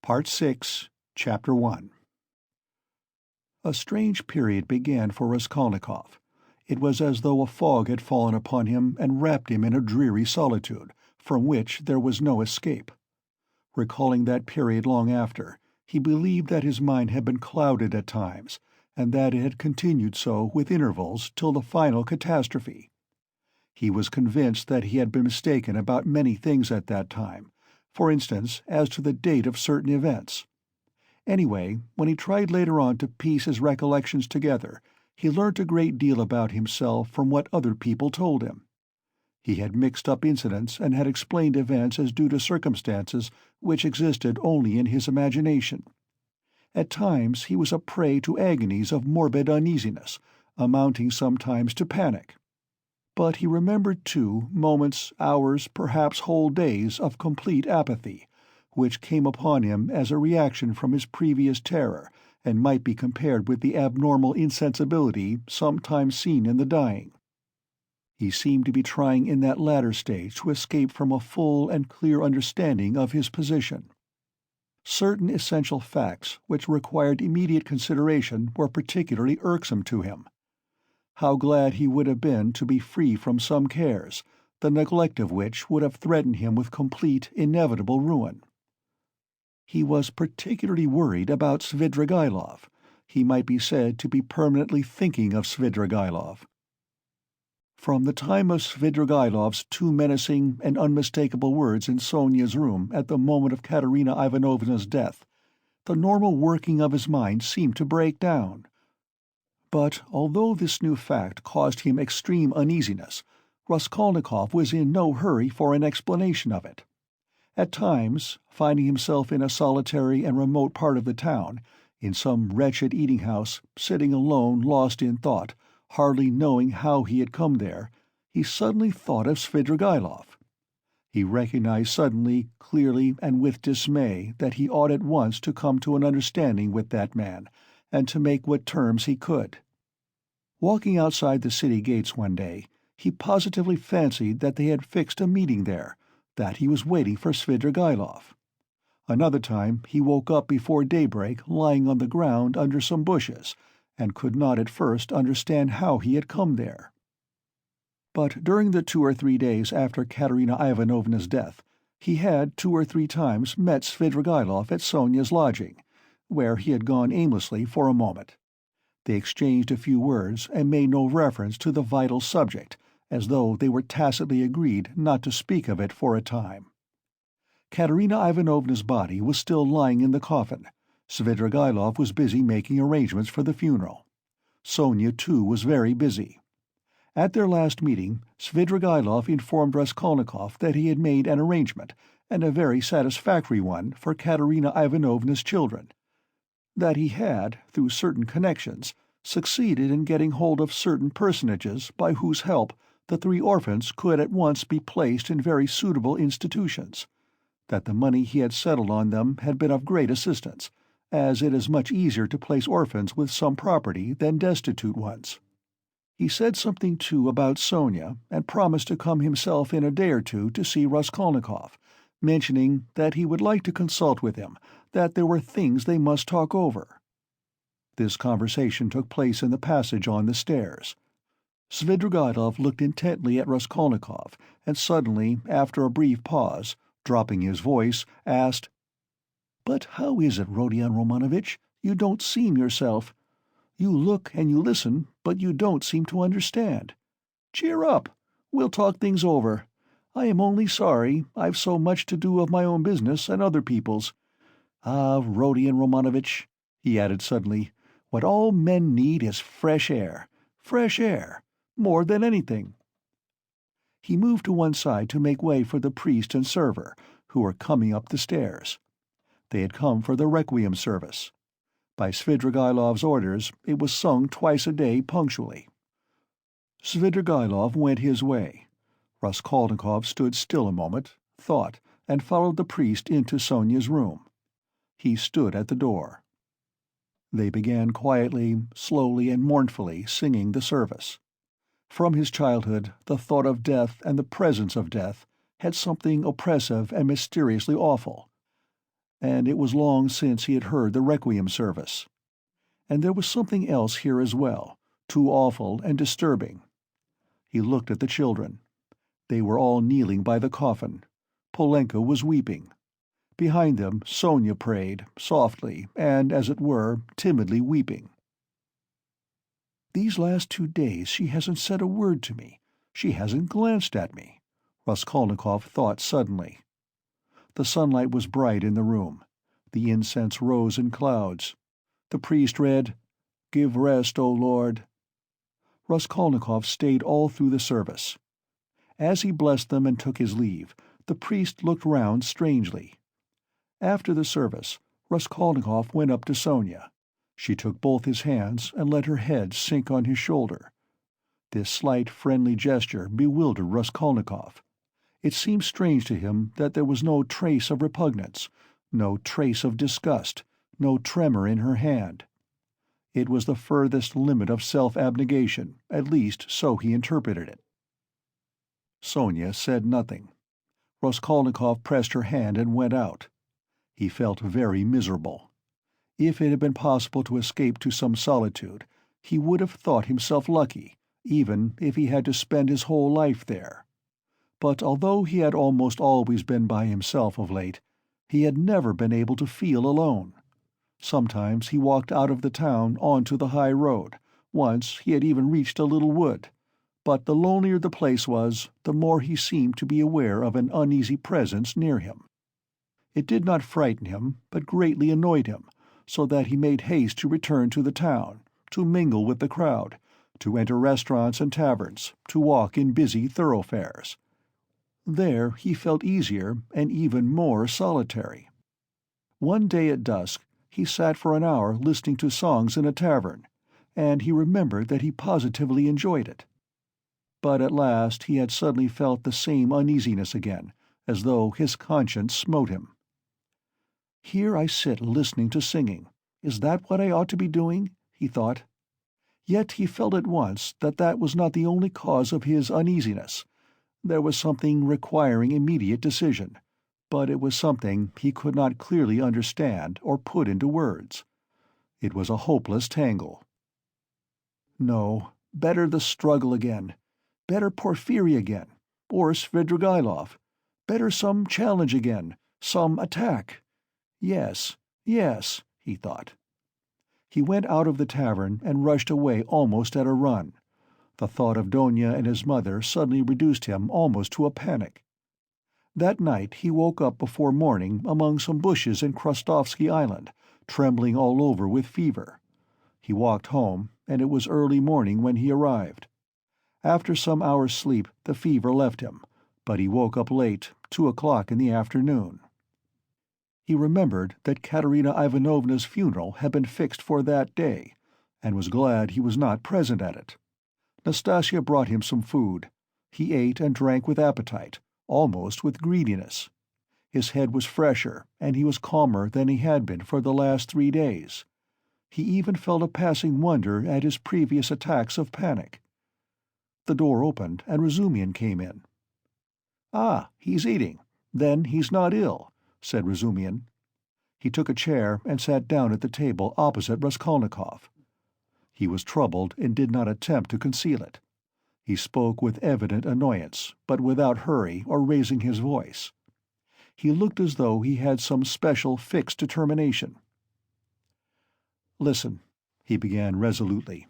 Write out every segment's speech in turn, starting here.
Part 6, Chapter 1. A strange period began for Raskolnikov. It was as though a fog had fallen upon him and wrapped him in a dreary solitude, from which there was no escape. Recalling that period long after, he believed that his mind had been clouded at times, and that it had continued so with intervals till the final catastrophe. He was convinced that he had been mistaken about many things at that time, for instance, as to the date of certain events. Anyway, when he tried later on to piece his recollections together, he learnt a great deal about himself from what other people told him. He had mixed up incidents and had explained events as due to circumstances which existed only in his imagination. At times he was a prey to agonies of morbid uneasiness, amounting sometimes to panic. But he remembered, too, moments, hours, perhaps whole days of complete apathy, which came upon him as a reaction from his previous terror, and might be compared with the abnormal insensibility sometimes seen in the dying. He seemed to be trying in that latter stage to escape from a full and clear understanding of his position. Certain essential facts which required immediate consideration were particularly irksome to him. How glad he would have been to be free from some cares, the neglect of which would have threatened him with complete, inevitable ruin. He was particularly worried about Svidrigaïlov. He might be said to be permanently thinking of Svidrigaïlov. From the time of Svidrigaïlov's two menacing and unmistakable words in Sonia's room at the moment of Katerina Ivanovna's death, the normal working of his mind seemed to break down. But although this new fact caused him extreme uneasiness, Raskolnikov was in no hurry for an explanation of it. At times, finding himself in a solitary and remote part of the town, in some wretched eating-house, sitting alone lost in thought, hardly knowing how he had come there, he suddenly thought of Svidrigaïlov. He recognized suddenly, clearly, and with dismay that he ought at once to come to an understanding with that man, and to make what terms he could. Walking outside the city gates one day, he positively fancied that they had fixed a meeting there, that he was waiting for Svidrigaïlov. Another time he woke up before daybreak lying on the ground under some bushes, and could not at first understand how he had come there. But during the 2 or 3 days after Katerina Ivanovna's death, he had 2 or 3 times met Svidrigaïlov at Sonia's lodging, where he had gone aimlessly for a moment. They exchanged a few words and made no reference to the vital subject, as though they were tacitly agreed not to speak of it for a time. Katerina Ivanovna's body was still lying in the coffin. Svidrigaïlov was busy making arrangements for the funeral. Sonia, too, was very busy. At their last meeting, Svidrigaïlov informed Raskolnikov that he had made an arrangement, and a very satisfactory one, for Katerina Ivanovna's children. That he had, through certain connections, succeeded in getting hold of certain personages by whose help the 3 orphans could at once be placed in very suitable institutions, that the money he had settled on them had been of great assistance, as it is much easier to place orphans with some property than destitute ones. He said something, too, about Sonia, and promised to come himself in a day or two to see Raskolnikov, mentioning that he would like to consult with him, that there were things they must talk over. This conversation took place in the passage on the stairs. Svidrigaïlov looked intently at Raskolnikov, and suddenly, after a brief pause, dropping his voice, asked, "But how is it, Rodion Romanovitch, you don't seem yourself? You look and you listen, but you don't seem to understand. Cheer up! We'll talk things over. I am only sorry I've so much to do of my own business and other people's. Ah, Rodion Romanovitch," he added suddenly, "what all men need is fresh air. Fresh air. More than anything." He moved to one side to make way for the priest and server, who were coming up the stairs. They had come for the requiem service. By Svidrigaïlov's orders, it was sung twice a day punctually. Svidrigaïlov went his way. Raskolnikov stood still a moment, thought, and followed the priest into Sonia's room. He stood at the door. They began quietly, slowly and mournfully singing the service. From his childhood, the thought of death and the presence of death had something oppressive and mysteriously awful. and it was long since he had heard the requiem service. And there was something else here as well, too awful and disturbing. He looked at the children. They were all kneeling by the coffin. Polenka was weeping. Behind them Sonia prayed, softly and, as it were, timidly weeping. "These last 2 days she hasn't said a word to me. She hasn't glanced at me," Raskolnikov thought suddenly. The sunlight was bright in the room. The incense rose in clouds. The priest read, "Give rest, O Lord." Raskolnikov stayed all through the service. As he blessed them and took his leave, the priest looked round strangely. After the service, Raskolnikov went up to Sonia. She took both his hands and let her head sink on his shoulder. This slight, friendly gesture bewildered Raskolnikov. It seemed strange to him that there was no trace of repugnance, no trace of disgust, no tremor in her hand. It was the furthest limit of self-abnegation, at least so he interpreted it. Sonia said nothing. Raskolnikov pressed her hand and went out. He felt very miserable. If it had been possible to escape to some solitude, he would have thought himself lucky, even if he had to spend his whole life there. But although he had almost always been by himself of late, he had never been able to feel alone. Sometimes he walked out of the town onto the high road. Once he had even reached a little wood. But the lonelier the place was, the more he seemed to be aware of an uneasy presence near him. It did not frighten him, but greatly annoyed him, so that he made haste to return to the town, to mingle with the crowd, to enter restaurants and taverns, to walk in busy thoroughfares. There he felt easier and even more solitary. One day at dusk he sat for an hour listening to songs in a tavern, and he remembered that he positively enjoyed it. But at last he had suddenly felt the same uneasiness again, as though his conscience smote him. "Here I sit listening to singing. Is that what I ought to be doing?" he thought. Yet he felt at once that that was not the only cause of his uneasiness. There was something requiring immediate decision, but it was something he could not clearly understand or put into words. It was a hopeless tangle. No, better the struggle again. Better Porfiry again, or Svidrigailov. Better some challenge again, some attack. Yes, yes, he thought. He went out of the tavern and rushed away almost at a run. The thought of Donia and his mother suddenly reduced him almost to a panic. That night he woke up before morning among some bushes in Krastovsky Island, trembling all over with fever. He walked home, and it was early morning when he arrived. After some hours' sleep the fever left him, but he woke up late, 2 o'clock in the afternoon. He remembered that Katerina Ivanovna's funeral had been fixed for that day, and was glad he was not present at it. Nastasia brought him some food. He ate and drank with appetite, almost with greediness. His head was fresher, and he was calmer than he had been for the last 3 days. He even felt a passing wonder at his previous attacks of panic. The door opened, and Razumihin came in. "Ah, he's eating. Then he's not ill," said Razumihin. He took a chair and sat down at the table opposite Raskolnikov. He was troubled and did not attempt to conceal it. He spoke with evident annoyance, but without hurry or raising his voice. He looked as though he had some special fixed determination. "Listen," he began resolutely.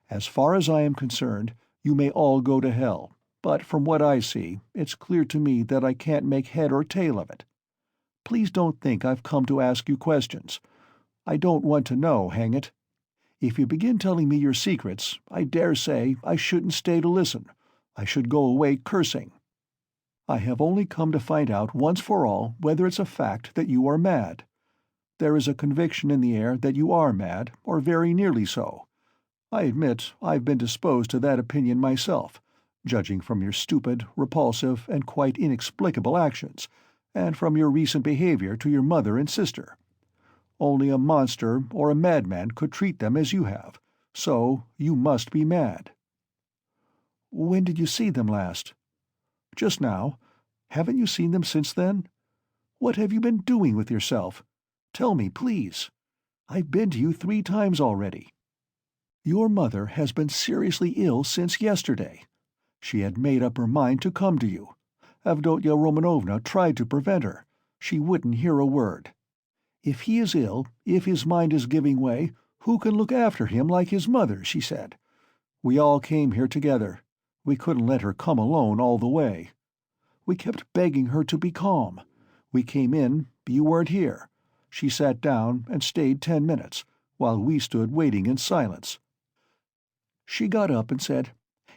"As far as I am concerned, you may all go to hell, but from what I see, it's clear to me that I can't make head or tail of it. Please don't think I've come to ask you questions. I don't want to know, hang it. If you begin telling me your secrets, I dare say I shouldn't stay to listen. I should go away cursing. I have only come to find out once for all whether it's a fact that you are mad. There is a conviction in the air that you are mad, or very nearly so. I admit I've been disposed to that opinion myself, judging from your stupid, repulsive, and quite inexplicable actions, and from your recent behavior to your mother and sister. Only a monster or a madman could treat them as you have, so you must be mad." "When did you see them last?" "Just now. Haven't you seen them since then?" What have you been doing with yourself? Tell me, please. I've been to you 3 times already." "Your mother has been seriously ill since yesterday. She had made up her mind to come to you. Avdotya Romanovna tried to prevent her. She wouldn't hear a word. If he is ill, if his mind is giving way, who can look after him like his mother, she said. We all came here together. We couldn't let her come alone all the way. We kept begging her to be calm. We came in, you weren't here. She sat down and stayed 10 minutes, while we stood waiting in silence. She got up and said,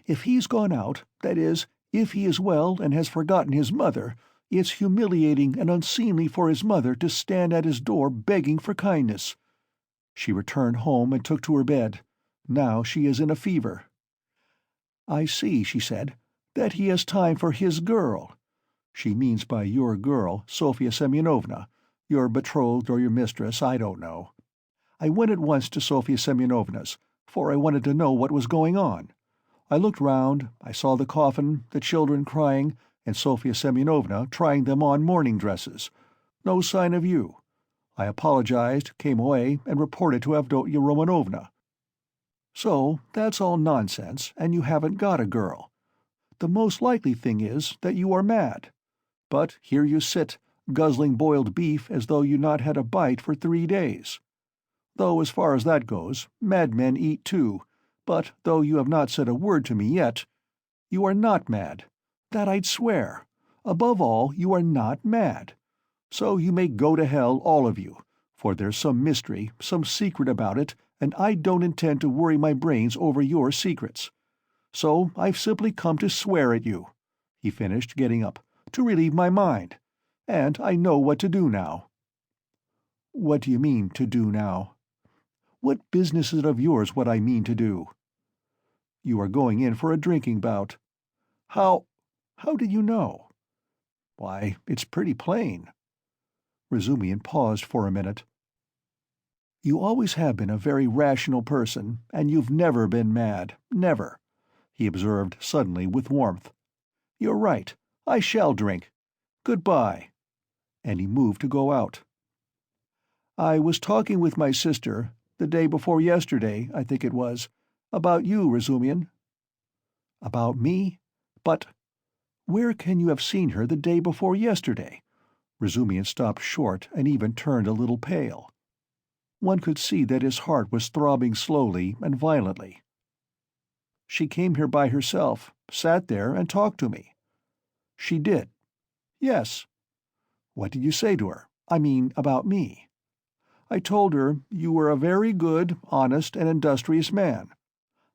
'If he's gone out, that is, if he is well and has forgotten his mother, it's humiliating and unseemly for his mother to stand at his door begging for kindness.' She returned home and took to her bed. Now she is in a fever. 'I see,' she said, 'that he has time for his girl.' She means by your girl Sofya Semyonovna, your betrothed or your mistress, I don't know. I went at once to Sofya Semyonovna's, for I wanted to know what was going on. I looked round, I saw the coffin, the children crying, and Sofya Semyonovna trying them on mourning dresses. No sign of you. I apologized, came away, and reported to Avdotya Romanovna. So that's all nonsense, and you haven't got a girl. The most likely thing is that you are mad. But here you sit, guzzling boiled beef as though you not had a bite for 3 days. Though as far as that goes, madmen eat too, but though you have not said a word to me yet, you are not mad. That I'd swear. Above all, you are not mad. So you may go to hell, all of you, for there's some mystery, some secret about it, and I don't intend to worry my brains over your secrets. So I've simply come to swear at you," he finished, getting up, "to relieve my mind. And I know what to do now." "What do you mean, to do now?" "What business is it of yours what I mean to do?" "You are going in for a drinking bout." How did you know?" "Why, it's pretty plain." Razumian paused for a minute. "You always have been a very rational person, and you've never been mad, never," he observed suddenly with warmth. "You're right. I shall drink. Good-bye." And he moved to go out. "I was talking with my sister, the day before yesterday, I think it was, about you, Razumian." "About me? But where can you have seen her the day before yesterday?" Razumian stopped short and even turned a little pale. One could see that his heart was throbbing slowly and violently. "She came here by herself, sat there and talked to me." "She did?" "Yes." "What did you say to her? I mean, about me?" "I told her you were a very good, honest, and industrious man.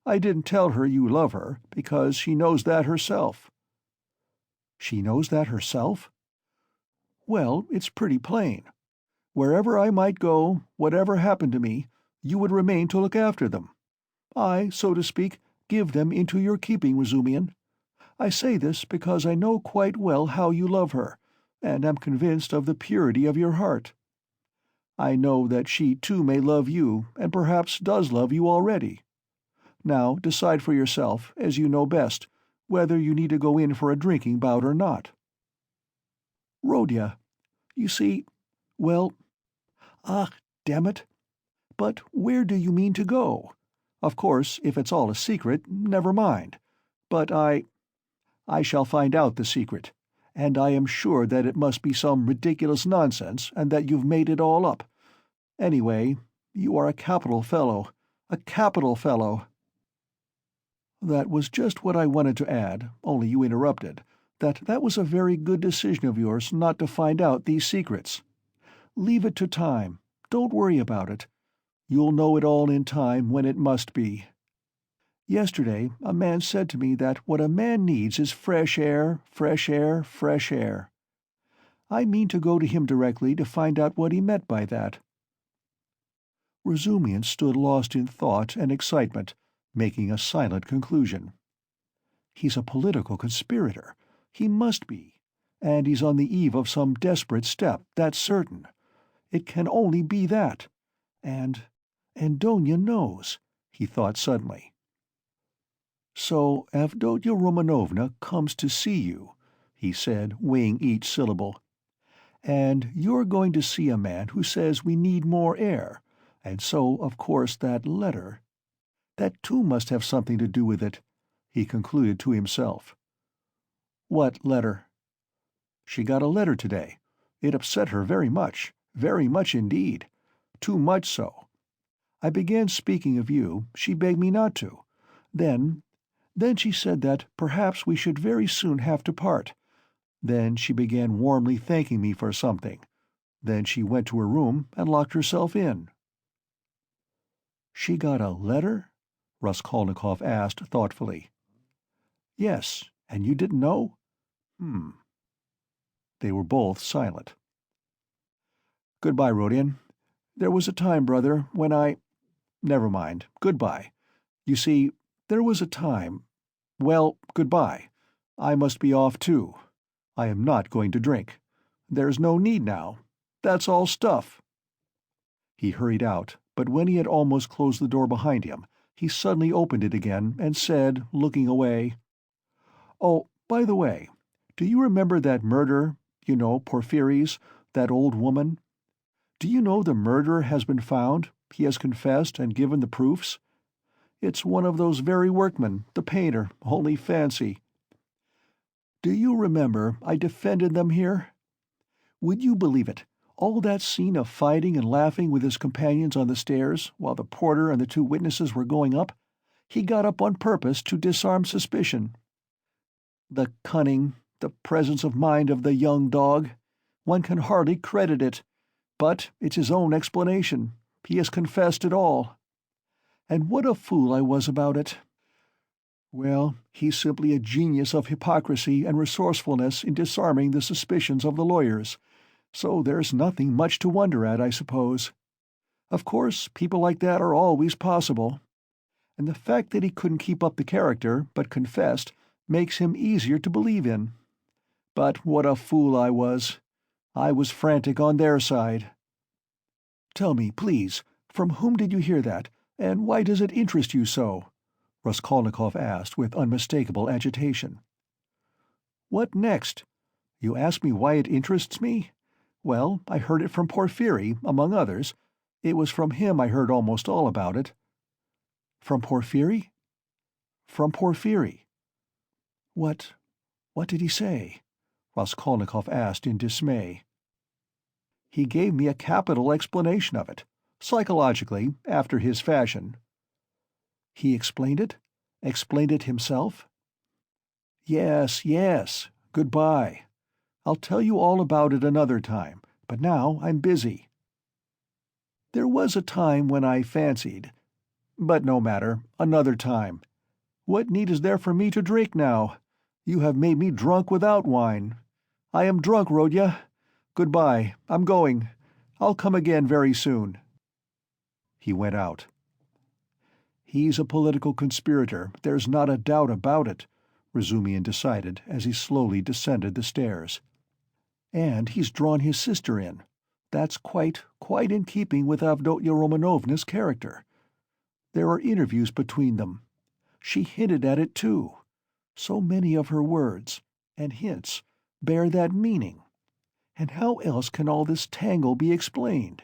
I didn't tell her you love her, because she knows that herself." "She knows that herself?" "Well, it's pretty plain. Wherever I might go, whatever happened to me, you would remain to look after them. I, so to speak, give them into your keeping, Razumian. I say this because I know quite well how you love her, and am convinced of the purity of your heart. I know that she too may love you, and perhaps does love you already. Now decide for yourself, as you know best, whether you need to go in for a drinking bout or not." "Rodya, you see, well, ah, damn it. But where do you mean to go? Of course, if it's all a secret, never mind. But I shall find out the secret, and I am sure that it must be some ridiculous nonsense and that you've made it all up. Anyway, you are a capital fellow, a capital fellow." "That was just what I wanted to add, only you interrupted, that was a very good decision of yours not to find out these secrets. Leave it to time. Don't worry about it. You'll know it all in time when it must be. Yesterday a man said to me that what a man needs is fresh air, fresh air, fresh air. I mean to go to him directly to find out what he meant by that." Razumian stood lost in thought and excitement, making a silent conclusion. "He's a political conspirator. He must be. And he's on the eve of some desperate step, that's certain. It can only be that. And Donia knows," he thought suddenly. "So Avdotya Romanovna comes to see you," he said, weighing each syllable. And you're going to see a man who says we need more air, and so, of course, that letter— that too must have something to do with it," he concluded to himself. "What letter?" "She got a letter today. It upset her very much indeed. Too much so. I began speaking of you, she begged me not to. Then she said that perhaps we should very soon have to part. Then she began warmly thanking me for something. Then she went to her room and locked herself in." "She got a letter?" Raskolnikov asked thoughtfully. "Yes, and you didn't know? Hmm." They were both silent. "Goodbye, Rodion. There was a time, brother, when I— Never mind. Goodbye. You see, there was a time— Well, goodbye. I must be off too. I am not going to drink. There's no need now. That's all stuff." He hurried out, but when he had almost closed the door behind him, he suddenly opened it again and said, looking away, "Oh, by the way, do you remember that murder, you know, Porphyry's, that old woman? Do you know the murderer has been found? He has confessed and given the proofs. It's one of those very workmen, the painter, only fancy. Do you remember I defended them here? Would you believe it? All that scene of fighting and laughing with his companions on the stairs, while the porter and the two witnesses were going up, he got up on purpose to disarm suspicion. The cunning, the presence of mind of the young dog! One can hardly credit it. But it's his own explanation. He has confessed it all. And what a fool I was about it! Well, he's simply a genius of hypocrisy and resourcefulness in disarming the suspicions of the lawyers, so there's nothing much to wonder at, I suppose. Of course, people like that are always possible. And the fact that he couldn't keep up the character, but confessed, makes him easier to believe in. But what a fool I was! I was frantic on their side." "Tell me, please, from whom did you hear that, and why does it interest you so?" Raskolnikov asked with unmistakable agitation. "What next? You ask me why it interests me? Well, I heard it from Porphyry, among others. It was from him I heard almost all about it." "From Porphyry?" "From Porphyry." What did he say?" Raskolnikov asked in dismay. "He gave me a capital explanation of it, psychologically, after his fashion." "He explained it? Explained it himself?" "Yes, yes. Goodbye. I'll tell you all about it another time, but now I'm busy. There was a time when I fancied— But no matter, another time. What need is there for me to drink now? You have made me drunk without wine. I am drunk, Rodya. Goodbye, I'm going. I'll come again very soon." He went out. "He's a political conspirator, there's not a doubt about it," Razumihin decided as he slowly descended the stairs. "And he's drawn his sister in. That's quite in keeping with Avdotya Romanovna's character. There are interviews between them. She hinted at it too. So many of her words, and hints, bear that meaning. And how else can all this tangle be explained?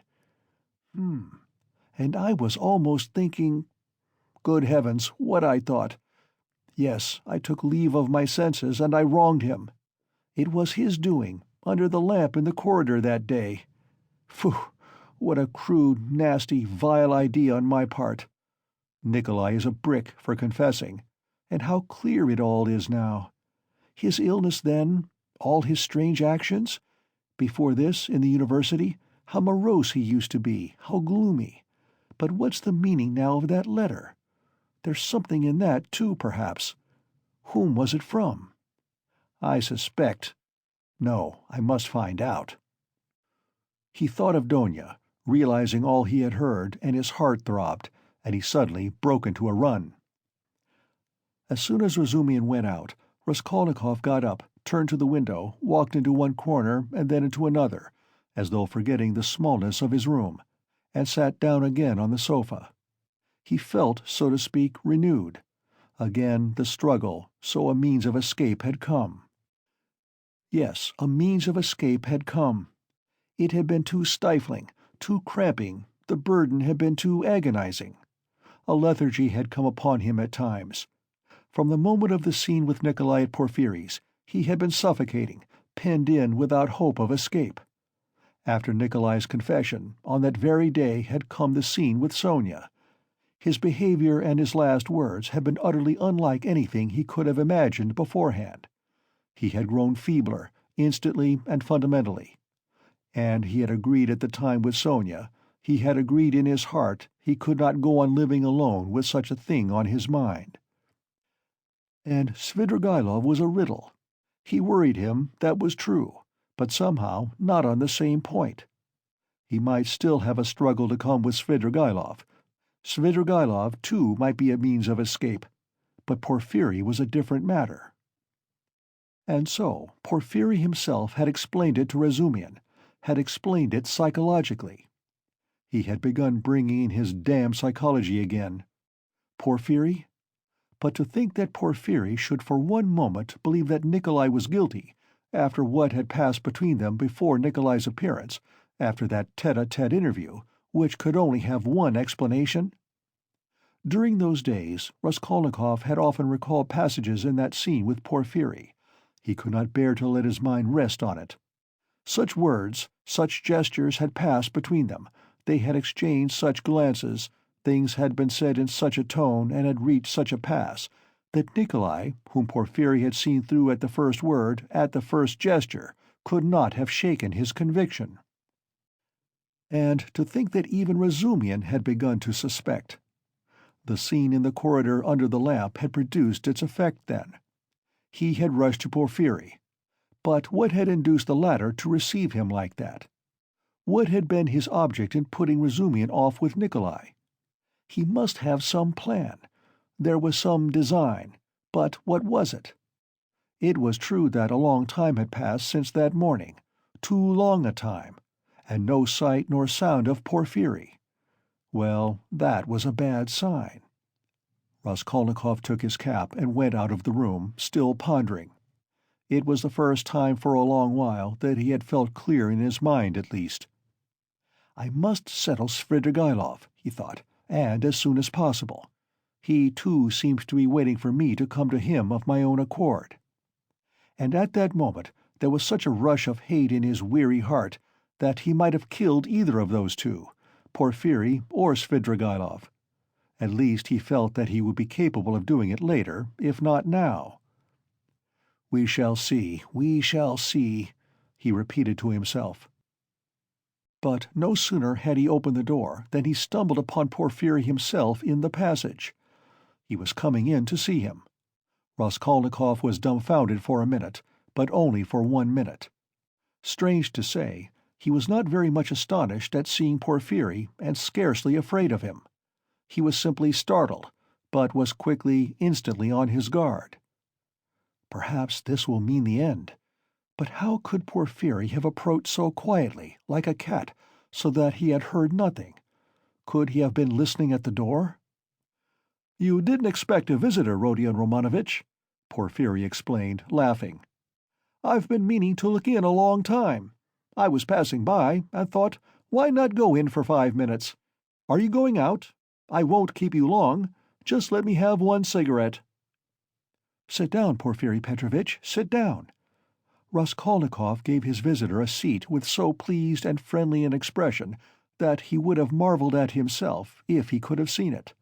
And I was almost thinking— Good heavens, what I thought! Yes, I took leave of my senses, and I wronged him. It was his doing, under the lamp in the corridor that day. Phew! What a crude, nasty, vile idea on my part. Nikolai is a brick for confessing, and how clear it all is now. His illness then, all his strange actions. Before this, in the university, how morose he used to be, how gloomy. But what's the meaning now of that letter? There's something in that, too, perhaps. Whom was it from? I suspect— No, I must find out." He thought of Donia, realizing all he had heard, and his heart throbbed, and he suddenly broke into a run. As soon as Razumihin went out, Raskolnikov got up, turned to the window, walked into one corner and then into another, as though forgetting the smallness of his room, and sat down again on the sofa. He felt, so to speak, renewed. Again the struggle, so a means of escape had come. Yes, a means of escape had come. It had been too stifling, too cramping, the burden had been too agonizing. A lethargy had come upon him at times. From the moment of the scene with Nikolai at Porphyry's, he had been suffocating, penned in without hope of escape. After Nikolai's confession, on that very day had come the scene with Sonia. His behavior and his last words had been utterly unlike anything he could have imagined beforehand. He had grown feebler, instantly and fundamentally. And he had agreed at the time with Sonia, he had agreed in his heart he could not go on living alone with such a thing on his mind. And Svidrigailov was a riddle. He worried him, that was true, but somehow not on the same point. He might still have a struggle to come with Svidrigailov. Svidrigailov, too, might be a means of escape, but Porphyry was a different matter. And so Porphyry himself had explained it to Razumihin, had explained it psychologically. He had begun bringing in his damn psychology again. Porphyry? But to think that Porphyry should for one moment believe that Nikolai was guilty, after what had passed between them before Nikolai's appearance, after that tete-a-tete interview, which could only have one explanation? During those days, Raskolnikov had often recalled passages in that scene with Porphyry. He could not bear to let his mind rest on it. Such words, such gestures had passed between them, they had exchanged such glances, things had been said in such a tone and had reached such a pass, that Nikolai, whom Porphyry had seen through at the first word, at the first gesture, could not have shaken his conviction. And to think that even Razumihin had begun to suspect. The scene in the corridor under the lamp had produced its effect then. He had rushed to Porphyry. But what had induced the latter to receive him like that? What had been his object in putting Razumihin off with Nikolai? He must have some plan. There was some design. But what was it? It was true that a long time had passed since that morning. Too long a time. And no sight nor sound of Porphyry. Well, that was a bad sign. Raskolnikov took his cap and went out of the room, still pondering. It was the first time for a long while that he had felt clear in his mind, at least. I must settle Svidrigailov, he thought, and as soon as possible. He, too, seemed to be waiting for me to come to him of my own accord. And at that moment there was such a rush of hate in his weary heart that he might have killed either of those two, Porphyry or Svidrigailov. At least he felt that he would be capable of doing it later, if not now. We shall see, he repeated to himself. But no sooner had he opened the door than he stumbled upon Porphyry himself in the passage. He was coming in to see him. Raskolnikov was dumbfounded for a minute, but only for 1 minute. Strange to say, he was not very much astonished at seeing Porphyry, and scarcely afraid of him. He was simply startled, but was quickly, instantly on his guard. Perhaps this will mean the end. But how could Porphyry have approached so quietly, like a cat, so that he had heard nothing? Could he have been listening at the door? "You didn't expect a visitor, Rodion Romanovitch," Porphyry explained, laughing. "I've been meaning to look in a long time. I was passing by, and thought, why not go in for 5 minutes? Are you going out? I won't keep you long. Just let me have one cigarette." "Sit down, Porphyry Petrovitch, sit down." Raskolnikov gave his visitor a seat with so pleased and friendly an expression that he would have marveled at himself if he could have seen it.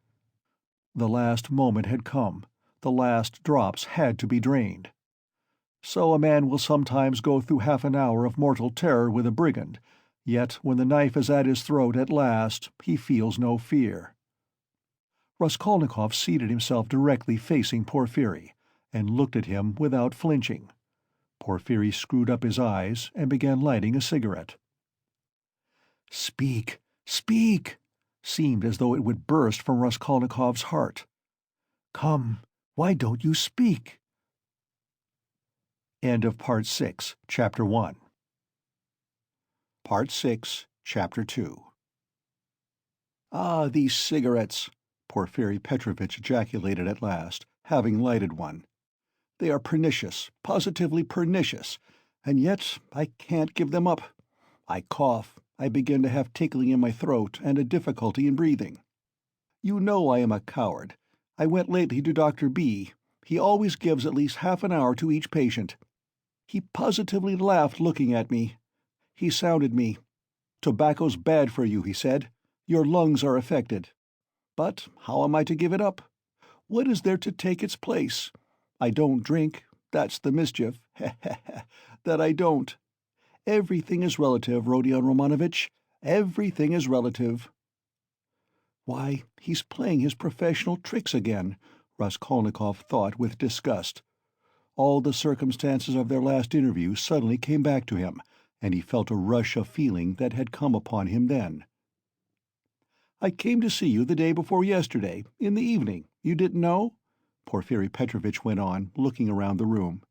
The last moment had come. The last drops had to be drained. So a man will sometimes go through half an hour of mortal terror with a brigand, yet when the knife is at his throat at last, he feels no fear. Raskolnikov seated himself directly facing Porphyry, and looked at him without flinching. Porphyry screwed up his eyes and began lighting a cigarette. "Speak, speak!" seemed as though it would burst from Raskolnikov's heart. "Come, why don't you speak?" End of Part 6, Chapter 1. Part 6, Chapter 2. "Ah, these cigarettes!" Porphyry Petrovitch ejaculated at last, having lighted one. "They are pernicious, positively pernicious, and yet I can't give them up. I cough, I begin to have tickling in my throat and a difficulty in breathing. You know I am a coward. I went lately to Dr. B. He always gives at least half an hour to each patient. He positively laughed looking at me. He sounded me. Tobacco's bad for you, he said. Your lungs are affected. But how am I to give it up? What is there to take its place? I don't drink. That's the mischief. That I don't. Everything is relative, Rodion Romanovitch. Everything is relative. Why, he's playing his professional tricks again, Raskolnikov thought with disgust. All the circumstances of their last interview suddenly came back to him, and he felt a rush of feeling that had come upon him then. "I came to see you the day before yesterday, in the evening. You didn't know?" Porfiri Petrovitch went on, looking around the room.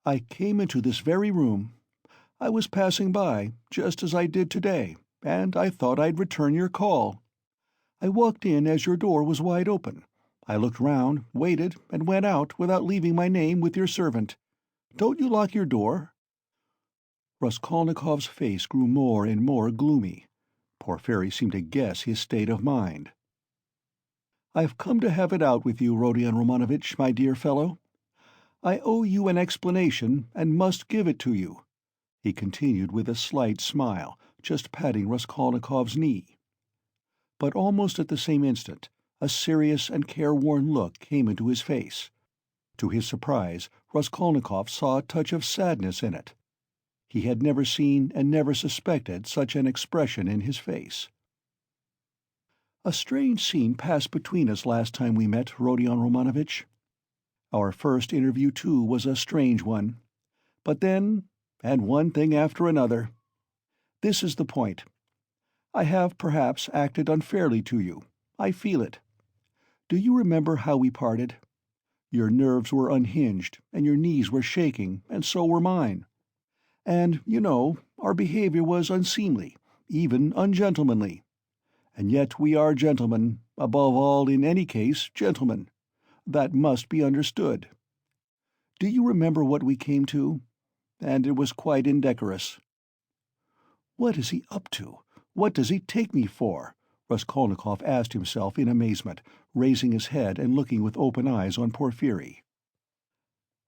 "I came into this very room. I was passing by, just as I did today, and I thought I'd return your call. I walked in as your door was wide open. I looked round, waited, and went out without leaving my name with your servant. Don't you lock your door?" Raskolnikov's face grew more and more gloomy. Porfiri seemed to guess his state of mind. "I've come to have it out with you, Rodion Romanovitch, my dear fellow. I owe you an explanation and must give it to you," he continued with a slight smile, just patting Raskolnikov's knee. But almost at the same instant a serious and careworn look came into his face. To his surprise, Raskolnikov saw a touch of sadness in it. He had never seen and never suspected such an expression in his face. "A strange scene passed between us last time we met, Rodion Romanovitch. Our first interview, too, was a strange one. But then, and one thing after another. This is the point. I have, perhaps, acted unfairly to you. I feel it. Do you remember how we parted? Your nerves were unhinged, and your knees were shaking, and so were mine. And, you know, our behavior was unseemly, even ungentlemanly. And yet we are gentlemen, above all, in any case, gentlemen. That must be understood. Do you remember what we came to? And it was quite indecorous." "What is he up to? What does he take me for?" Raskolnikov asked himself in amazement, raising his head and looking with open eyes on Porfiri.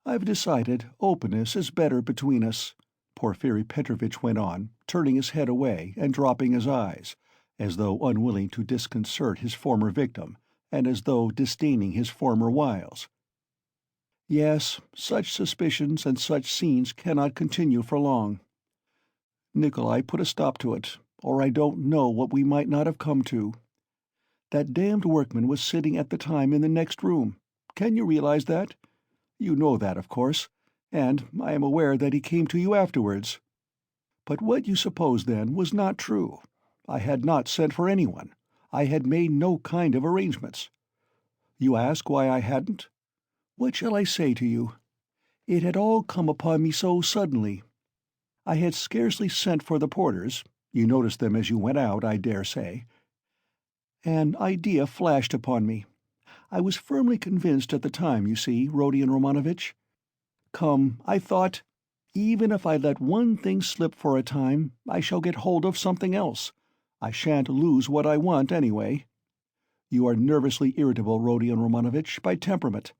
"I've decided openness is better between us," Porfiri Petrovitch went on, turning his head away and dropping his eyes, as though unwilling to disconcert his former victim, and as though disdaining his former wiles. "Yes, such suspicions and such scenes cannot continue for long. Nikolai put a stop to it, or I don't know what we might not have come to. That damned workman was sitting at the time in the next room. Can you realize that? You know that, of course, and I am aware that he came to you afterwards. But what you supposed then was not true. I had not sent for anyone. I had made no kind of arrangements. You ask why I hadn't? What shall I say to you? It had all come upon me so suddenly. I had scarcely sent for the porters. You noticed them as you went out, I dare say. An idea flashed upon me. I was firmly convinced at the time, you see, Rodion Romanovitch. Come, I thought, even if I let one thing slip for a time, I shall get hold of something else. I shan't lose what I want, anyway. You are nervously irritable, Rodion Romanovitch, by temperament.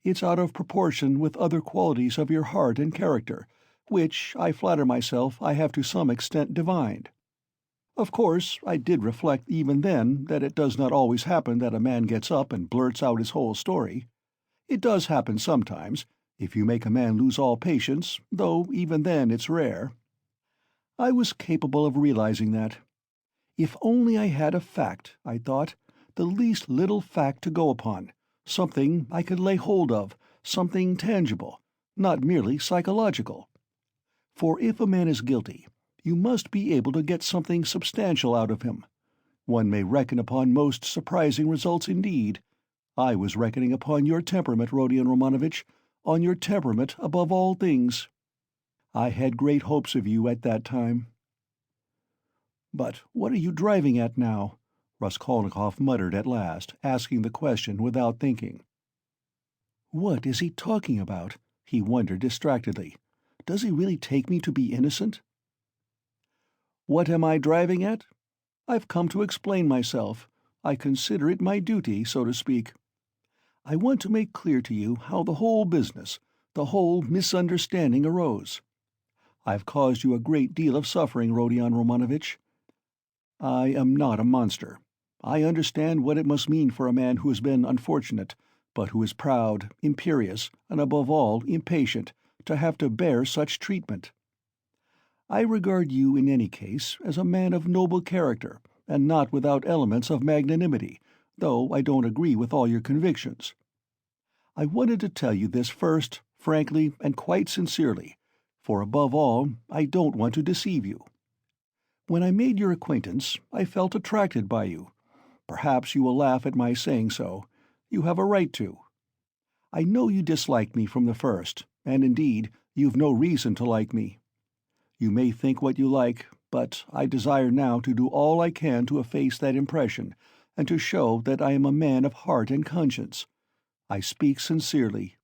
It's out of proportion with other qualities of your heart and character, which, I flatter myself, I have to some extent divined. Of course, I did reflect even then that it does not always happen that a man gets up and blurts out his whole story. It does happen sometimes, if you make a man lose all patience, though even then it's rare. I was capable of realizing that. If only I had a fact, I thought, the least little fact to go upon, something I could lay hold of, something tangible, not merely psychological. For if a man is guilty, you must be able to get something substantial out of him. One may reckon upon most surprising results indeed. I was reckoning upon your temperament, Rodion Romanovitch, on your temperament above all things. I had great hopes of you at that time." "But what are you driving at now?" Raskolnikov muttered at last, asking the question without thinking. "What is he talking about?" he wondered distractedly. "Does he really take me to be innocent?" What am I driving at? I've come to explain myself. I consider it my duty, so to speak. I want to make clear to you how the whole business, the whole misunderstanding arose. I've caused you a great deal of suffering, Rodion Romanovitch. I am not a monster. I understand what it must mean for a man who has been unfortunate, but who is proud, imperious, and above all impatient, to have to bear such treatment. I regard you in any case as a man of noble character, and not without elements of magnanimity, though I don't agree with all your convictions. I wanted to tell you this first, frankly and quite sincerely, for above all, I don't want to deceive you. When I made your acquaintance, I felt attracted by you. Perhaps you will laugh at my saying so. You have a right to. I know you disliked me from the first, and indeed, you've no reason to like me. You may think what you like, but I desire now to do all I can to efface that impression, and to show that I am a man of heart and conscience. I speak sincerely."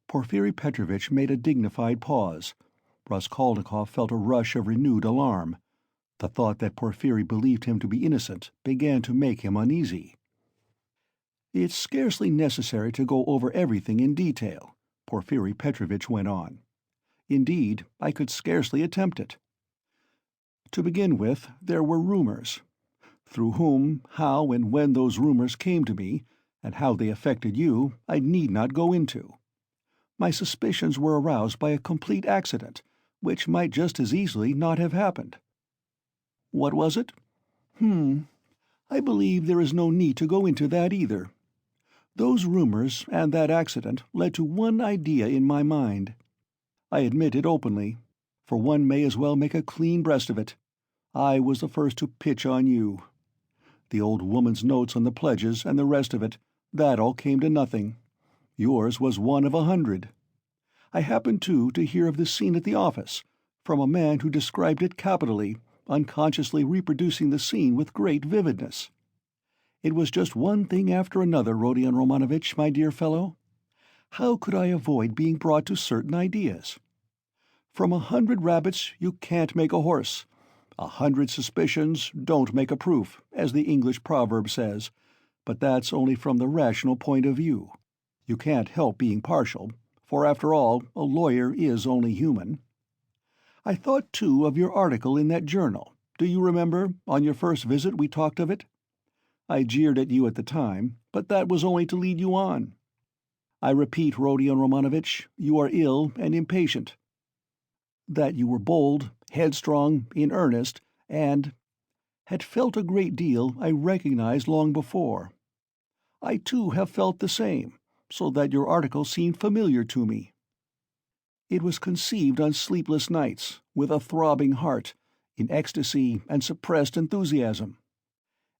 Porfiri Petrovitch made a dignified pause. Raskolnikov felt a rush of renewed alarm. The thought that Porfiri believed him to be innocent began to make him uneasy. "It's scarcely necessary to go over everything in detail," Porfiri Petrovitch went on. "Indeed, I could scarcely attempt it. To begin with, there were rumors. Through whom, how, and when those rumors came to me, and how they affected you, I need not go into. My suspicions were aroused by a complete accident, which might just as easily not have happened. What was it? I believe there is no need to go into that either. Those rumors and that accident led to one idea in my mind. I admit it openly, for one may as well make a clean breast of it. I was the first to pitch on you. The old woman's notes on the pledges and the rest of it, that all came to nothing. Yours was one of 100. I happened, too, to hear of this scene at the office, from a man who described it capitally, unconsciously reproducing the scene with great vividness. It was just one thing after another, Rodion Romanovitch, my dear fellow. How could I avoid being brought to certain ideas? From 100 rabbits you can't make a horse. 100 suspicions don't make a proof, as the English proverb says, but that's only from the rational point of view. You can't help being partial, for after all, a lawyer is only human. I thought, too, of your article in that journal. Do you remember, on your first visit we talked of it? I jeered at you at the time, but that was only to lead you on. I repeat, Rodion Romanovitch, you are ill and impatient. That you were bold, headstrong, in earnest, and had felt a great deal I recognized long before. I, too, have felt the same, so that your article seemed familiar to me. It was conceived on sleepless nights, with a throbbing heart, in ecstasy and suppressed enthusiasm.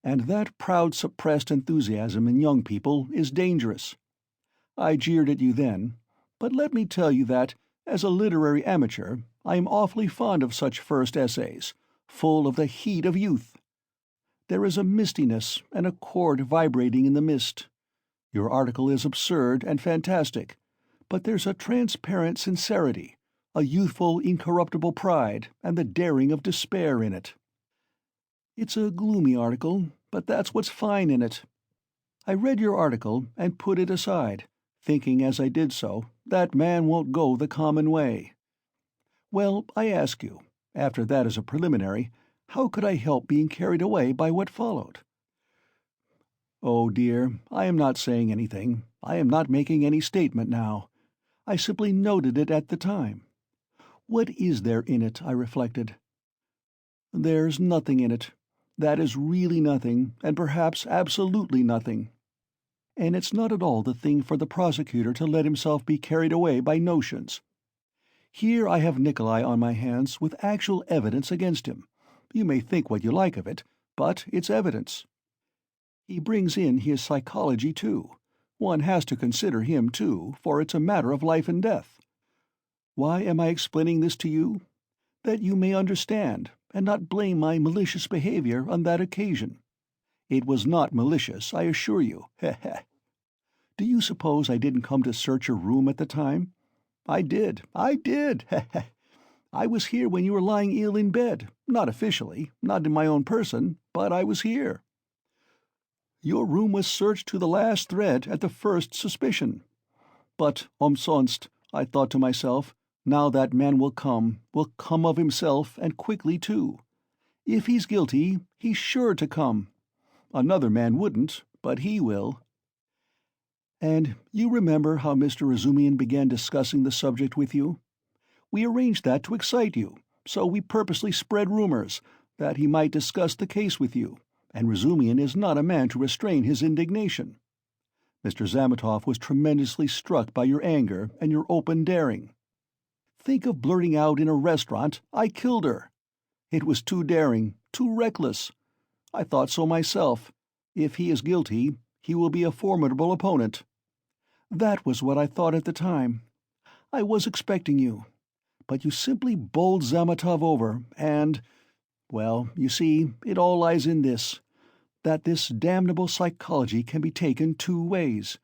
And that proud suppressed enthusiasm in young people is dangerous. I jeered at you then, but let me tell you that, as a literary amateur, I am awfully fond of such first essays, full of the heat of youth. There is a mistiness and a chord vibrating in the mist. Your article is absurd and fantastic, but there's a transparent sincerity, a youthful incorruptible pride, and the daring of despair in it. It's a gloomy article, but that's what's fine in it. I read your article and put it aside, thinking as I did so, that man won't go the common way. Well, I ask you, after that as a preliminary, how could I help being carried away by what followed? Oh, dear, I am not saying anything. I am not making any statement now. I simply noted it at the time. What is there in it, I reflected? There's nothing in it. That is really nothing, and perhaps absolutely nothing. And it's not at all the thing for the prosecutor to let himself be carried away by notions. Here I have Nikolai on my hands with actual evidence against him. You may think what you like of it, but it's evidence. He brings in his psychology, too. One has to consider him, too, for it's a matter of life and death. Why am I explaining this to you? That you may understand, and not blame my malicious behavior on that occasion. It was not malicious, I assure you. Do you suppose I didn't come to search your room at the time? I did. I was here when you were lying ill in bed, not officially, not in my own person, but I was here. Your room was searched to the last thread at the first suspicion. But, umsonst, I thought to myself, now that man will come of himself, and quickly too. If he's guilty, he's sure to come. Another man wouldn't, but he will. And you remember how Mr. Razumian began discussing the subject with you? We arranged that to excite you, so we purposely spread rumors, that he might discuss the case with you, and Razumian is not a man to restrain his indignation. Mr. Zametov was tremendously struck by your anger and your open daring. Think of blurting out in a restaurant, "I killed her." It was too daring, too reckless. I thought so myself. If he is guilty, he will be a formidable opponent. That was what I thought at the time. I was expecting you. But you simply bowled Zametov over, and— well, you see, it all lies in this, that this damnable psychology can be taken two ways.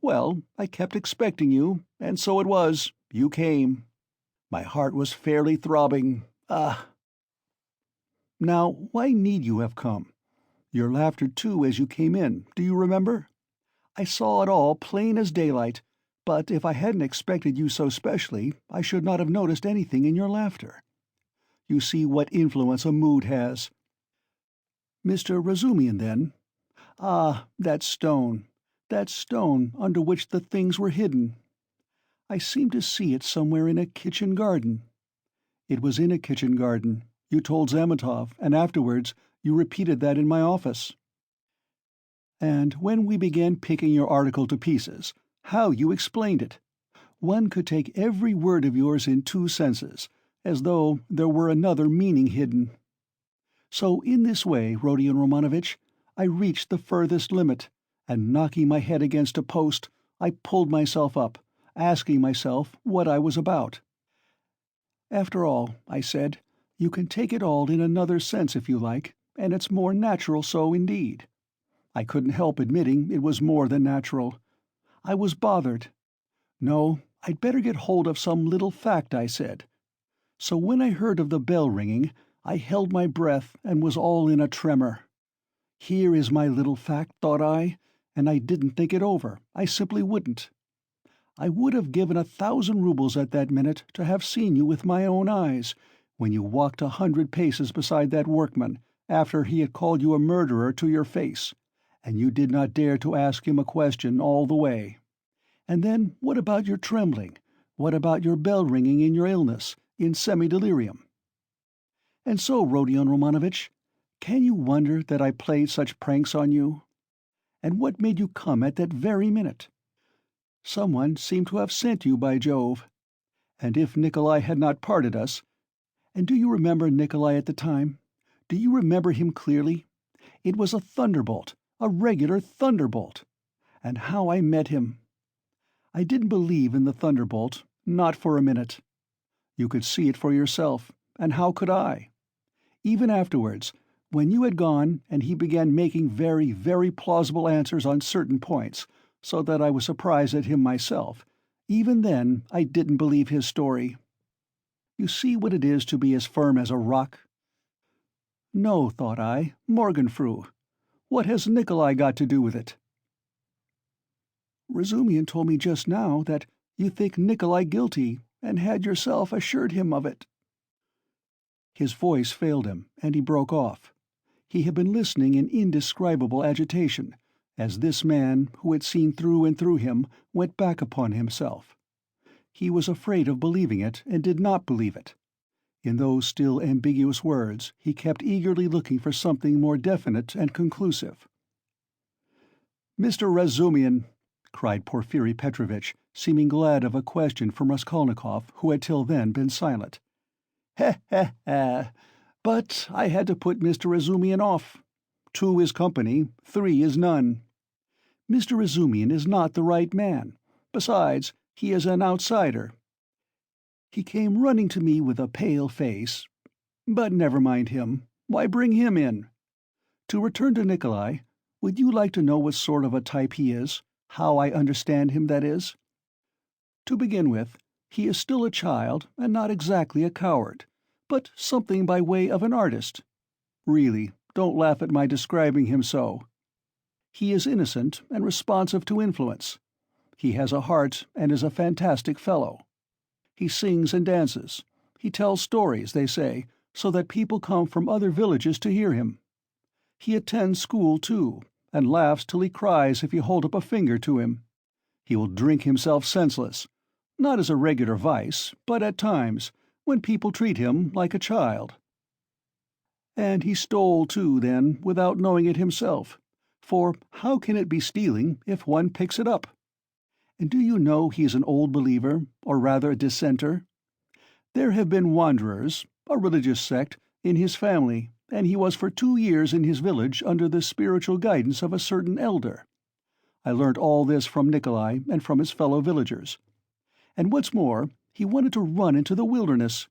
Well, I kept expecting you, and so it was. You came. My heart was fairly throbbing. Ah! Now, why need you have come? Your laughter, too, as you came in, do you remember? I saw it all plain as daylight, but if I hadn't expected you so specially, I should not have noticed anything in your laughter. You see what influence a mood has. Mr. Razumian, then? Ah, that stone under which the things were hidden. I seem to see it somewhere in a kitchen garden. It was in a kitchen garden. You told Zametov, and afterwards you repeated that in my office. And when we began picking your article to pieces, how you explained it! One could take every word of yours in two senses, as though there were another meaning hidden. So in this way, Rodion Romanovitch, I reached the furthest limit, and knocking my head against a post, I pulled myself up, asking myself what I was about. After all, I said, you can take it all in another sense if you like, and it's more natural so indeed. I couldn't help admitting it was more than natural. I was bothered. No, I'd better get hold of some little fact, I said. So when I heard of the bell ringing, I held my breath and was all in a tremor. Here is my little fact, thought I, and I didn't think it over. I simply wouldn't. I would have given 1,000 rubles at that minute to have seen you with my own eyes, when you walked 100 paces beside that workman, after he had called you a murderer to your face, and you did not dare to ask him a question all the way. And then what about your trembling? What about your bell ringing in your illness, in semi-delirium? And so, Rodion Romanovitch, can you wonder that I played such pranks on you? And what made you come at that very minute? Someone seemed to have sent you, by Jove. And if Nikolai had not parted us— and do you remember Nikolai at the time? Do you remember him clearly? It was a thunderbolt, a regular thunderbolt. And how I met him! I didn't believe in the thunderbolt, not for a minute. You could see it for yourself, and how could I? Even afterwards, when you had gone and he began making very, very plausible answers on certain points, so that I was surprised at him myself, even then I didn't believe his story. You see what it is to be as firm as a rock? No, thought I, Morgenfrau. What has Nikolai got to do with it? Razumian told me just now that you think Nikolai guilty, and had yourself assured him of it. His voice failed him, and he broke off. He had been listening in indescribable agitation, as this man, who had seen through and through him, went back upon himself. He was afraid of believing it, and did not believe it. In those still ambiguous words he kept eagerly looking for something more definite and conclusive. "Mr. Razumian," cried Porfiri Petrovitch, seeming glad of a question from Raskolnikov, who had till then been silent. "Heh, heh, heh! But I had to put Mr. Razumian off. 2 is company, 3 is none. Mr. Razumian is not the right man. Besides, he is an outsider. He came running to me with a pale face. But never mind him. Why bring him in? To return to Nikolai, would you like to know what sort of a type he is? How I understand him, that is? To begin with, He is still a child, and not exactly a coward, but something by way of an artist. Really, don't laugh at my describing him so. He is innocent and responsive to influence. He has a heart and is a fantastic fellow. He sings and dances. He tells stories, they say, so that people come from other villages to hear him. He attends school, too, and laughs till he cries if you hold up a finger to him. He will drink himself senseless, not as a regular vice, but at times, when people treat him like a child. And he stole, too, then, without knowing it himself, for how can it be stealing if one picks it up? And do you know he is an old believer, or rather a dissenter? There have been wanderers, a religious sect, in his family, and he was for 2 years in his village under the spiritual guidance of a certain elder. I learnt all this from Nikolai and from his fellow villagers. And what's more, he wanted to run into the wilderness.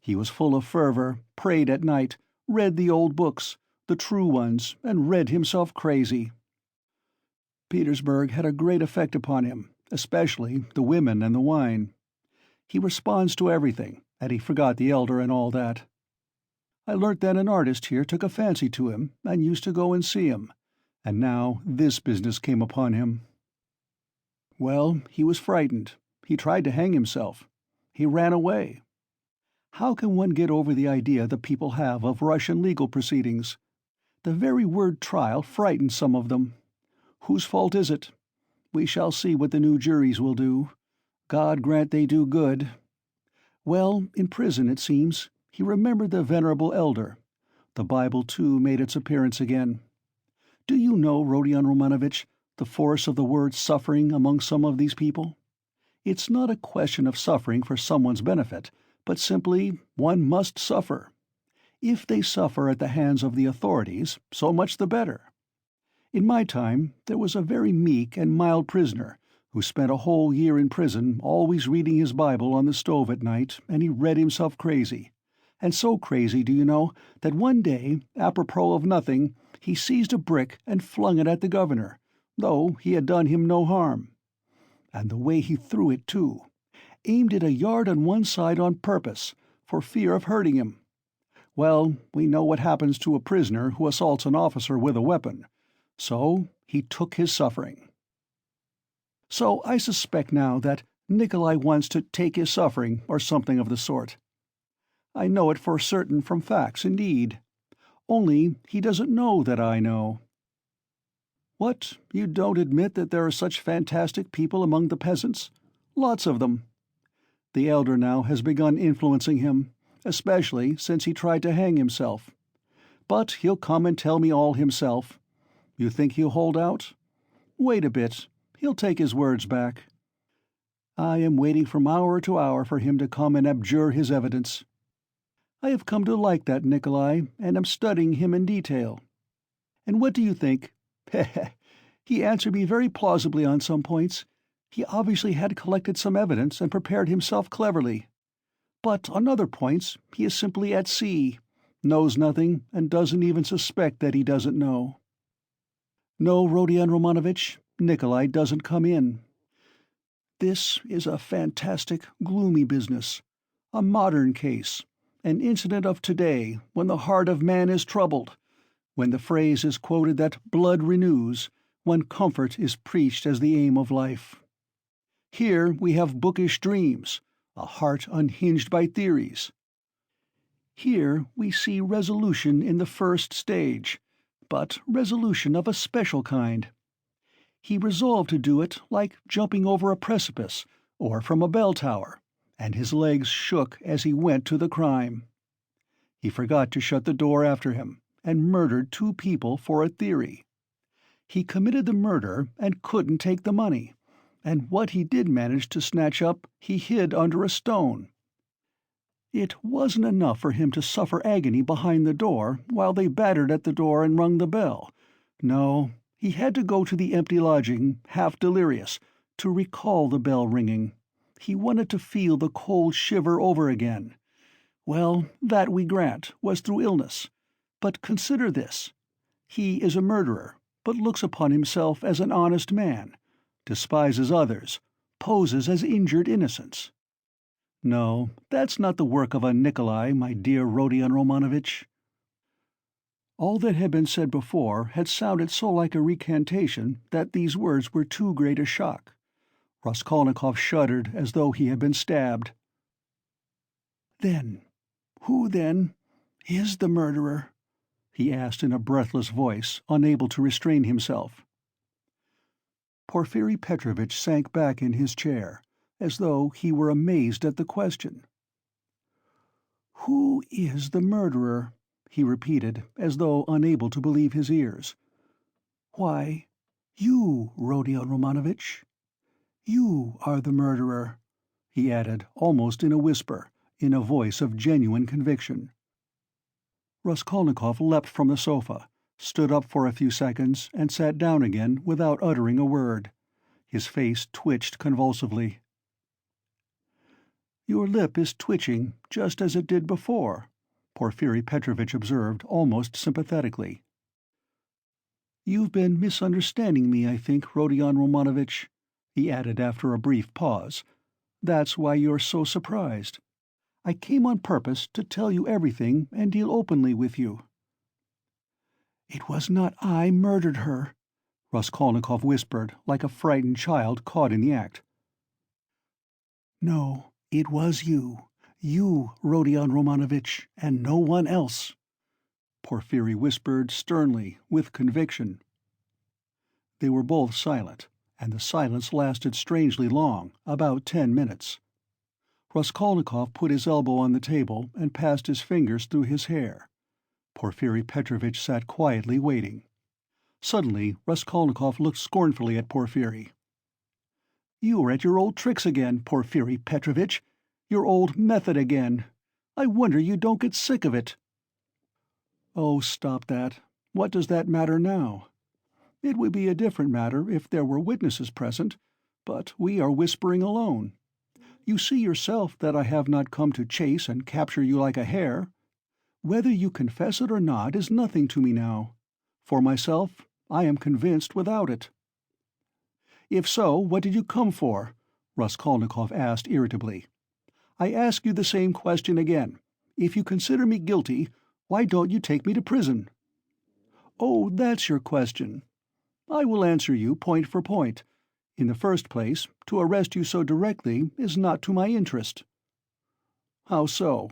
He was full of fervor, prayed at night, read the old books, the true ones, and read himself crazy. Petersburg had a great effect upon him, especially the women and the wine. He responds to everything, and he forgot the elder and all that. I learnt then an artist here took a fancy to him and used to go and see him, and now this business came upon him. Well, he was frightened. He tried to hang himself. He ran away. How can one get over the idea the people have of Russian legal proceedings? The very word trial frightens some of them. Whose fault is it? We shall see what the new juries will do. God grant they do good. Well, in prison, it seems, he remembered the venerable elder. The Bible, too, made its appearance again. Do you know, Rodion Romanovitch, the force of the word suffering among some of these people? It's not a question of suffering for someone's benefit, but simply one must suffer. If they suffer at the hands of the authorities, so much the better. In my time there was a very meek and mild prisoner who spent a whole year in prison always reading his Bible on the stove at night, and he read himself crazy. And so crazy, do you know, that one day, apropos of nothing, he seized a brick and flung it at the governor, though he had done him no harm. And the way he threw it, too, aimed it a yard on one side on purpose, for fear of hurting him. Well, we know what happens to a prisoner who assaults an officer with a weapon. So he took his suffering. So I suspect now that Nikolai wants to take his suffering, or something of the sort. I know it for certain from facts, indeed. Only he doesn't know that I know. What, you don't admit that there are such fantastic people among the peasants? Lots of them. The elder now has begun influencing him, especially since he tried to hang himself. But he'll come and tell me all himself. You think he'll hold out? Wait a bit. He'll take his words back. I am waiting from hour to hour for him to come and abjure his evidence. I have come to like that Nikolai, and am studying him in detail. And what do you think? He answered me very plausibly on some points. He obviously had collected some evidence and prepared himself cleverly. But on other points he is simply at sea, knows nothing, and doesn't even suspect that he doesn't know. No, Rodion Romanovitch, Nikolai doesn't come in. This is a fantastic, gloomy business, a modern case, an incident of today when the heart of man is troubled, when the phrase is quoted that blood renews, when comfort is preached as the aim of life. Here we have bookish dreams, a heart unhinged by theories. Here we see resolution in the first stage, but resolution of a special kind. He resolved to do it like jumping over a precipice or from a bell tower, and his legs shook as he went to the crime. He forgot to shut the door after him, and murdered 2 people for a theory. He committed the murder and couldn't take the money, and what he did manage to snatch up he hid under a stone. It wasn't enough for him to suffer agony behind the door while they battered at the door and rung the bell. No, he had to go to the empty lodging, half delirious, to recall the bell ringing. He wanted to feel the cold shiver over again. Well, that, we grant, was through illness. But consider this. He is a murderer, but looks upon himself as an honest man, despises others, poses as injured innocence. No, that's not the work of a Nikolai, my dear Rodion Romanovitch." All that had been said before had sounded so like a recantation that these words were too great a shock. Raskolnikov shuddered as though he had been stabbed. "Then, who, then, is the murderer?" he asked in a breathless voice, unable to restrain himself. Porfiri Petrovitch sank back in his chair, as though he were amazed at the question. "Who is the murderer?" he repeated, as though unable to believe his ears. "Why, you, Rodion Romanovitch. You are the murderer," he added, almost in a whisper, in a voice of genuine conviction. Raskolnikov leapt from the sofa, stood up for a few seconds, and sat down again without uttering a word. His face twitched convulsively. "Your lip is twitching, just as it did before," Porfiri Petrovitch observed, almost sympathetically. "You've been misunderstanding me, I think, Rodion Romanovitch," he added after a brief pause. "That's why you're so surprised. I came on purpose to tell you everything and deal openly with you." "It was not I murdered her," Raskolnikov whispered, like a frightened child caught in the act. "No, it was you, Rodion Romanovitch, and no one else," Porfiri whispered sternly, with conviction. They were both silent, and the silence lasted strangely long, about 10 minutes. Raskolnikov put his elbow on the table and passed his fingers through his hair. Porfiri Petrovitch sat quietly waiting. Suddenly Raskolnikov looked scornfully at Porfiri. "You are at your old tricks again, Porfiri Petrovitch. Your old method again. I wonder you don't get sick of it." "Oh, stop that. What does that matter now? It would be a different matter if there were witnesses present, but we are whispering alone. You see yourself that I have not come to chase and capture you like a hare. Whether you confess it or not is nothing to me now. For myself, I am convinced without it." "If so, what did you come for?" Raskolnikov asked irritably. "I ask you the same question again. If you consider me guilty, why don't you take me to prison?" "Oh, that's your question. I will answer you point for point. In the first place, to arrest you so directly is not to my interest." "How so?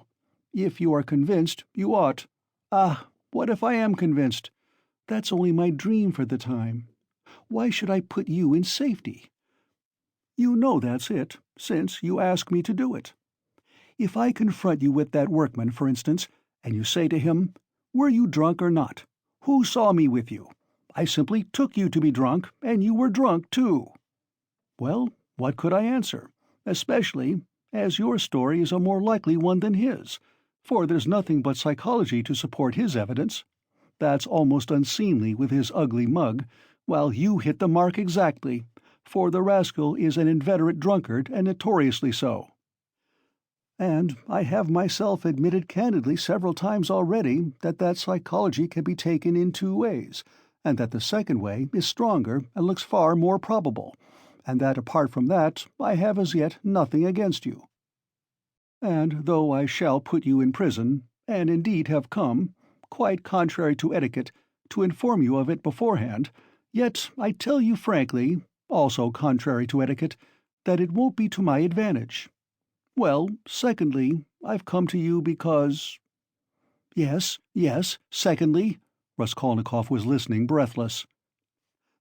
If you are convinced, you ought—" "Ah, what if I am convinced? That's only my dream for the time. Why should I put you in safety? You know that's it, since you ask me to do it. If I confront you with that workman, for instance, and you say to him, 'Were you drunk or not? Who saw me with you?' I simply took you to be drunk, and you were drunk too. Well, what could I answer, especially as your story is a more likely one than his, for there's nothing but psychology to support his evidence. That's almost unseemly with his ugly mug, while you hit the mark exactly, for the rascal is an inveterate drunkard and notoriously so. And I have myself admitted candidly several times already that psychology can be taken in two ways, and that the second way is stronger and looks far more probable, and that apart from that I have as yet nothing against you. And though I shall put you in prison, and indeed have come, quite contrary to etiquette, to inform you of it beforehand, yet I tell you frankly, also contrary to etiquette, that it won't be to my advantage. Well, secondly, I've come to you because—" "Yes, yes, secondly?" Raskolnikov was listening, breathless.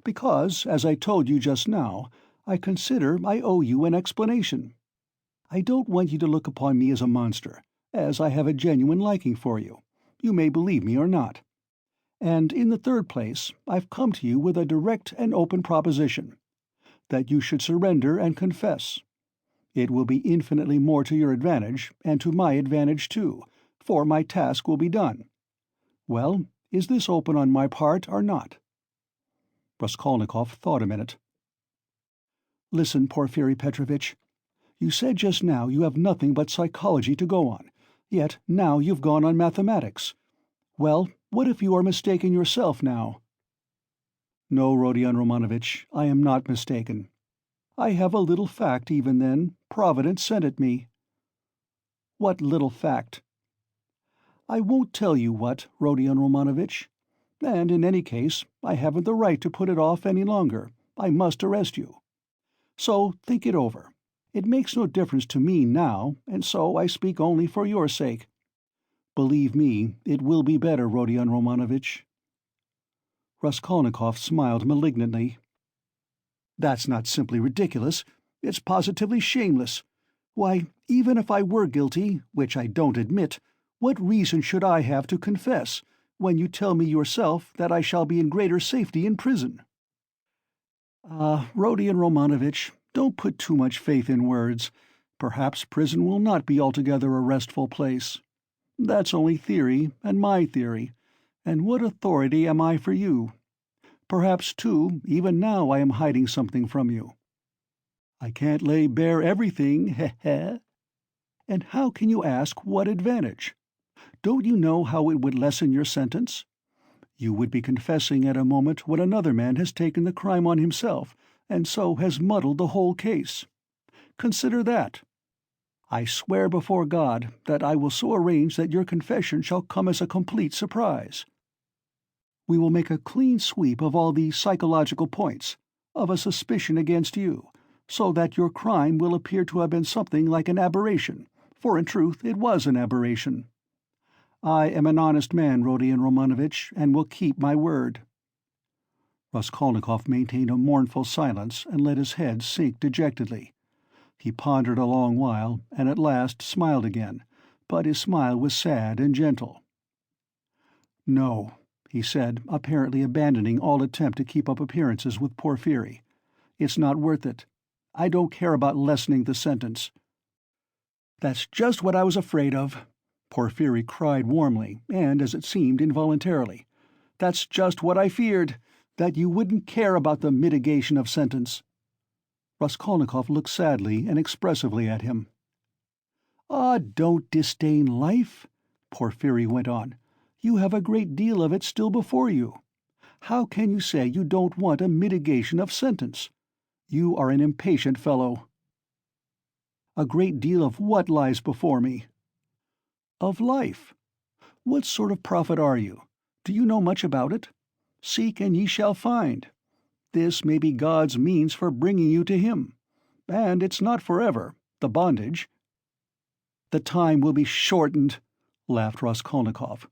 "Because, as I told you just now, I consider I owe you an explanation. I don't want you to look upon me as a monster, as I have a genuine liking for you. You may believe me or not. And in the third place, I've come to you with a direct and open proposition, that you should surrender and confess. It will be infinitely more to your advantage, and to my advantage too, for my task will be done. Well, is this open on my part or not?" Raskolnikov thought a minute. "Listen, Porfiri Petrovitch. You said just now you have nothing but psychology to go on, yet now you've gone on mathematics. Well, what if you are mistaken yourself now?" "No, Rodion Romanovitch, I am not mistaken. I have a little fact even then, Providence sent it me." What little fact? I won't tell you what, Rodion Romanovitch. And in any case, I haven't the right to put it off any longer. I must arrest you. So think it over. It makes no difference to me now, and so I speak only for your sake. Believe me, it will be better, Rodion Romanovitch." Raskolnikov smiled malignantly. "That's not simply ridiculous. It's positively shameless. Why, even if I were guilty, which I don't admit, what reason should I have to confess, when you tell me yourself that I shall be in greater safety in prison?" Rodion Romanovitch, don't put too much faith in words. Perhaps prison will not be altogether a restful place. That's only theory, and my theory, and what authority am I for you? Perhaps, too, even now I am hiding something from you. I can't lay bare everything, heh. And how can you ask what advantage? Don't you know how it would lessen your sentence? You would be confessing at a moment when another man has taken the crime on himself, and so has muddled the whole case. Consider that. I swear before God that I will so arrange that your confession shall come as a complete surprise. We will make a clean sweep of all the psychological points, of a suspicion against you, so that your crime will appear to have been something like an aberration, for in truth it was an aberration. I am an honest man, Rodion Romanovitch, and will keep my word." Raskolnikov maintained a mournful silence and let his head sink dejectedly. He pondered a long while, and at last smiled again, but his smile was sad and gentle. "No," he said, apparently abandoning all attempt to keep up appearances with Porphyry. "It's not worth it. I don't care about lessening the sentence." "That's just what I was afraid of," Porphyry cried warmly, and, as it seemed, involuntarily. "That's just what I feared, that you wouldn't care about the mitigation of sentence." Raskolnikov looked sadly and expressively at him. "Ah, don't disdain life," Porphyry went on. "You have a great deal of it still before you. How can you say you don't want a mitigation of sentence? You are an impatient fellow." "A great deal of what lies before me?" "Of life. What sort of prophet are you? Do you know much about it? Seek and ye shall find. This may be God's means for bringing you to him. And it's not forever, the bondage." "The time will be shortened," laughed Raskolnikov.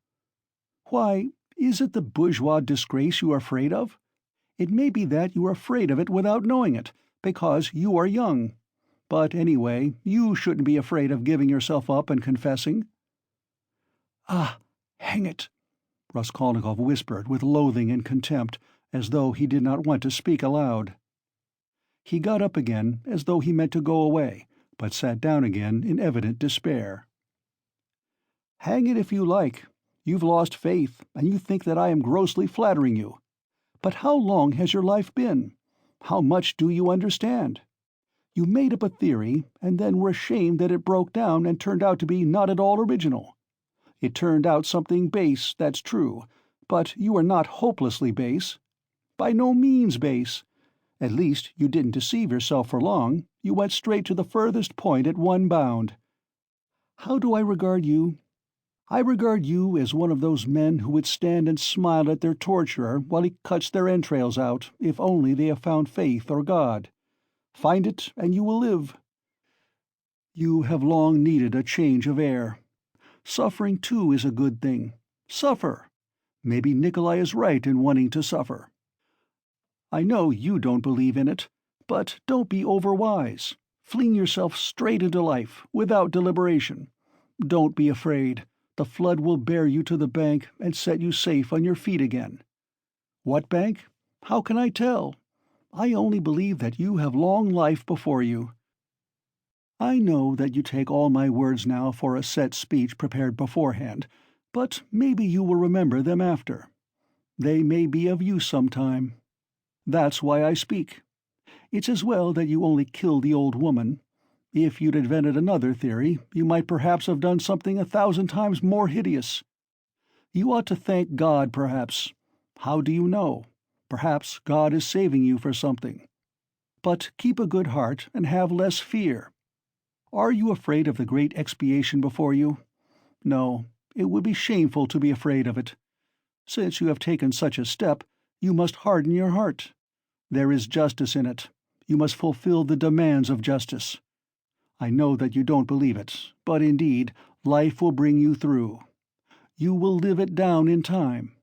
"Why, is it the bourgeois disgrace you are afraid of? It may be that you are afraid of it without knowing it, because you are young. But anyway, you shouldn't be afraid of giving yourself up and confessing." "Ah, hang it!" Raskolnikov whispered with loathing and contempt, as though he did not want to speak aloud. He got up again, as though he meant to go away, but sat down again in evident despair. "Hang it if you like. You've lost faith, and you think that I am grossly flattering you. But how long has your life been? How much do you understand? You made up a theory, and then were ashamed that it broke down and turned out to be not at all original. It turned out something base, that's true, but you are not hopelessly base. By no means base. At least you didn't deceive yourself for long, you went straight to the furthest point at one bound. How do I regard you? I regard you as one of those men who would stand and smile at their torturer while he cuts their entrails out, if only they have found faith or God. Find it, and you will live. You have long needed a change of air. Suffering, too, is a good thing. Suffer. Maybe Nikolai is right in wanting to suffer. I know you don't believe in it, but don't be overwise. Fling yourself straight into life, without deliberation. Don't be afraid. The flood will bear you to the bank and set you safe on your feet again. What bank? How can I tell? I only believe that you have long life before you. I know that you take all my words now for a set speech prepared beforehand, but maybe you will remember them after. They may be of use sometime. That's why I speak. It's as well that you only killed the old woman. If you'd invented another theory, you might perhaps have done something 1,000 times more hideous. You ought to thank God, perhaps. How do you know? Perhaps God is saving you for something. But keep a good heart and have less fear. Are you afraid of the great expiation before you? No, it would be shameful to be afraid of it. Since you have taken such a step, you must harden your heart. There is justice in it. You must fulfill the demands of justice. I know that you don't believe it, but indeed, life will bring you through. You will live it down in time.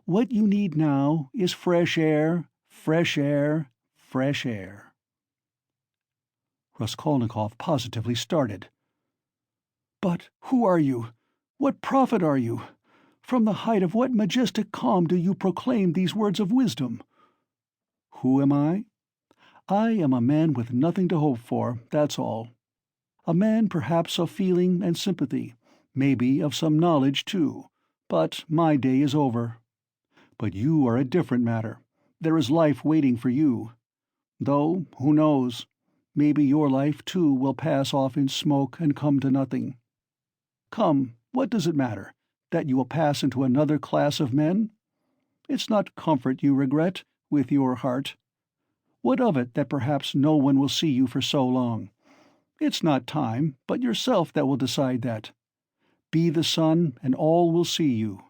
What you need now is fresh air, fresh air, fresh air." Raskolnikov positively started. "But who are you? What prophet are you? From the height of what majestic calm do you proclaim these words of wisdom?" "Who am I? I am a man with nothing to hope for, that's all. A man perhaps of feeling and sympathy, maybe of some knowledge too, but my day is over. But you are a different matter. There is life waiting for you. Though, who knows, maybe your life too will pass off in smoke and come to nothing. Come, what does it matter, that you will pass into another class of men? It's not comfort you regret, with your heart. What of it that perhaps no one will see you for so long? It's not time, but yourself that will decide that. Be the sun, and all will see you.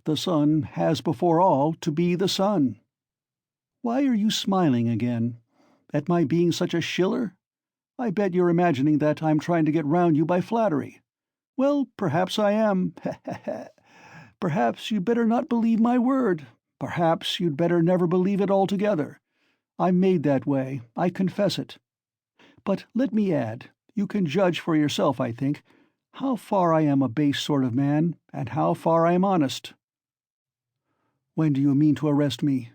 The sun has before all to be the sun. Why are you smiling again? At my being such a shiller? I bet you're imagining that I'm trying to get round you by flattery. Well, perhaps I am. Perhaps you'd better not believe my word. Perhaps you'd better never believe it altogether. I'm made that way, I confess it. But let me add, you can judge for yourself, I think, how far I am a base sort of man, and how far I am honest." "When do you mean to arrest me?"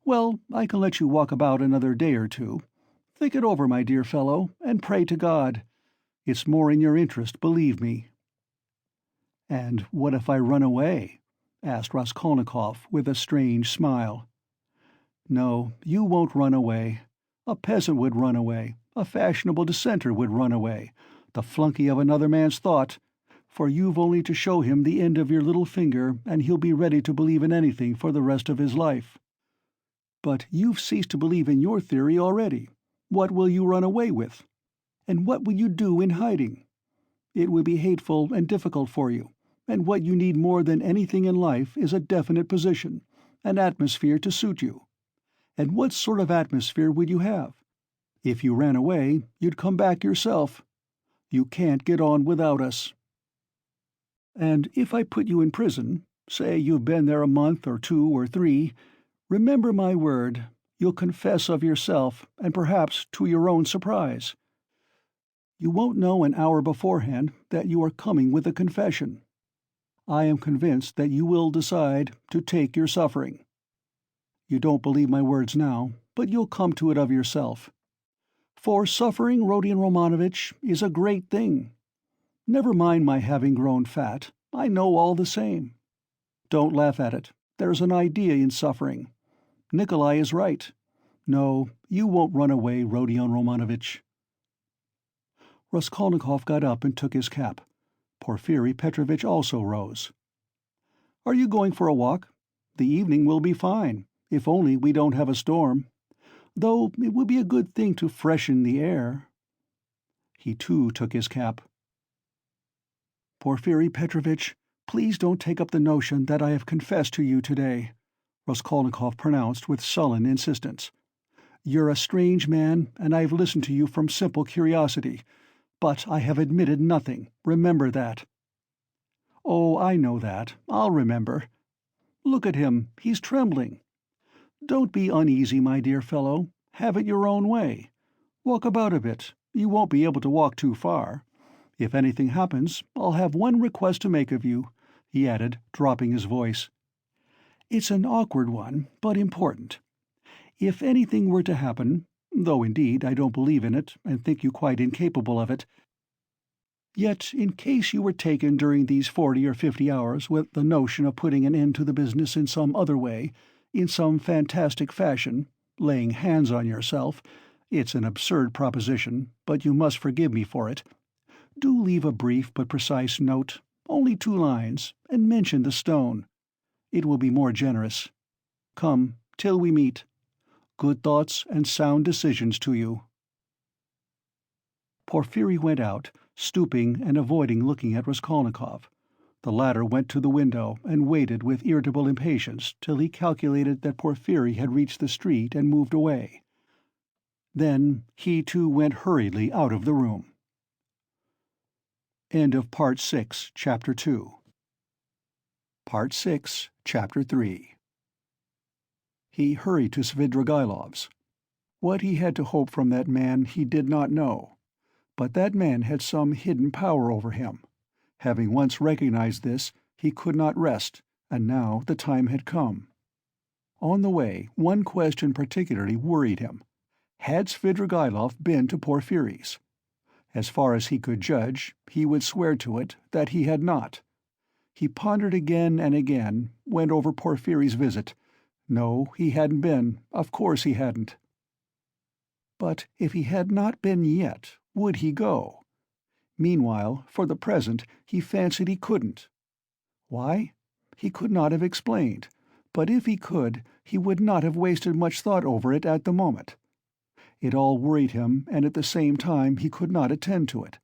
"Well, I can let you walk about another day or two. Think it over, my dear fellow, and pray to God. It's more in your interest, believe me." "And what if I run away?" asked Raskolnikov with a strange smile. "No, you won't run away. A peasant would run away, a fashionable dissenter would run away, the flunkey of another man's thought, for you've only to show him the end of your little finger and he'll be ready to believe in anything for the rest of his life. But you've ceased to believe in your theory already. What will you run away with? And what will you do in hiding? It would be hateful and difficult for you, and what you need more than anything in life is a definite position, an atmosphere to suit you. And what sort of atmosphere would you have? If you ran away, you'd come back yourself. You can't get on without us. And if I put you in prison, say you've been there a month or 2 or 3, remember my word, you'll confess of yourself, and perhaps to your own surprise. You won't know an hour beforehand that you are coming with a confession. I am convinced that you will decide to take your suffering. You don't believe my words now, but you'll come to it of yourself. For suffering, Rodion Romanovitch, is a great thing. Never mind my having grown fat, I know all the same. Don't laugh at it. There's an idea in suffering. Nikolai is right. No, you won't run away, Rodion Romanovitch." Raskolnikov got up and took his cap. Porfiri Petrovitch also rose. "Are you going for a walk? The evening will be fine, if only we don't have a storm. Though it would be a good thing to freshen the air." He too took his cap. "Porfiri Petrovitch, please don't take up the notion that I have confessed to you today," Raskolnikov pronounced with sullen insistence. "You're a strange man, and I have listened to you from simple curiosity, but I have admitted nothing, remember that." "Oh, I know that. I'll remember. Look at him, he's trembling. Don't be uneasy, my dear fellow. Have it your own way. Walk about a bit. You won't be able to walk too far. If anything happens, I'll have one request to make of you," he added, dropping his voice. "It's an awkward one, but important. If anything were to happen, though indeed I don't believe in it and think you quite incapable of it, yet in case you were taken during these 40 or 50 hours with the notion of putting an end to the business in some other way, in some fantastic fashion, laying hands on yourself, it's an absurd proposition, but you must forgive me for it. Do leave a brief but precise note, only 2 lines, and mention the stone. It will be more generous. Come, till we meet. Good thoughts and sound decisions to you." Porfiry went out, stooping and avoiding looking at Raskolnikov. The latter went to the window and waited with irritable impatience till he calculated that Porfiry had reached the street and moved away. Then he too went hurriedly out of the room. End of Part 6, Chapter 2. Part 6, Chapter 3. He hurried to Svidrigaïlov's. What he had to hope from that man he did not know, but that man had some hidden power over him. Having once recognized this, he could not rest, and now the time had come. On the way, one question particularly worried him. Had Svidrigaïlov been to Porfiry's? As far as he could judge, he would swear to it that he had not. He pondered again and again, went over Porfiry's visit. No, he hadn't been. Of course he hadn't. But if he had not been yet, would he go? Meanwhile, for the present, he fancied he couldn't. Why? He could not have explained, but if he could, he would not have wasted much thought over it at the moment. It all worried him, and at the same time he could not attend to it.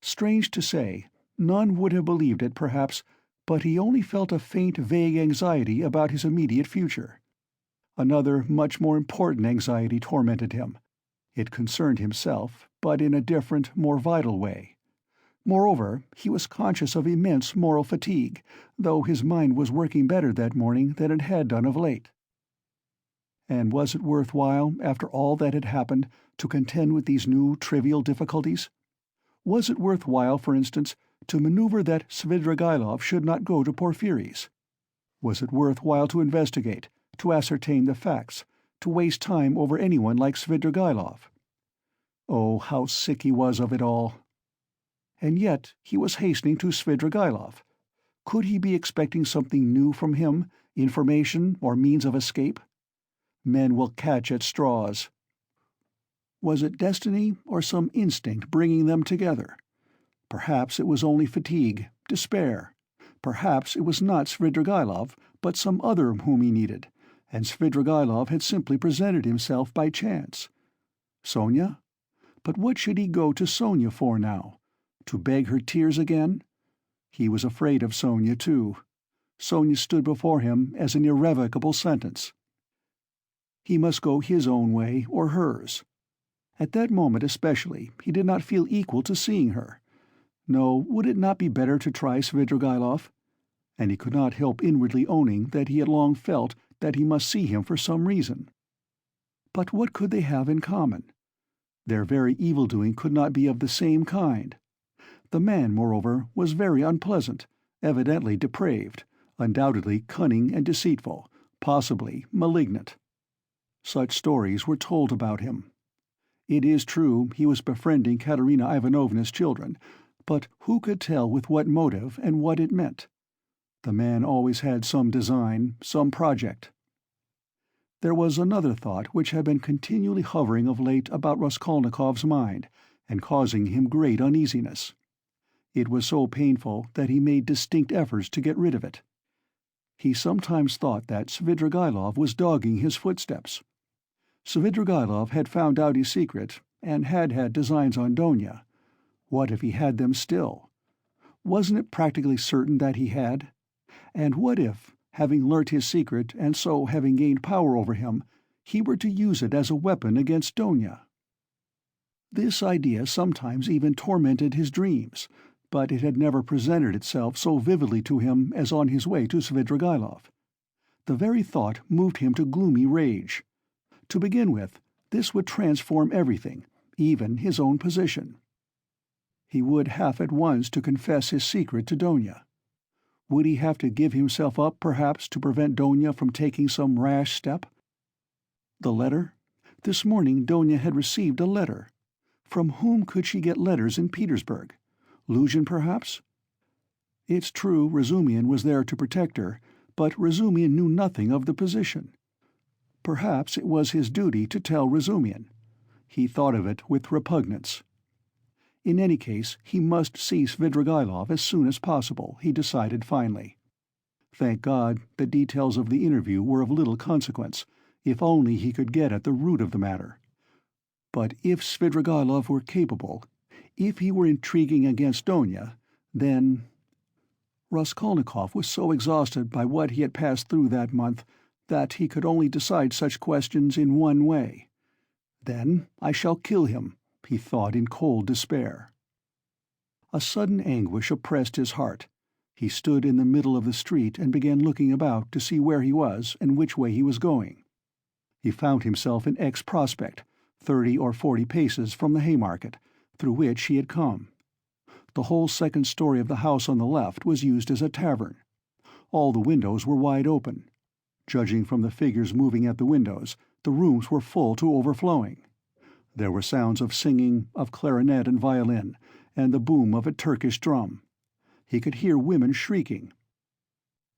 Strange to say, none would have believed it, perhaps, but he only felt a faint, vague anxiety about his immediate future. Another, much more important anxiety tormented him. It concerned himself, but in a different, more vital way. Moreover, he was conscious of immense moral fatigue, though his mind was working better that morning than it had done of late. And was it worth while, after all that had happened, to contend with these new trivial difficulties? Was it worth while, for instance, to maneuver that Svidrigaïlov should not go to Porfiry's? Was it worth while to investigate, to ascertain the facts, to waste time over anyone like Svidrigaïlov? Oh, how sick he was of it all! And yet he was hastening to Svidrigaïlov. Could he be expecting something new from him, information or means of escape? Men will catch at straws. Was it destiny or some instinct bringing them together? Perhaps it was only fatigue, despair. Perhaps it was not Svidrigaïlov, but some other whom he needed, and Svidrigaïlov had simply presented himself by chance. Sonia? But what should he go to Sonia for now? To beg her tears again? He was afraid of Sonia, too. Sonia stood before him as an irrevocable sentence. He must go his own way or hers. At that moment especially, he did not feel equal to seeing her. No, would it not be better to try Svidrigaïlov? And he could not help inwardly owning that he had long felt that he must see him for some reason. But what could they have in common? Their very evil-doing could not be of the same kind. The man, moreover, was very unpleasant, evidently depraved, undoubtedly cunning and deceitful, possibly malignant. Such stories were told about him. It is true he was befriending Katerina Ivanovna's children, but who could tell with what motive and what it meant? The man always had some design, some project. There was another thought which had been continually hovering of late about Raskolnikov's mind, and causing him great uneasiness. It was so painful that he made distinct efforts to get rid of it. He sometimes thought that Svidrigaïlov was dogging his footsteps. Svidrigaïlov had found out his secret, and had had designs on Donia. What if he had them still? Wasn't it practically certain that he had? And what if, having learnt his secret and so having gained power over him, he were to use it as a weapon against Donia? This idea sometimes even tormented his dreams, but it had never presented itself so vividly to him as on his way to Svidrigaïlov. The very thought moved him to gloomy rage. To begin with, this would transform everything, even his own position. He would have at once to confess his secret to Donia. Would he have to give himself up, perhaps, to prevent Donia from taking some rash step? The letter? This morning Donia had received a letter. From whom could she get letters in Petersburg? Luzhin, perhaps? It's true Razumian was there to protect her, but Razumian knew nothing of the position. Perhaps it was his duty to tell Razumian. He thought of it with repugnance. In any case, he must see Svidrigaïlov as soon as possible, he decided finally. Thank God, the details of the interview were of little consequence, if only he could get at the root of the matter. But if Svidrigaïlov were capable, If he were intriguing against Donia, then— Raskolnikov was so exhausted by what he had passed through that month that he could only decide such questions in one way. "Then I shall kill him," he thought in cold despair. A sudden anguish oppressed his heart. He stood in the middle of the street and began looking about to see where he was and which way he was going. He found himself in X Prospect, 30 or 40 paces from the Haymarket, through which he had come. The whole second story of the house on the left was used as a tavern. All the windows were wide open. Judging from the figures moving at the windows, the rooms were full to overflowing. There were sounds of singing, of clarinet and violin, and the boom of a Turkish drum. He could hear women shrieking.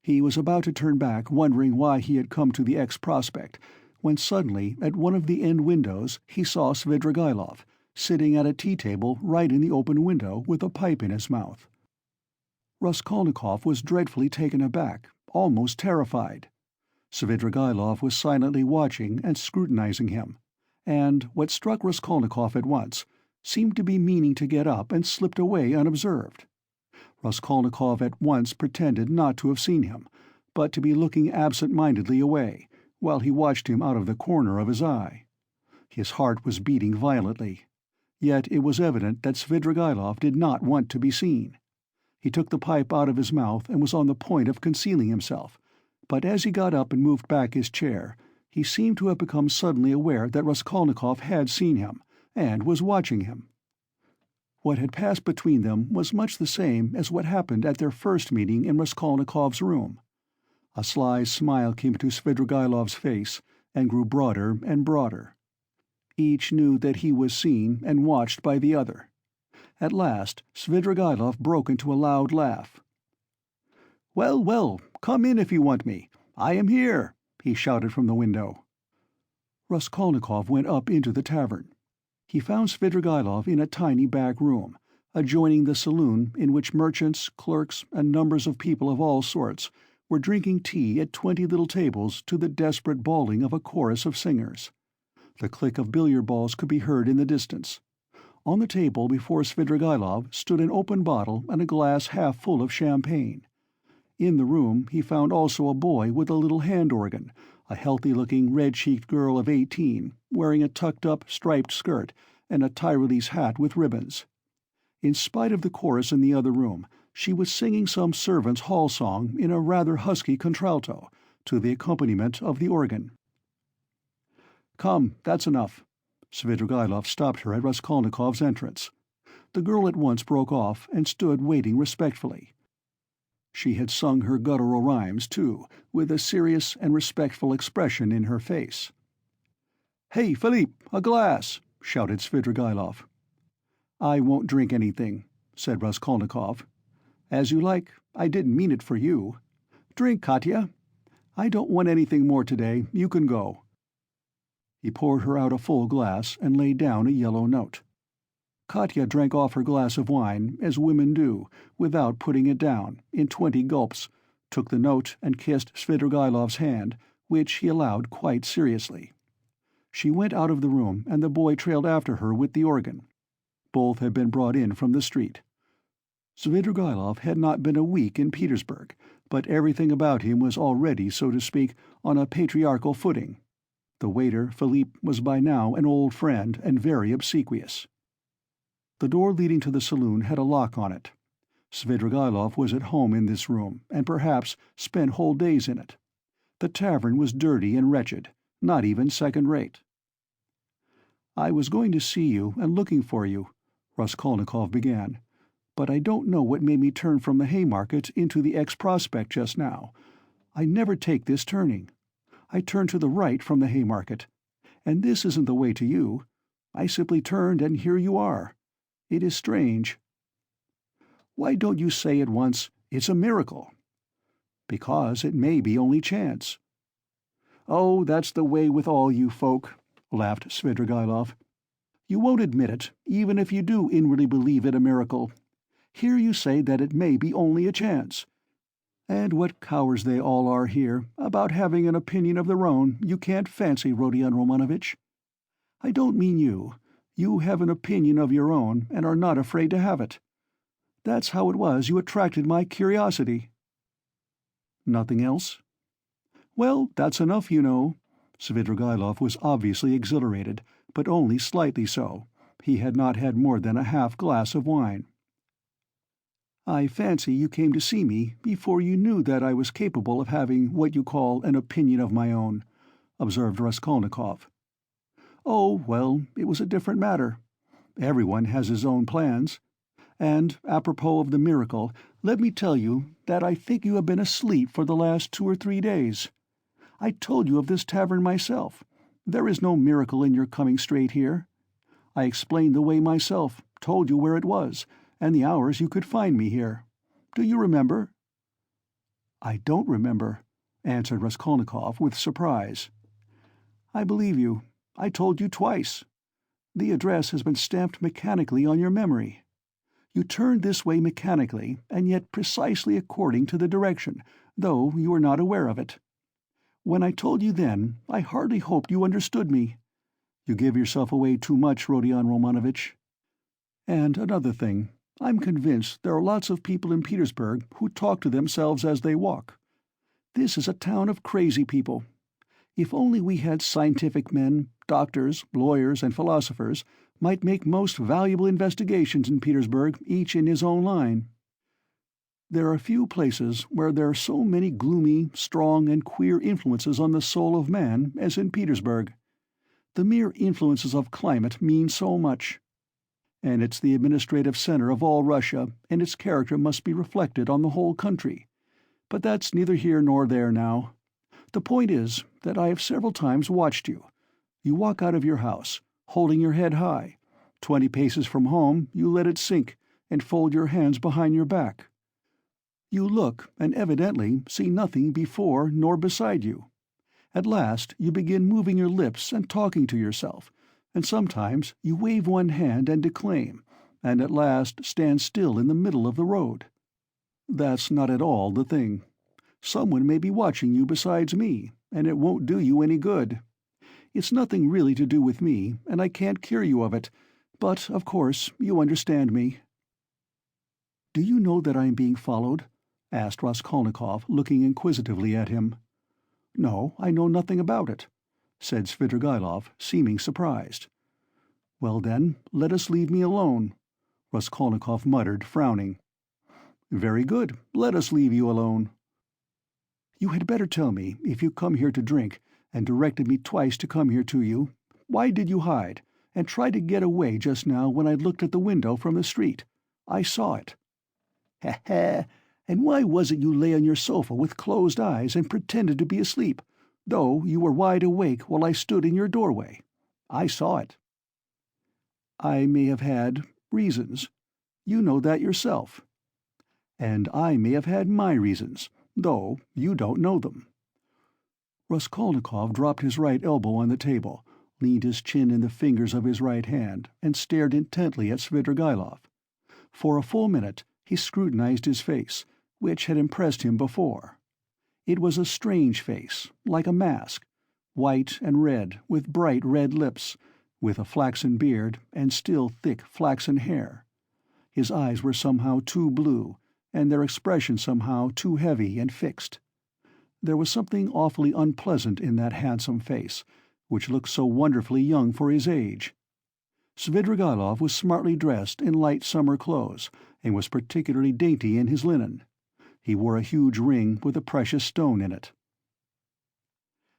He was about to turn back, wondering why he had come to the X Prospect, when suddenly, at one of the end windows, he saw Svidrigaïlov, sitting at a tea-table right in the open window with a pipe in his mouth. Raskolnikov was dreadfully taken aback, almost terrified. Svidrigaïlov was silently watching and scrutinizing him, and, what struck Raskolnikov at once, seemed to be meaning to get up and slipped away unobserved. Raskolnikov at once pretended not to have seen him, but to be looking absent-mindedly away, while he watched him out of the corner of his eye. His heart was beating violently. Yet it was evident that Svidrigaïlov did not want to be seen. He took the pipe out of his mouth and was on the point of concealing himself, but as he got up and moved back his chair, he seemed to have become suddenly aware that Raskolnikov had seen him, and was watching him. What had passed between them was much the same as what happened at their first meeting in Raskolnikov's room. A sly smile came to Svidrigaïlov's face, and grew broader and broader. Each knew that he was seen and watched by the other. At last Svidrigaïlov broke into a loud laugh. "Well, well, come in if you want me. I am here," he shouted from the window. Raskolnikov went up into the tavern. He found Svidrigaïlov in a tiny back room, adjoining the saloon in which merchants, clerks, and numbers of people of all sorts were drinking tea at 20 little tables to the desperate bawling of a chorus of singers. The click of billiard balls could be heard in the distance. On the table before Svidrigaïlov stood an open bottle and a glass half full of champagne. In the room he found also a boy with a little hand-organ, a healthy-looking, red-cheeked girl of 18, wearing a tucked-up, striped skirt and a Tyrolese hat with ribbons. In spite of the chorus in the other room, she was singing some servants' hall song in a rather husky contralto, to the accompaniment of the organ. "Come, that's enough." Svidrigaïlov stopped her at Raskolnikov's entrance. The girl at once broke off and stood waiting respectfully. She had sung her guttural rhymes, too, with a serious and respectful expression in her face. "Hey, Philippe, a glass!" shouted Svidrigaïlov. "I won't drink anything," said Raskolnikov. "As you like. I didn't mean it for you. Drink, Katya." "I don't want anything more today. You can go." He poured her out a full glass and laid down a yellow note. Katya drank off her glass of wine, as women do, without putting it down, in 20 gulps, took the note and kissed Svidrigaïlov's hand, which he allowed quite seriously. She went out of the room, and the boy trailed after her with the organ. Both had been brought in from the street. Svidrigaïlov had not been a week in Petersburg, but everything about him was already, so to speak, on a patriarchal footing. The waiter, Philippe, was by now an old friend and very obsequious. The door leading to the saloon had a lock on it. Svidrigaïlov was at home in this room, and perhaps spent whole days in it. The tavern was dirty and wretched, not even second-rate. "I was going to see you and looking for you," Raskolnikov began, "but I don't know what made me turn from the Haymarket into the X Prospect just now. I never take this turning. I turned to the right from the Haymarket. And this isn't the way to you. I simply turned, and here you are. It is strange." "Why don't you say at once, 'It's a miracle'?" "Because it may be only chance." "Oh, that's the way with all you folk," laughed Svidrigaïlov. "You won't admit it, even if you do inwardly believe it a miracle. Here you say that it may be only a chance. And what cowards they all are here, about having an opinion of their own you can't fancy, Rodion Romanovitch. I don't mean you, You have an opinion of your own, and are not afraid to have it. That's how it was you attracted my curiosity." "Nothing else?" "Well, that's enough, you know." Svidrigaïlov was obviously exhilarated, but only slightly so. He had not had more than a half glass of wine. "I fancy you came to see me before you knew that I was capable of having what you call an opinion of my own," observed Raskolnikov. "Oh, well, it was a different matter. Everyone has his own plans. And, apropos of the miracle, let me tell you that I think you have been asleep for the last 2 or 3 days. I told you of this tavern myself. There is no miracle in your coming straight here. I explained the way myself, told you where it was, and the hours you could find me here. Do you remember?" "I don't remember," answered Raskolnikov with surprise. "I believe you. I told you twice. The address has been stamped mechanically on your memory. You turned this way mechanically, and yet precisely according to the direction, though you were not aware of it. When I told you then, I hardly hoped you understood me. You give yourself away too much, Rodion Romanovitch. And another thing, I'm convinced there are lots of people in Petersburg who talk to themselves as they walk. This is a town of crazy people. If only we had scientific men, doctors, lawyers, and philosophers, might make most valuable investigations in Petersburg, each in his own line. There are few places where there are so many gloomy, strong, and queer influences on the soul of man as in Petersburg. The mere influences of climate mean so much. And it's the administrative center of all Russia, and its character must be reflected on the whole country. But that's neither here nor there now. The point is that I have several times watched you. You walk out of your house, holding your head high. 20 paces from home, you let it sink, and fold your hands behind your back. You look, and evidently see nothing before nor beside you. At last you begin moving your lips and talking to yourself, and sometimes you wave one hand and declaim, and at last stand still in the middle of the road. That's not at all the thing. Someone may be watching you besides me, and it won't do you any good. It's nothing really to do with me, and I can't cure you of it, but, of course, you understand me." "Do you know that I am being followed?" asked Raskolnikov, looking inquisitively at him. "No, I know nothing about it," said Svidrigaïlov, seeming surprised. "Well then, let us leave me alone," Raskolnikov muttered, frowning. "Very good, let us leave you alone." "You had better tell me, if you come here to drink, and directed me twice to come here to you, why did you hide, and try to get away just now when I looked at the window from the street? I saw it." "Ha ha! And why was it you lay on your sofa with closed eyes and pretended to be asleep, though you were wide awake while I stood in your doorway? I saw it." "I may have had reasons. You know that yourself. And I may have had my reasons, though you don't know them." Raskolnikov dropped his right elbow on the table, leaned his chin in the fingers of his right hand, and stared intently at Svidrigaïlov. For a full minute he scrutinized his face, which had impressed him before. It was a strange face, like a mask, white and red, with bright red lips, with a flaxen beard and still thick flaxen hair. His eyes were somehow too blue, and their expression somehow too heavy and fixed. There was something awfully unpleasant in that handsome face, which looked so wonderfully young for his age. Svidrigaïlov was smartly dressed in light summer clothes, and was particularly dainty in his linen. He wore a huge ring with a precious stone in it.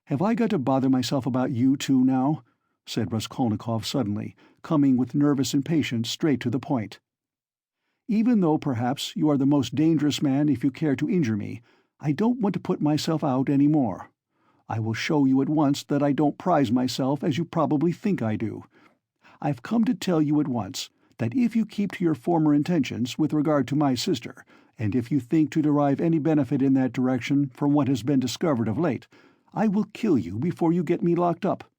"Have I got to bother myself about you two now?" said Raskolnikov suddenly, coming with nervous impatience straight to the point. "Even though perhaps you are the most dangerous man if you care to injure me, I don't want to put myself out any more. I will show you at once that I don't prize myself as you probably think I do. I've come to tell you at once that if you keep to your former intentions with regard to my sister, and if you think to derive any benefit in that direction from what has been discovered of late, I will kill you before you get me locked up.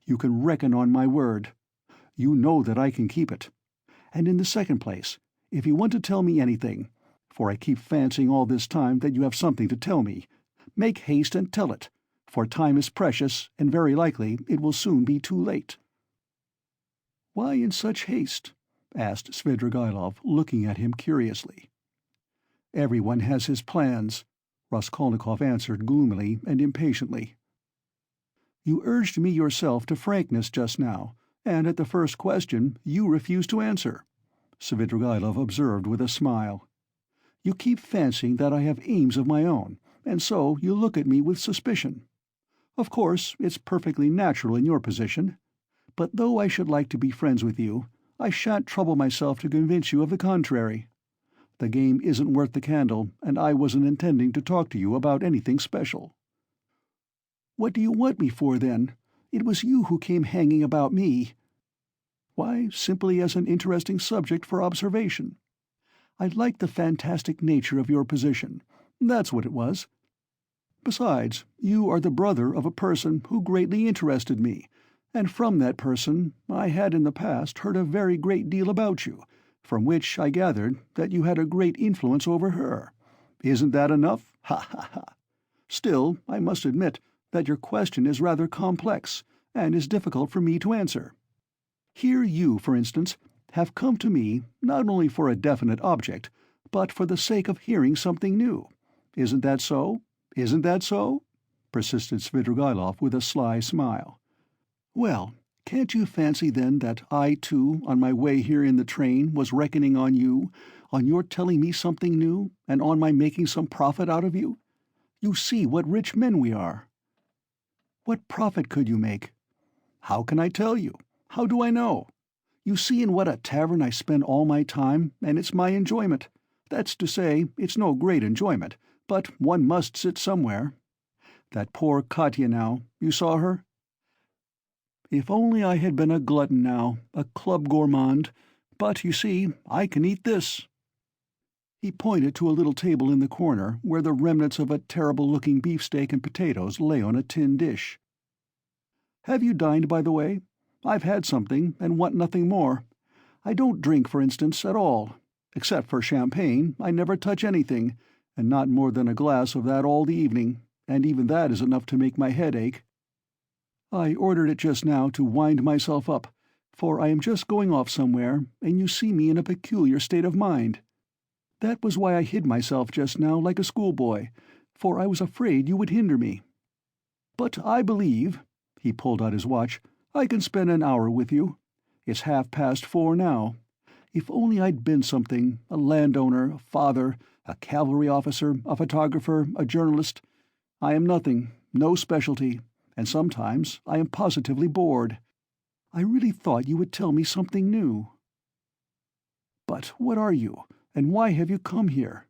You can reckon on my word. You know that I can keep it. And in the second place, if you want to tell me anything, for I keep fancying all this time that you have something to tell me, make haste and tell it, for time is precious, and very likely it will soon be too late." "Why in such haste?" asked Svidrigaïlov, looking at him curiously. "Everyone has his plans," Raskolnikov answered gloomily and impatiently. "You urged me yourself to frankness just now, and at the first question you refused to answer," Svidrigaïlov observed with a smile. "You keep fancying that I have aims of my own, and so you look at me with suspicion. Of course, it's perfectly natural in your position. But though I should like to be friends with you, I shan't trouble myself to convince you of the contrary. The game isn't worth the candle, and I wasn't intending to talk to you about anything special." "What do you want me for, then? It was you who came hanging about me." "Why, simply as an interesting subject for observation. I liked the fantastic nature of your position. That's what it was. Besides, you are the brother of a person who greatly interested me, and from that person I had in the past heard a very great deal about you, from which I gathered that you had a great influence over her. Isn't that enough? Ha ha ha! Still, I must admit that your question is rather complex, and is difficult for me to answer. Here you, for instance, have come to me not only for a definite object, but for the sake of hearing something new. Isn't that so? Isn't that so?" persisted Svidrigaïlov with a sly smile. "Well, can't you fancy then that I too, on my way here in the train, was reckoning on you, on your telling me something new, and on my making some profit out of you? You see what rich men we are." "What profit could you make?" "How can I tell you? How do I know? You see in what a tavern I spend all my time, and it's my enjoyment. That's to say, it's no great enjoyment, but one must sit somewhere. That poor Katya now, you saw her? If only I had been a glutton now, a club gourmand, but, you see, I can eat this." He pointed to a little table in the corner where the remnants of a terrible-looking beefsteak and potatoes lay on a tin dish. "Have you dined, by the way? I've had something, and want nothing more. I don't drink, for instance, at all. Except for champagne, I never touch anything, and not more than a glass of that all the evening, and even that is enough to make my head ache. I ordered it just now to wind myself up, for I am just going off somewhere, and you see me in a peculiar state of mind. That was why I hid myself just now like a schoolboy, for I was afraid you would hinder me. But I believe," he pulled out his watch, "I can spend an hour with you. It's 4:30 now. If only I'd been something, a landowner, a father, a cavalry officer, a photographer, a journalist. I am nothing, no specialty, and sometimes I am positively bored. I really thought you would tell me something new." "But what are you, and why have you come here?"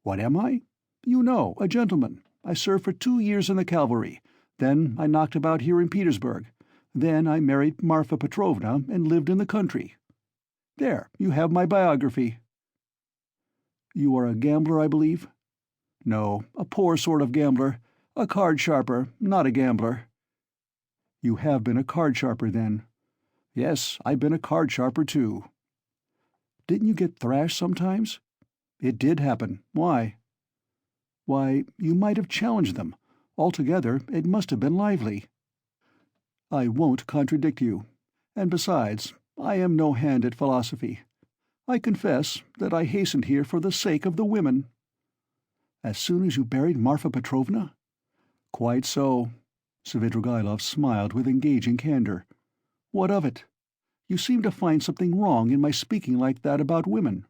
"What am I? You know, a gentleman. I served for 2 years in the cavalry. Then I knocked about here in Petersburg. Then I married Marfa Petrovna and lived in the country. There, you have my biography." "You are a gambler, I believe?" "No, a poor sort of gambler. A card sharper, not a gambler." "You have been a card sharper, then?" "Yes, I've been a card sharper, too." "Didn't you get thrashed sometimes?" "It did happen. Why?" "Why, you might have challenged them. Altogether, it must have been lively." "I won't contradict you. And besides, I am no hand at philosophy. I confess that I hastened here for the sake of the women." "As soon as you buried Marfa Petrovna?" "Quite so." Svidrigaïlov smiled with engaging candor. "What of it? You seem to find something wrong in my speaking like that about women."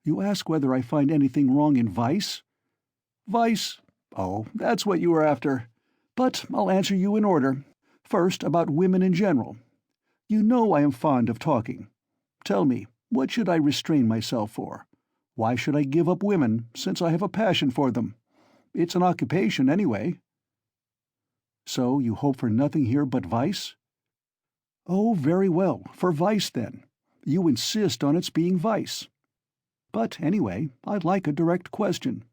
"You ask whether I find anything wrong in vice?" "Vice? Oh, that's what you were after. But I'll answer you in order. First, about women in general. You know I am fond of talking. Tell me, what should I restrain myself for? Why should I give up women, since I have a passion for them? It's an occupation, anyway." "So you hope for nothing here but vice?" "Oh, very well, for vice, then. You insist on its being vice. But anyway, I like a direct question.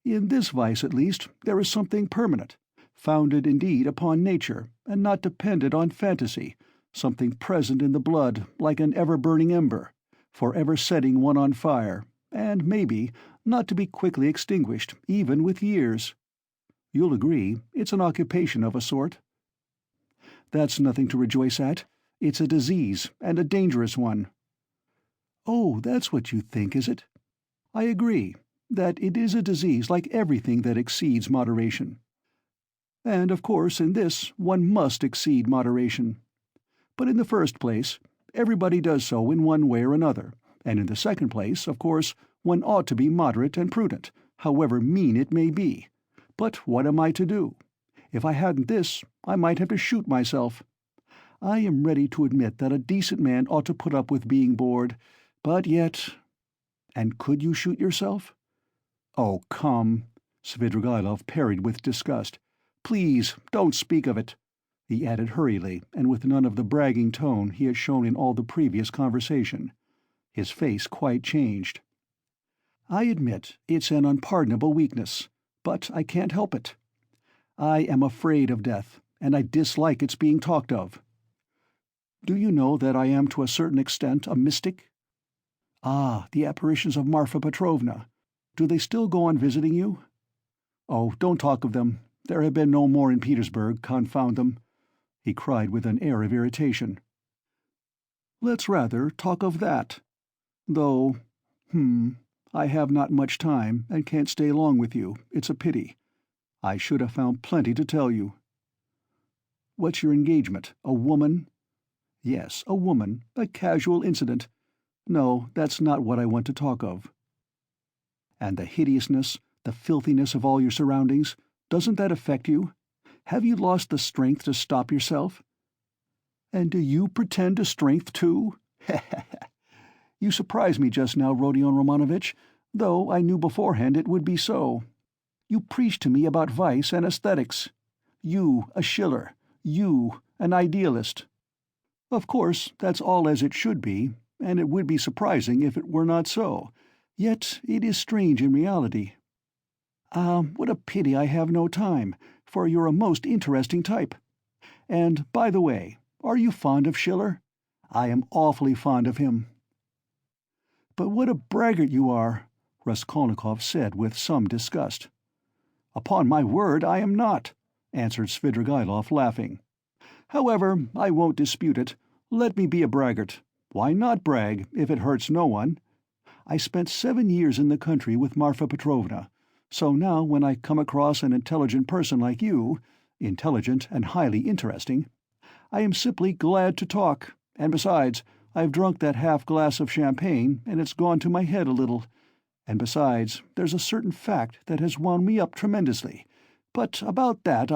In this vice, at least, there is something permanent, founded indeed upon nature, and not dependent on fantasy, something present in the blood, like an ever-burning ember, for ever setting one on fire, and, maybe, not to be quickly extinguished, even with years. You'll agree, it's an occupation of a sort." "That's nothing to rejoice at. It's a disease, and a dangerous one." "Oh, that's what you think, is it?" "I agree that it is a disease like everything that exceeds moderation. And, of course, in this one must exceed moderation. But in the first place, everybody does so in one way or another, and in the second place, of course, one ought to be moderate and prudent, however mean it may be. But what am I to do? If I hadn't this, I might have to shoot myself. I am ready to admit that a decent man ought to put up with being bored, but yet—" "And could you shoot yourself?" "Oh, come," Svidrigaïlov parried with disgust. "Please, don't speak of it," he added hurriedly, and with none of the bragging tone he had shown in all the previous conversation. His face quite changed. "I admit it's an unpardonable weakness, but I can't help it. I am afraid of death, and I dislike its being talked of. Do you know that I am to a certain extent a mystic?" "Ah, the apparitions of Marfa Petrovna. Do they still go on visiting you?" "Oh, don't talk of them. There have been no more in Petersburg, confound them," he cried with an air of irritation. "Let's rather talk of that. Though, I have not much time, and can't stay long with you. It's a pity. I should have found plenty to tell you." "What's your engagement? A woman?" "Yes, a woman. A casual incident. No, that's not what I want to talk of." "And the hideousness, the filthiness of all your surroundings, doesn't that affect you? Have you lost the strength to stop yourself?" "And do you pretend to strength too? You surprised me just now, Rodion Romanovitch, though I knew beforehand it would be so. You preach to me about vice and aesthetics. You, a Schiller. You, an idealist. Of course, that's all as it should be, and it would be surprising if it were not so. Yet it is strange in reality. Ah, what a pity I have no time, for you're a most interesting type. And, by the way, are you fond of Schiller? I am awfully fond of him." "But what a braggart you are," Raskolnikov said with some disgust. "Upon my word, I am not," answered Svidrigaïlov, laughing. "However, I won't dispute it. Let me be a braggart. Why not brag, if it hurts no one? I spent 7 years in the country with Marfa Petrovna, so now when I come across an intelligent person like you, intelligent and highly interesting, I am simply glad to talk, and besides, I've drunk that half-glass of champagne, and it's gone to my head a little. And besides, there's a certain fact that has wound me up tremendously, but about that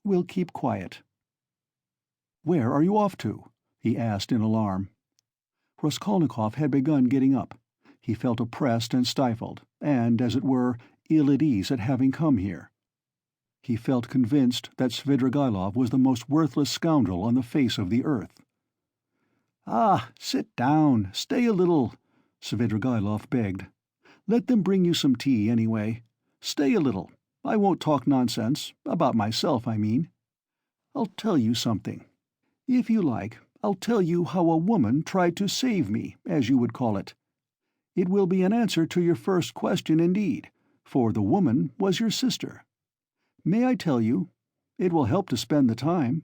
will keep quiet." "Where are you off to?" he asked in alarm. Raskolnikov had begun getting up. He felt oppressed and stifled, and, as it were, ill at ease at having come here. He felt convinced that Svidrigaïlov was the most worthless scoundrel on the face of the earth. "Ah, sit down, stay a little," Svidrigaïlov begged. "Let them bring you some tea, anyway. Stay a little. I won't talk nonsense, about myself, I mean. I'll tell you something. If you like, I'll tell you how a woman tried to save me, as you would call it. It will be an answer to your first question indeed, for the woman was your sister. May I tell you? It will help to spend the time."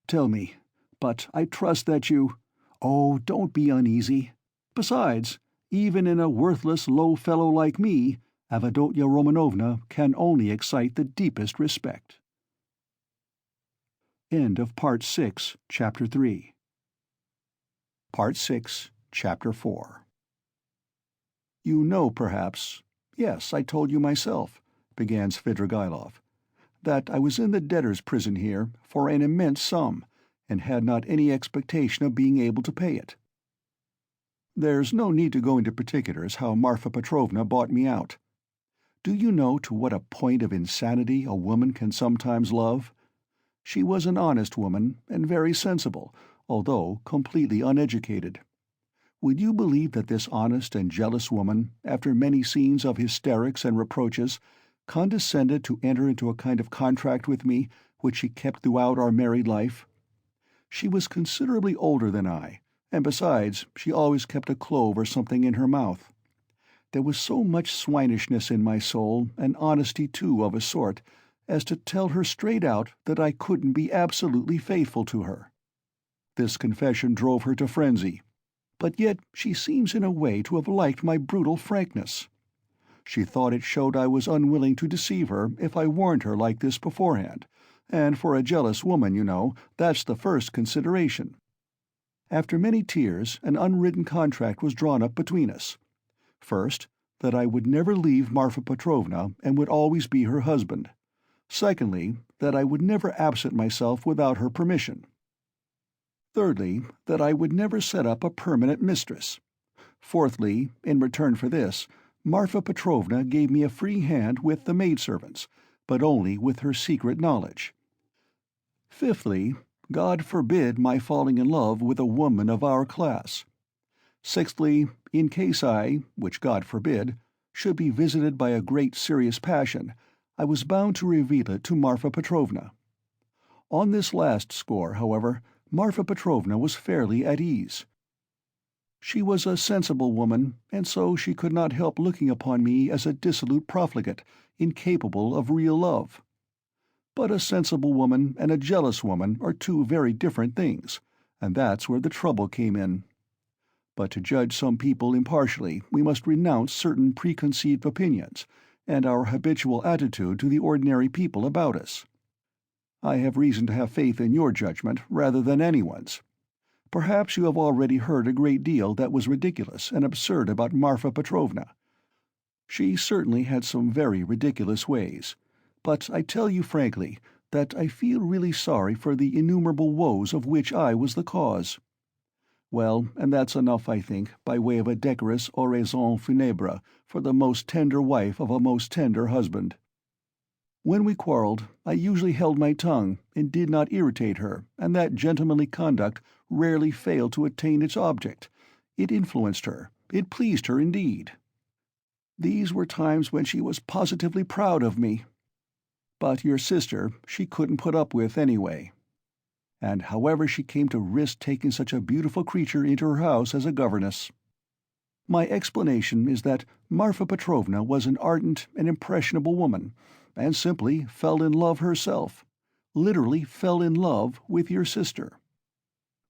"Tell me. But I trust that you—" "Oh, don't be uneasy. Besides, even in a worthless low fellow like me, Avdotya Romanovna can only excite the deepest respect." End of Part 6, Chapter 3. Part 6, Chapter 4. "You know, perhaps— yes, I told you myself," began Svidrigaïlov, "that I was in the debtor's prison here for an immense sum, and had not any expectation of being able to pay it. There's no need to go into particulars how Marfa Petrovna bought me out. Do you know to what a point of insanity a woman can sometimes love? She was an honest woman, and very sensible, although completely uneducated. Would you believe that this honest and jealous woman, after many scenes of hysterics and reproaches, condescended to enter into a kind of contract with me, which she kept throughout our married life? She was considerably older than I, and besides, she always kept a clove or something in her mouth. There was so much swinishness in my soul, and honesty too, of a sort, as to tell her straight out that I couldn't be absolutely faithful to her. This confession drove her to frenzy. But yet she seems in a way to have liked my brutal frankness. She thought it showed I was unwilling to deceive her if I warned her like this beforehand, and for a jealous woman, you know, that's the first consideration. After many tears, an unwritten contract was drawn up between us. First, that I would never leave Marfa Petrovna and would always be her husband. Secondly, that I would never absent myself without her permission. Thirdly, that I would never set up a permanent mistress. Fourthly, in return for this, Marfa Petrovna gave me a free hand with the maidservants, but only with her secret knowledge. Fifthly, God forbid my falling in love with a woman of our class. Sixthly, in case I, which God forbid, should be visited by a great serious passion, I was bound to reveal it to Marfa Petrovna. On this last score, however, Marfa Petrovna was fairly at ease. She was a sensible woman, and so she could not help looking upon me as a dissolute profligate, incapable of real love. But a sensible woman and a jealous woman are two very different things, and that's where the trouble came in. But to judge some people impartially, we must renounce certain preconceived opinions, and our habitual attitude to the ordinary people about us. I have reason to have faith in your judgment rather than anyone's. Perhaps you have already heard a great deal that was ridiculous and absurd about Marfa Petrovna. She certainly had some very ridiculous ways, but I tell you frankly that I feel really sorry for the innumerable woes of which I was the cause. Well, and that's enough, I think, by way of a decorous oraison funèbre for the most tender wife of a most tender husband. When we quarrelled, I usually held my tongue and did not irritate her, and that gentlemanly conduct rarely failed to attain its object. It influenced her. It pleased her indeed. These were times when she was positively proud of me. But your sister she couldn't put up with anyway. And however she came to risk taking such a beautiful creature into her house as a governess. My explanation is that Marfa Petrovna was an ardent and impressionable woman, and simply fell in love herself, literally fell in love with your sister.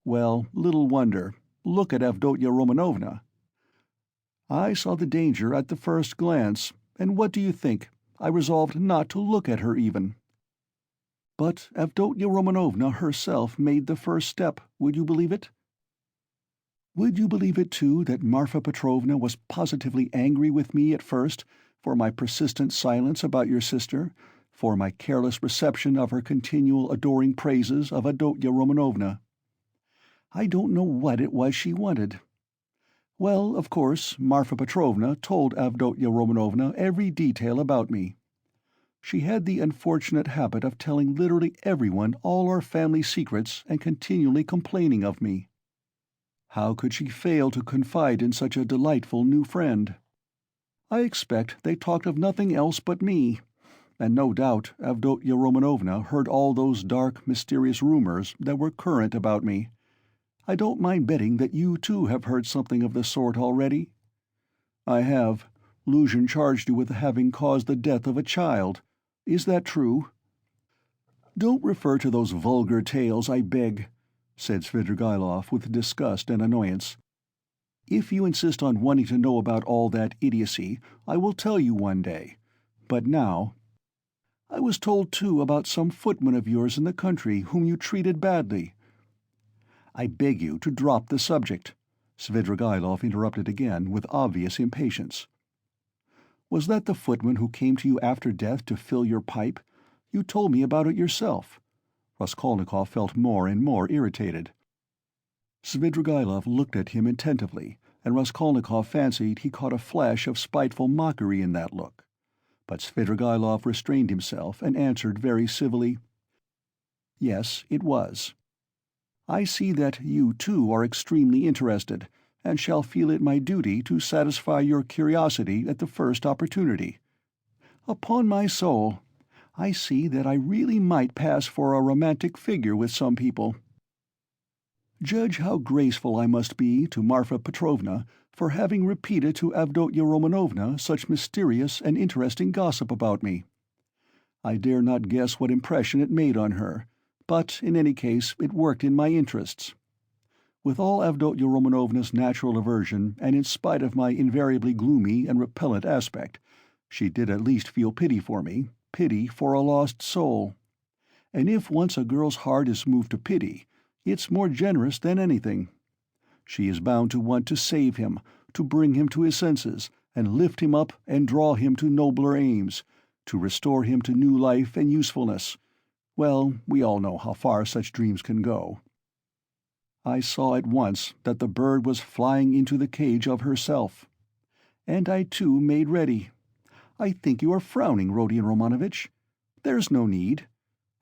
Well, little wonder. Look at Avdotya Romanovna. I saw the danger at the first glance, and what do you think? I resolved not to look at her even. But Avdotya Romanovna herself made the first step, would you believe it? Would you believe it, too, that Marfa Petrovna was positively angry with me at first for my persistent silence about your sister, for my careless reception of her continual adoring praises of Avdotya Romanovna? I don't know what it was she wanted. Well, of course, Marfa Petrovna told Avdotya Romanovna every detail about me. She had the unfortunate habit of telling literally everyone all our family secrets and continually complaining of me. How could she fail to confide in such a delightful new friend? I expect they talked of nothing else but me, and no doubt Avdotya Romanovna heard all those dark, mysterious rumors that were current about me. I don't mind betting that you too have heard something of the sort already. I have. Luzhin charged you with having caused the death of a child. Is that true? Don't refer to those vulgar tales, I beg, said Svidrigaïlov with disgust and annoyance. If you insist on wanting to know about all that idiocy, I will tell you one day. But now... I was told, too, about some footman of yours in the country whom you treated badly. I beg you to drop the subject, Svidrigaïlov interrupted again with obvious impatience. Was that the footman who came to you after death to fill your pipe? You told me about it yourself. Raskolnikov felt more and more irritated. Svidrigaïlov looked at him attentively, and Raskolnikov fancied he caught a flash of spiteful mockery in that look. But Svidrigaïlov restrained himself and answered very civilly, "Yes, it was. I see that you, too, are extremely interested, and shall feel it my duty to satisfy your curiosity at the first opportunity. Upon my soul, I see that I really might pass for a romantic figure with some people. Judge how graceful I must be to Marfa Petrovna for having repeated to Avdotya Romanovna such mysterious and interesting gossip about me. I dare not guess what impression it made on her, but in any case it worked in my interests. With all Avdotya Romanovna's natural aversion, and in spite of my invariably gloomy and repellent aspect, she did at least feel pity for me, pity for a lost soul. And if once a girl's heart is moved to pity, it's more generous than anything. She is bound to want to save him, to bring him to his senses, and lift him up and draw him to nobler aims, to restore him to new life and usefulness. Well, we all know how far such dreams can go. I saw at once that the bird was flying into the cage of herself. And I too made ready. I think you are frowning, Rodion Romanovitch. There's no need.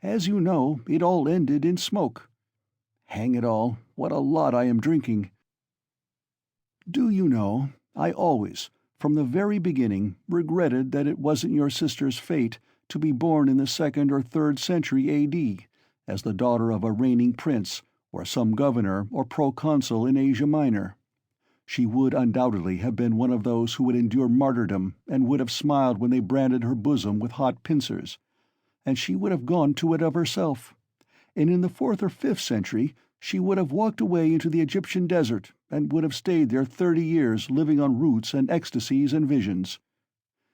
As you know, it all ended in smoke. Hang it all, what a lot I am drinking. Do you know, I always, from the very beginning, regretted that it wasn't your sister's fate to be born in the 2nd or 3rd century A.D., as the daughter of a reigning prince, or some governor or proconsul in Asia Minor. She would undoubtedly have been one of those who would endure martyrdom and would have smiled when they branded her bosom with hot pincers, and she would have gone to it of herself. And in the 4th or 5th century she would have walked away into the Egyptian desert and would have stayed there 30 years living on roots and ecstasies and visions.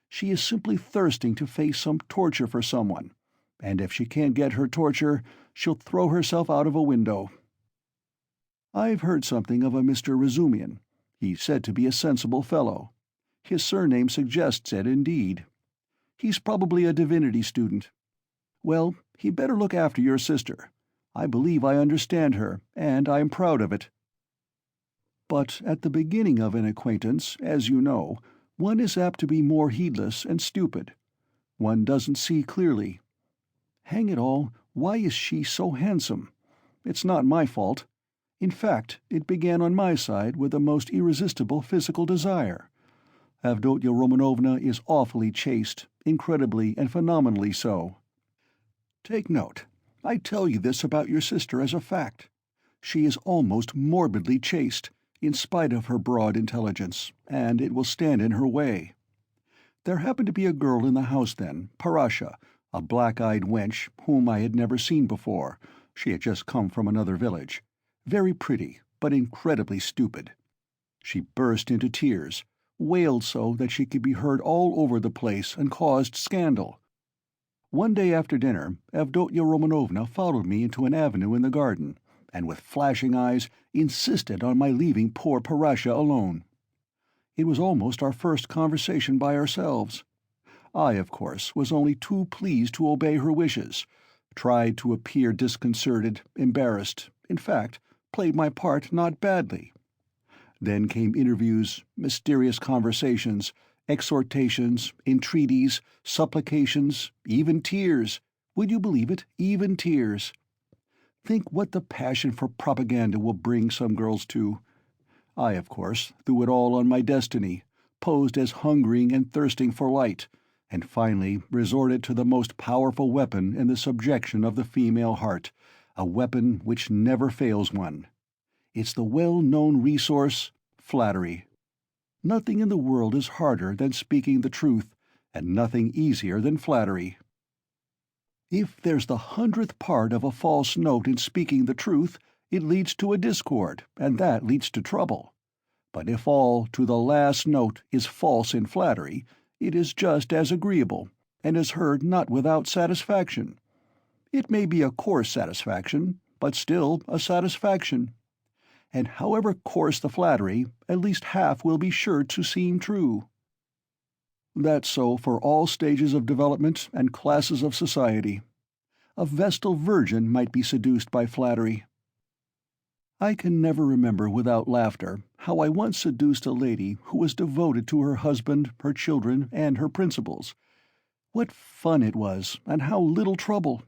She is simply thirsting to face some torture for someone, and if she can't get her torture, she'll throw herself out of a window. I've heard something of a Mr. Razumian. He's said to be a sensible fellow. His surname suggests it, indeed. He's probably a divinity student. Well, he'd better look after your sister. I believe I understand her, and I am proud of it. But at the beginning of an acquaintance, as you know, one is apt to be more heedless and stupid. One doesn't see clearly. Hang it all, why is she so handsome? It's not my fault. In fact, it began on my side with a most irresistible physical desire. Avdotya Romanovna is awfully chaste, incredibly and phenomenally so. Take note. I tell you this about your sister as a fact. She is almost morbidly chaste, in spite of her broad intelligence, and it will stand in her way. There happened to be a girl in the house then, Parasha, a black-eyed wench whom I had never seen before. She had just come from another village. Very pretty, but incredibly stupid. She burst into tears, wailed so that she could be heard all over the place and caused scandal. One day after dinner, Avdotya Romanovna followed me into an avenue in the garden, and with flashing eyes insisted on my leaving poor Parasha alone. It was almost our first conversation by ourselves. I, of course, was only too pleased to obey her wishes, tried to appear disconcerted, embarrassed, in fact, played my part not badly. Then came interviews, mysterious conversations, exhortations, entreaties, supplications, even tears. Would you believe it? Even tears. Think what the passion for propaganda will bring some girls to. I, of course, threw it all on my destiny, posed as hungering and thirsting for light, and finally resorted to the most powerful weapon in the subjection of the female heart, a weapon which never fails one. It's the well-known resource, flattery. Nothing in the world is harder than speaking the truth, and nothing easier than flattery. If there's the 100th part of a false note in speaking the truth, it leads to a discord, and that leads to trouble. But if all, to the last note, is false in flattery, it is just as agreeable, and is heard not without satisfaction. It may be a coarse satisfaction, but still a satisfaction. And however coarse the flattery, at least half will be sure to seem true. That's so for all stages of development and classes of society. A Vestal virgin might be seduced by flattery. I can never remember without laughter how I once seduced a lady who was devoted to her husband, her children, and her principles. What fun it was, and how little trouble!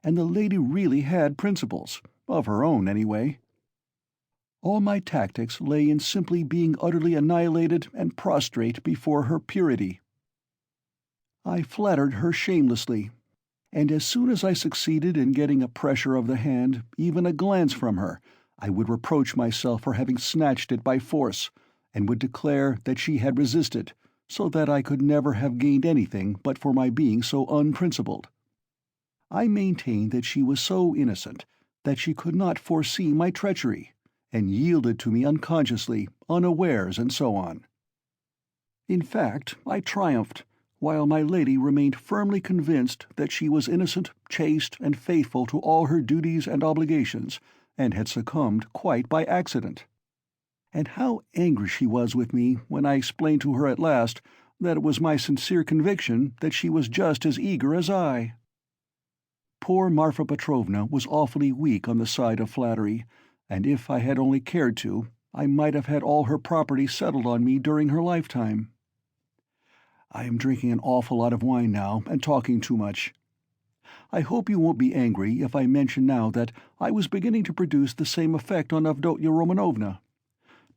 And the lady really had principles, of her own anyway. All my tactics lay in simply being utterly annihilated and prostrate before her purity. I flattered her shamelessly, and as soon as I succeeded in getting a pressure of the hand, even a glance from her, I would reproach myself for having snatched it by force, and would declare that she had resisted, so that I could never have gained anything but for my being so unprincipled. I maintained that she was so innocent that she could not foresee my treachery, and yielded to me unconsciously, unawares, and so on. In fact, I triumphed, while my lady remained firmly convinced that she was innocent, chaste, and faithful to all her duties and obligations, and had succumbed quite by accident. And how angry she was with me when I explained to her at last that it was my sincere conviction that she was just as eager as I. Poor Marfa Petrovna was awfully weak on the side of flattery, and if I had only cared to, I might have had all her property settled on me during her lifetime. I am drinking an awful lot of wine now, and talking too much. I hope you won't be angry if I mention now that I was beginning to produce the same effect on Avdotya Romanovna.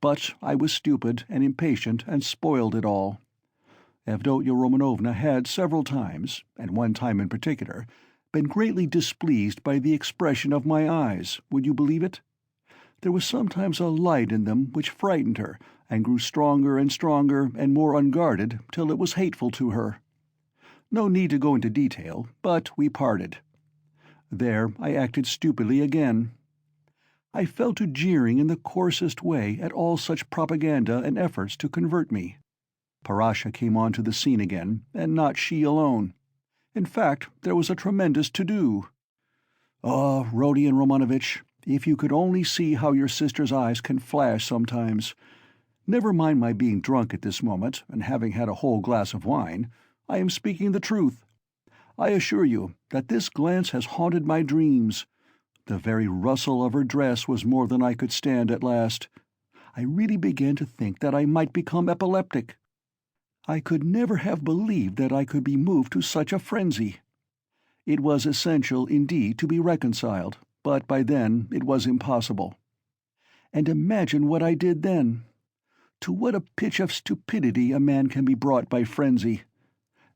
But I was stupid and impatient and spoiled it all. Avdotya Romanovna had several times, and one time in particular, been greatly displeased by the expression of my eyes, would you believe it? There was sometimes a light in them which frightened her, and grew stronger and more unguarded, till it was hateful to her. No need to go into detail, but we parted. There I acted stupidly again. I fell to jeering in the coarsest way at all such propaganda and efforts to convert me. Parasha came on to the scene again, and not she alone. In fact, there was a tremendous to-do. Oh, Rodion Romanovitch, if you could only see how your sister's eyes can flash sometimes. Never mind my being drunk at this moment, and having had a whole glass of wine. I am speaking the truth. I assure you that this glance has haunted my dreams. The very rustle of her dress was more than I could stand at last. I really began to think that I might become epileptic. I could never have believed that I could be moved to such a frenzy. It was essential, indeed, to be reconciled, but by then it was impossible. And imagine what I did then. To what a pitch of stupidity a man can be brought by frenzy.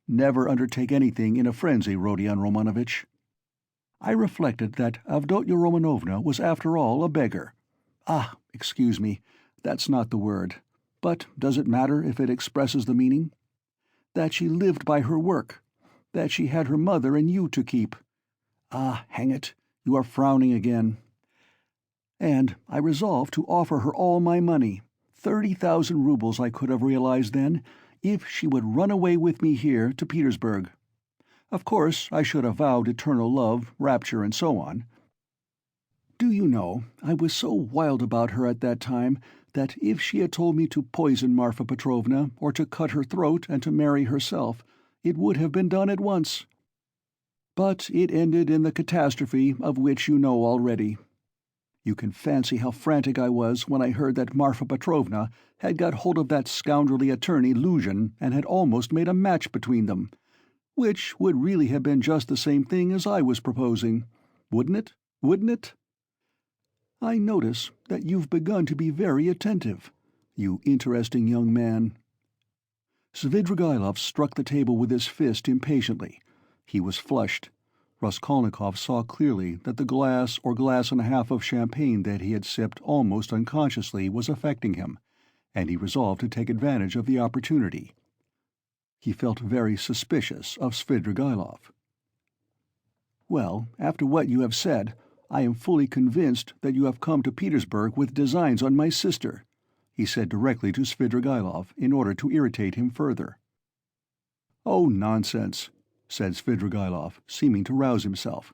Never undertake anything in a frenzy, Rodion Romanovitch. I reflected that Avdotya Romanovna was after all a beggar. Excuse me, that's not the word. But does it matter if it expresses the meaning? That she lived by her work. That she had her mother and you to keep. Hang it, you are frowning again. And I resolved to offer her all my money, 30,000 rubles I could have realized then, if she would run away with me here to Petersburg. Of course, I should have vowed eternal love, rapture, and so on. Do you know, I was so wild about her at that time that if she had told me to poison Marfa Petrovna, or to cut her throat and to marry herself, it would have been done at once. But it ended in the catastrophe of which you know already. You can fancy how frantic I was when I heard that Marfa Petrovna had got hold of that scoundrelly attorney Luzhin and had almost made a match between them, which would really have been just the same thing as I was proposing. Wouldn't it? Wouldn't it? I notice that you've begun to be very attentive, you interesting young man. Svidrigaïlov struck the table with his fist impatiently. He was flushed. Raskolnikov saw clearly that the glass or glass and a half of champagne that he had sipped almost unconsciously was affecting him, and he resolved to take advantage of the opportunity. He felt very suspicious of Svidrigaïlov. Well, after what you have said, I am fully convinced that you have come to Petersburg with designs on my sister, he said directly to Svidrigaïlov in order to irritate him further. Oh, nonsense, said Svidrigaïlov, seeming to rouse himself.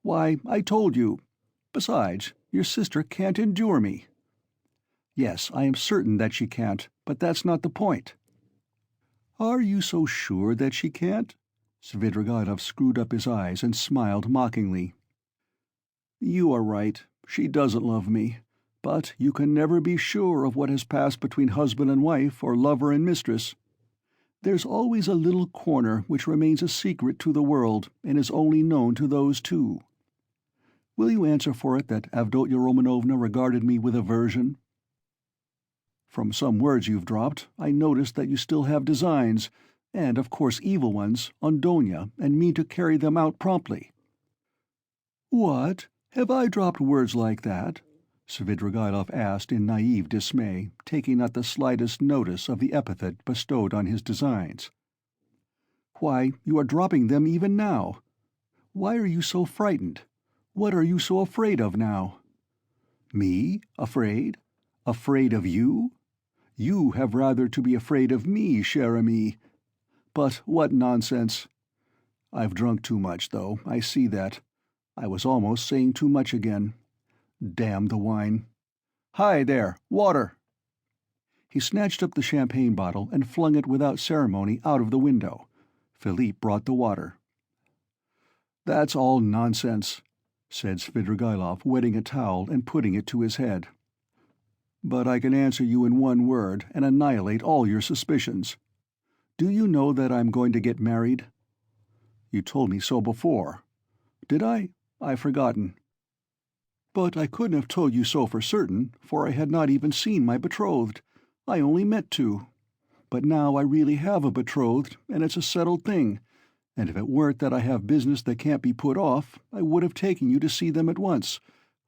Why, I told you. Besides, your sister can't endure me. Yes, I am certain that she can't, but that's not the point. Are you so sure that she can't? Svidrigaïlov screwed up his eyes and smiled mockingly. You are right, she doesn't love me, but you can never be sure of what has passed between husband and wife or lover and mistress. There's always a little corner which remains a secret to the world and is only known to those two. Will you answer for it that Avdotya Romanovna regarded me with aversion? From some words you've dropped, I noticed that you still have designs, and of course evil ones, on Donia, and mean to carry them out promptly. What? Have I dropped words like that? Svidrigaïlov asked in naive dismay, taking not the slightest notice of the epithet bestowed on his designs. Why, you are dropping them even now. Why are you so frightened? What are you so afraid of now? Me? Afraid? Afraid of you? You have rather to be afraid of me, cher ami. But what nonsense! I've drunk too much, though, I see that. I was almost saying too much again. Damn the wine. Hi there, water! He snatched up the champagne bottle and flung it without ceremony out of the window. Philippe brought the water. "That's all nonsense," said Svidrigaïlov, wetting a towel and putting it to his head. "But I can answer you in one word and annihilate all your suspicions. Do you know that I'm going to get married?" "You told me so before." "Did I? I've forgotten." "But I couldn't have told you so for certain, for I had not even seen my betrothed. I only meant to. But now I really have a betrothed, and it's a settled thing, and if it weren't that I have business that can't be put off, I would have taken you to see them at once,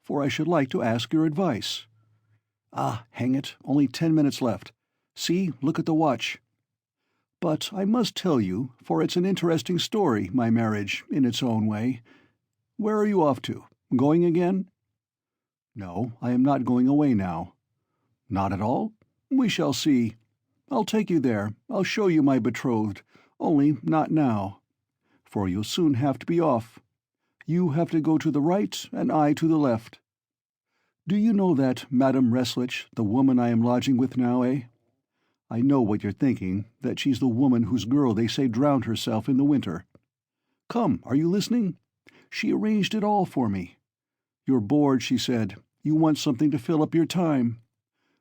for I should like to ask your advice." "Ah, hang it, only 10 minutes left. See, look at the watch." "But I must tell you, for it's an interesting story, my marriage, in its own way. Where are you off to? Going again?" "No, I am not going away now." "Not at all? We shall see. I'll take you there, I'll show you my betrothed, only not now. For you'll soon have to be off. You have to go to the right, and I to the left. Do you know that Madame Reslich, the woman I am lodging with now, eh? I know what you're thinking, that she's the woman whose girl they say drowned herself in the winter. Come, are you listening? She arranged it all for me. You're bored, she said. You want something to fill up your time.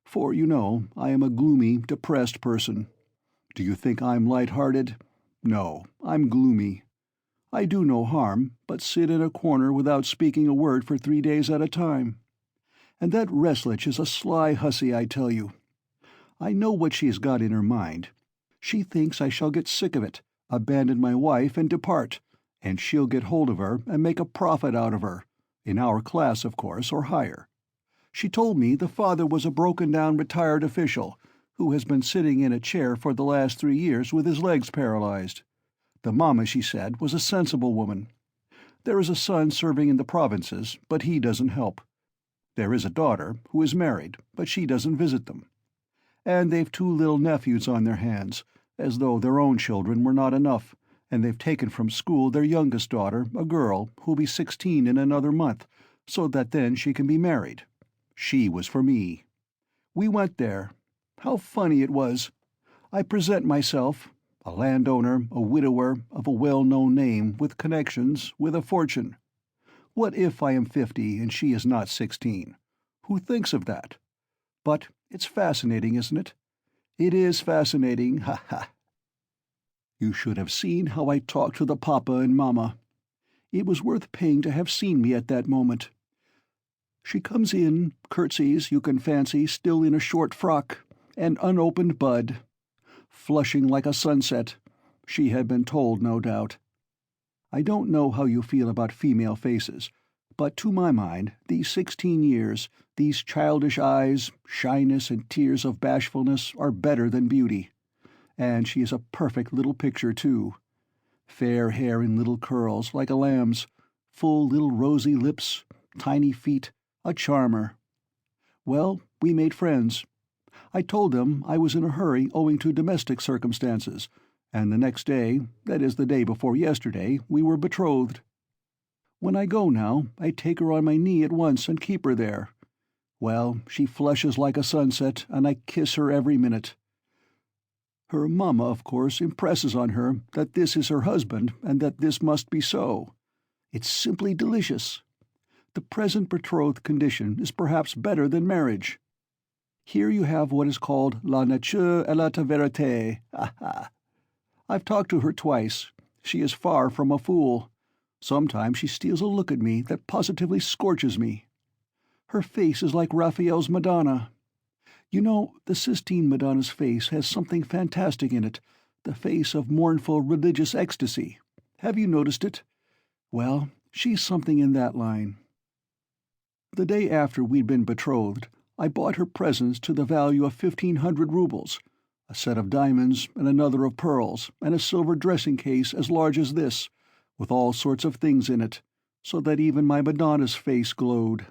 For, you know, I am a gloomy, depressed person. Do you think I'm light-hearted? No, I'm gloomy. I do no harm, but sit in a corner without speaking a word for 3 days at a time. And that Reslich is a sly hussy, I tell you. I know what she has got in her mind. She thinks I shall get sick of it, abandon my wife and depart, and she'll get hold of her and make a profit out of her, in our class, of course, or higher. She told me the father was a broken-down retired official, who has been sitting in a chair for the last 3 years with his legs paralyzed. The mamma, she said, was a sensible woman. There is a son serving in the provinces, but he doesn't help. There is a daughter, who is married, but she doesn't visit them. And they've 2 little nephews on their hands, as though their own children were not enough, and they've taken from school their youngest daughter, a girl, who'll be 16 in another month, so that then she can be married. She was for me. We went there. How funny it was. I present myself, a landowner, a widower, of a well-known name, with connections, with a fortune. What if I am 50 and she is not 16? Who thinks of that? But it's fascinating, isn't it? It is fascinating, ha ha. You should have seen how I talked to the papa and mamma. It was worth paying to have seen me at that moment. She comes in, curtsies, you can fancy, still in a short frock, an unopened bud, flushing like a sunset. She had been told, no doubt. I don't know how you feel about female faces, but to my mind, these 16 years, these childish eyes, shyness and tears of bashfulness are better than beauty. And she is a perfect little picture, too. Fair hair in little curls, like a lamb's, full little rosy lips, tiny feet, a charmer. Well, we made friends. I told them I was in a hurry owing to domestic circumstances, and the next day, that is the day before yesterday, we were betrothed. When I go now, I take her on my knee at once and keep her there. Well, she flushes like a sunset, and I kiss her every minute. Her mamma, of course, impresses on her that this is her husband and that this must be so. It's simply delicious. The present betrothed condition is perhaps better than marriage. Here you have what is called la nature et la vérité. Ha ha! I've talked to her twice. She is far from a fool. Sometimes she steals a look at me that positively scorches me. Her face is like Raphael's Madonna. You know, the Sistine Madonna's face has something fantastic in it, the face of mournful religious ecstasy. Have you noticed it? Well, she's something in that line. The day after we'd been betrothed, I bought her presents to the value of 1,500 rubles, a set of diamonds and another of pearls, and a silver dressing-case as large as this, with all sorts of things in it, so that even my Madonna's face glowed.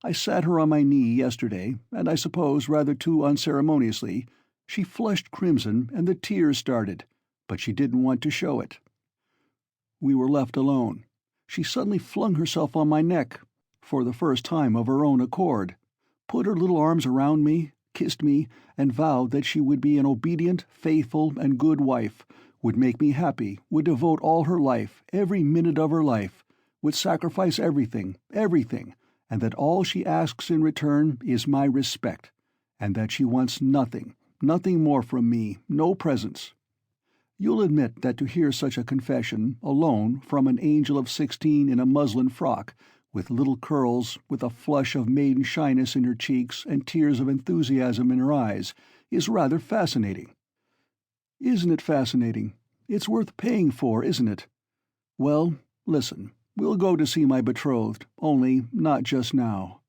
I sat her on my knee yesterday, and I suppose rather too unceremoniously, she flushed crimson and the tears started, but she didn't want to show it. We were left alone. She suddenly flung herself on my neck, for the first time of her own accord, put her little arms around me, kissed me, and vowed that she would be an obedient, faithful, and good wife, would make me happy, would devote all her life, every minute of her life, would sacrifice everything, everything, and that all she asks in return is my respect, and that she wants nothing, nothing more from me, no presents. You'll admit that to hear such a confession, alone, from an angel of 16 in a muslin frock, with little curls, with a flush of maiden shyness in her cheeks and tears of enthusiasm in her eyes, is rather fascinating. Isn't it fascinating? It's worth paying for, isn't it? Well, listen, we'll go to see my betrothed, only not just now.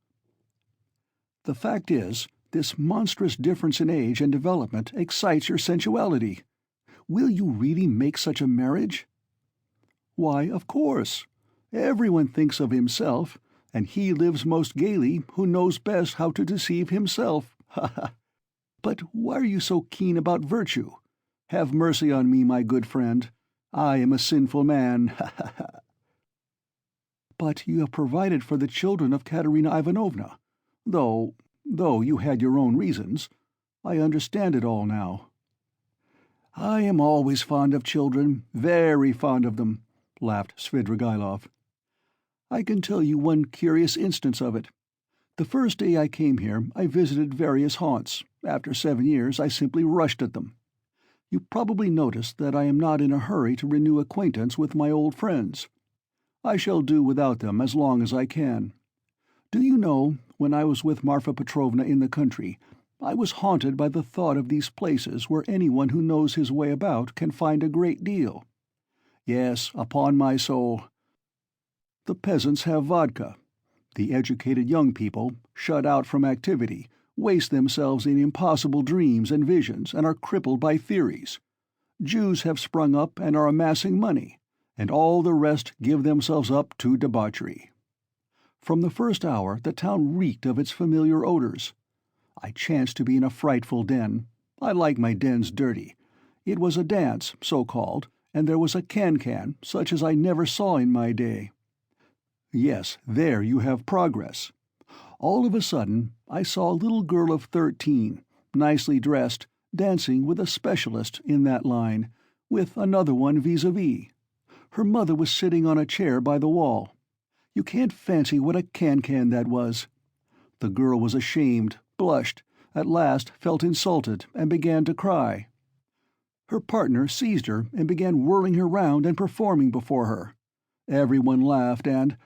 The fact is, this monstrous difference in age and development excites your sensuality. Will you really make such a marriage? Why, of course. Everyone thinks of himself, and he lives most gaily who knows best how to deceive himself. Ha ha! But why are you so keen about virtue? Have mercy on me, my good friend. I am a sinful man. Ha ha ha! But you have provided for the children of Katerina Ivanovna, though you had your own reasons. I understand it all now. I am always fond of children, very fond of them, laughed Svidrigailov. I can tell you one curious instance of it. The first day I came here, I visited various haunts. After 7 years, I simply rushed at them. You probably noticed that I am not in a hurry to renew acquaintance with my old friends. I shall do without them as long as I can. Do you know, when I was with Marfa Petrovna in the country, I was haunted by the thought of these places where anyone who knows his way about can find a great deal. Yes, upon my soul. The peasants have vodka. The educated young people, shut out from activity, waste themselves in impossible dreams and visions and are crippled by theories. Jews have sprung up and are amassing money, and all the rest give themselves up to debauchery. From the first hour the town reeked of its familiar odors. I chanced to be in a frightful den. I like my dens dirty. It was a dance, so-called, and there was a can-can, such as I never saw in my day. Yes, there you have progress. All of a sudden, I saw a little girl of 13, nicely dressed, dancing with a specialist in that line, with another one vis-a-vis. Her mother was sitting on a chair by the wall. You can't fancy what a can-can that was. The girl was ashamed, blushed, at last felt insulted, and began to cry. Her partner seized her and began whirling her round and performing before her. Everyone laughed, and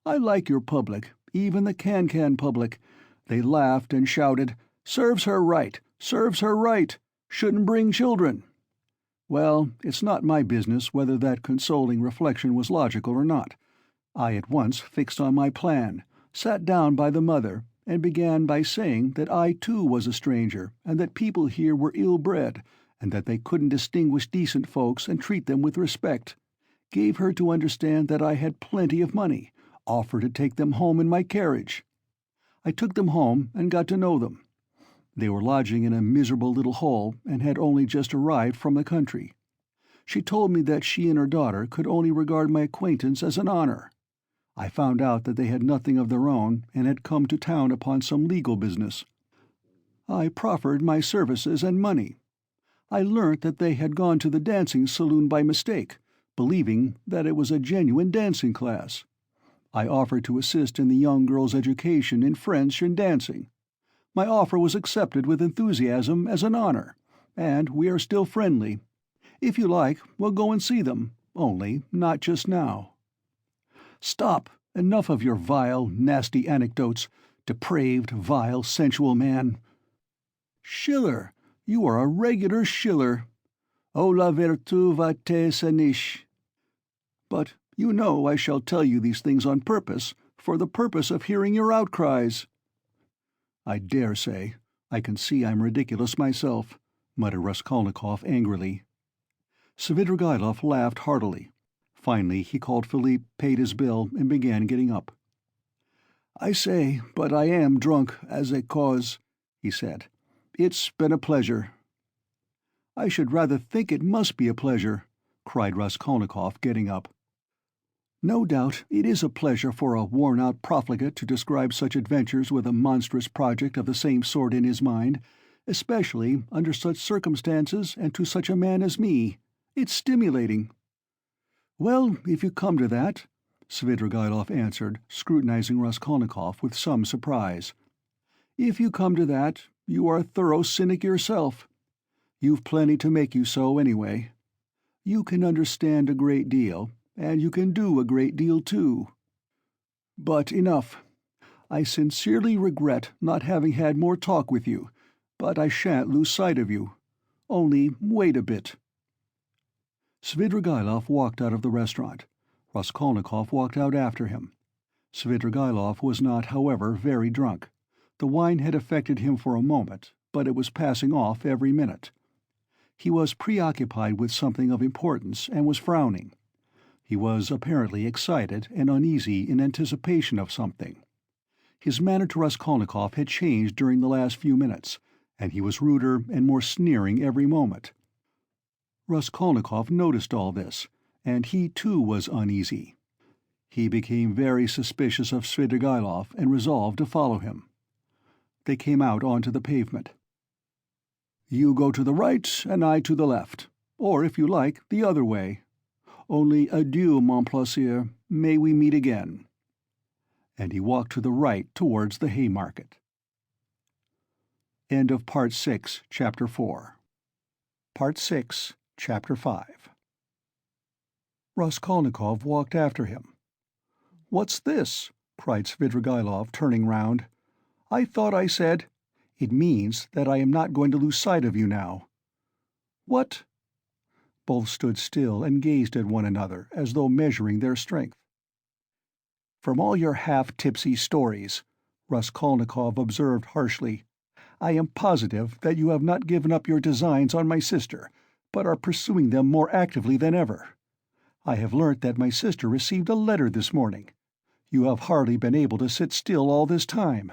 I like your public, even the can-can public. They laughed and shouted, "Serves her right! Serves her right! Shouldn't bring children!" Well, it's not my business whether that consoling reflection was logical or not. I at once fixed on my plan, sat down by the mother, and began by saying that I too was a stranger, and that people here were ill-bred, and that they couldn't distinguish decent folks and treat them with respect. Gave her to understand that I had plenty of money, offered to take them home in my carriage. I took them home and got to know them. They were lodging in a miserable little hole and had only just arrived from the country. She told me that she and her daughter could only regard my acquaintance as an honor. I found out that they had nothing of their own and had come to town upon some legal business. I proffered my services and money. I learnt that they had gone to the dancing saloon by mistake, believing that it was a genuine dancing class. I offered to assist in the young girl's education in French and dancing. My offer was accepted with enthusiasm as an honor, and we are still friendly. If you like, we'll go and see them, only not just now. Stop! Enough of your vile, nasty anecdotes, depraved, vile, sensual man. Schiller! You are a regular Schiller. O la vertu va te sanish. But you know I shall tell you these things on purpose, for the purpose of hearing your outcries. I dare say. I can see I'm ridiculous myself, muttered Raskolnikov angrily. Svidrigailov laughed heartily. Finally he called Philippe, paid his bill, and began getting up. "I say, but I am drunk as a cause," he said. "It's been a pleasure." "I should rather think it must be a pleasure," cried Raskolnikov, getting up. "No doubt it is a pleasure for a worn-out profligate to describe such adventures with a monstrous project of the same sort in his mind, especially under such circumstances and to such a man as me. It's stimulating." "Well, if you come to that," Svidrigaïlov answered, scrutinizing Raskolnikov with some surprise. "If you come to that, you are a thorough cynic yourself. You've plenty to make you so, anyway. You can understand a great deal, and you can do a great deal, too. But enough. I sincerely regret not having had more talk with you, but I shan't lose sight of you. Only wait a bit." Svidrigaïlov walked out of the restaurant. Raskolnikov walked out after him. Svidrigaïlov was not, however, very drunk. The wine had affected him for a moment, but it was passing off every minute. He was preoccupied with something of importance and was frowning. He was apparently excited and uneasy in anticipation of something. His manner to Raskolnikov had changed during the last few minutes, and he was ruder and more sneering every moment. Raskolnikov noticed all this, and he too was uneasy. He became very suspicious of Svidrigaïlov and resolved to follow him. They came out onto the pavement. "You go to the right and I to the left, or if you like, the other way. Only adieu, mon plaisir, may we meet again." And he walked to the right towards the Haymarket. End of Part 6, Chapter 4. Part 6, Chapter 5. Raskolnikov walked after him. "What's this?" cried Svidrigaïlov, turning round. "I thought I said—" "It means that I am not going to lose sight of you now." "What?" Both stood still and gazed at one another, as though measuring their strength. "From all your half-tipsy stories," Raskolnikov observed harshly, "I am positive that you have not given up your designs on my sister, but are pursuing them more actively than ever. I have learnt that my sister received a letter this morning. You have hardly been able to sit still all this time.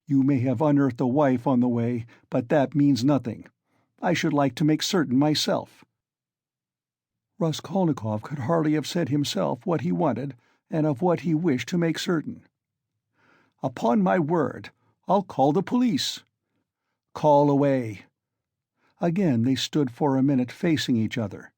You may have unearthed a wife on the way, but that means nothing. I should like to make certain myself." Raskolnikov could hardly have said himself what he wanted and of what he wished to make certain. "Upon my word, I'll call the police." "Call away." Again they stood for a minute facing each other.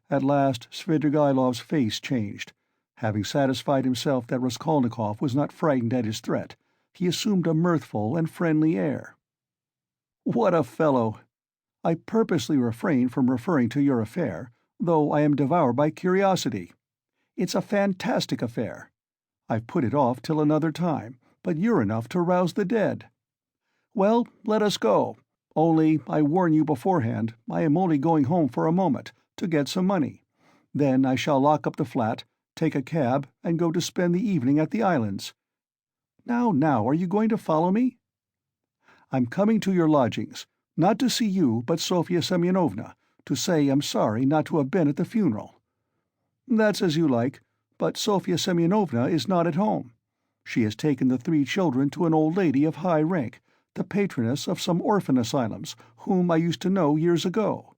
At last Svidrigaïlov's face changed. Having satisfied himself that Raskolnikov was not frightened at his threat, he assumed a mirthful and friendly air. "What a fellow! I purposely refrain from referring to your affair, though I am devoured by curiosity. It's a fantastic affair. I've put it off till another time, but you're enough to rouse the dead. Well, let us go. Only, I warn you beforehand, I am only going home for a moment, to get some money. Then I shall lock up the flat, take a cab, and go to spend the evening at the islands. Now, are you going to follow me? I'm coming to your lodgings, not to see you but Sofya Semyonovna, to say I'm sorry not to have been at the funeral." "That's as you like, but Sofya Semyonovna is not at home. She has taken the 3 children to an old lady of high rank, the patroness of some orphan asylums, whom I used to know years ago.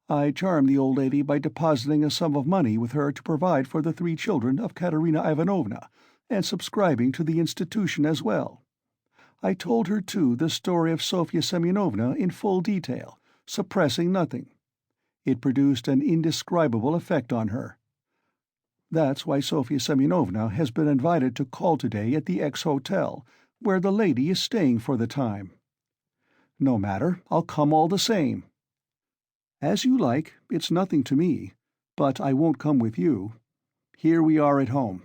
I charmed the old lady by depositing a sum of money with her to provide for the 3 children of Katerina Ivanovna, and subscribing to the institution as well. I told her, too, the story of Sofya Semyonovna in full detail, suppressing nothing. It produced an indescribable effect on her. That's why Sofya Semyonovna has been invited to call today at the X Hotel, where the lady is staying for the time. No matter, I'll come all the same." "As you like, it's nothing to me, but I won't come with you. Here we are at home.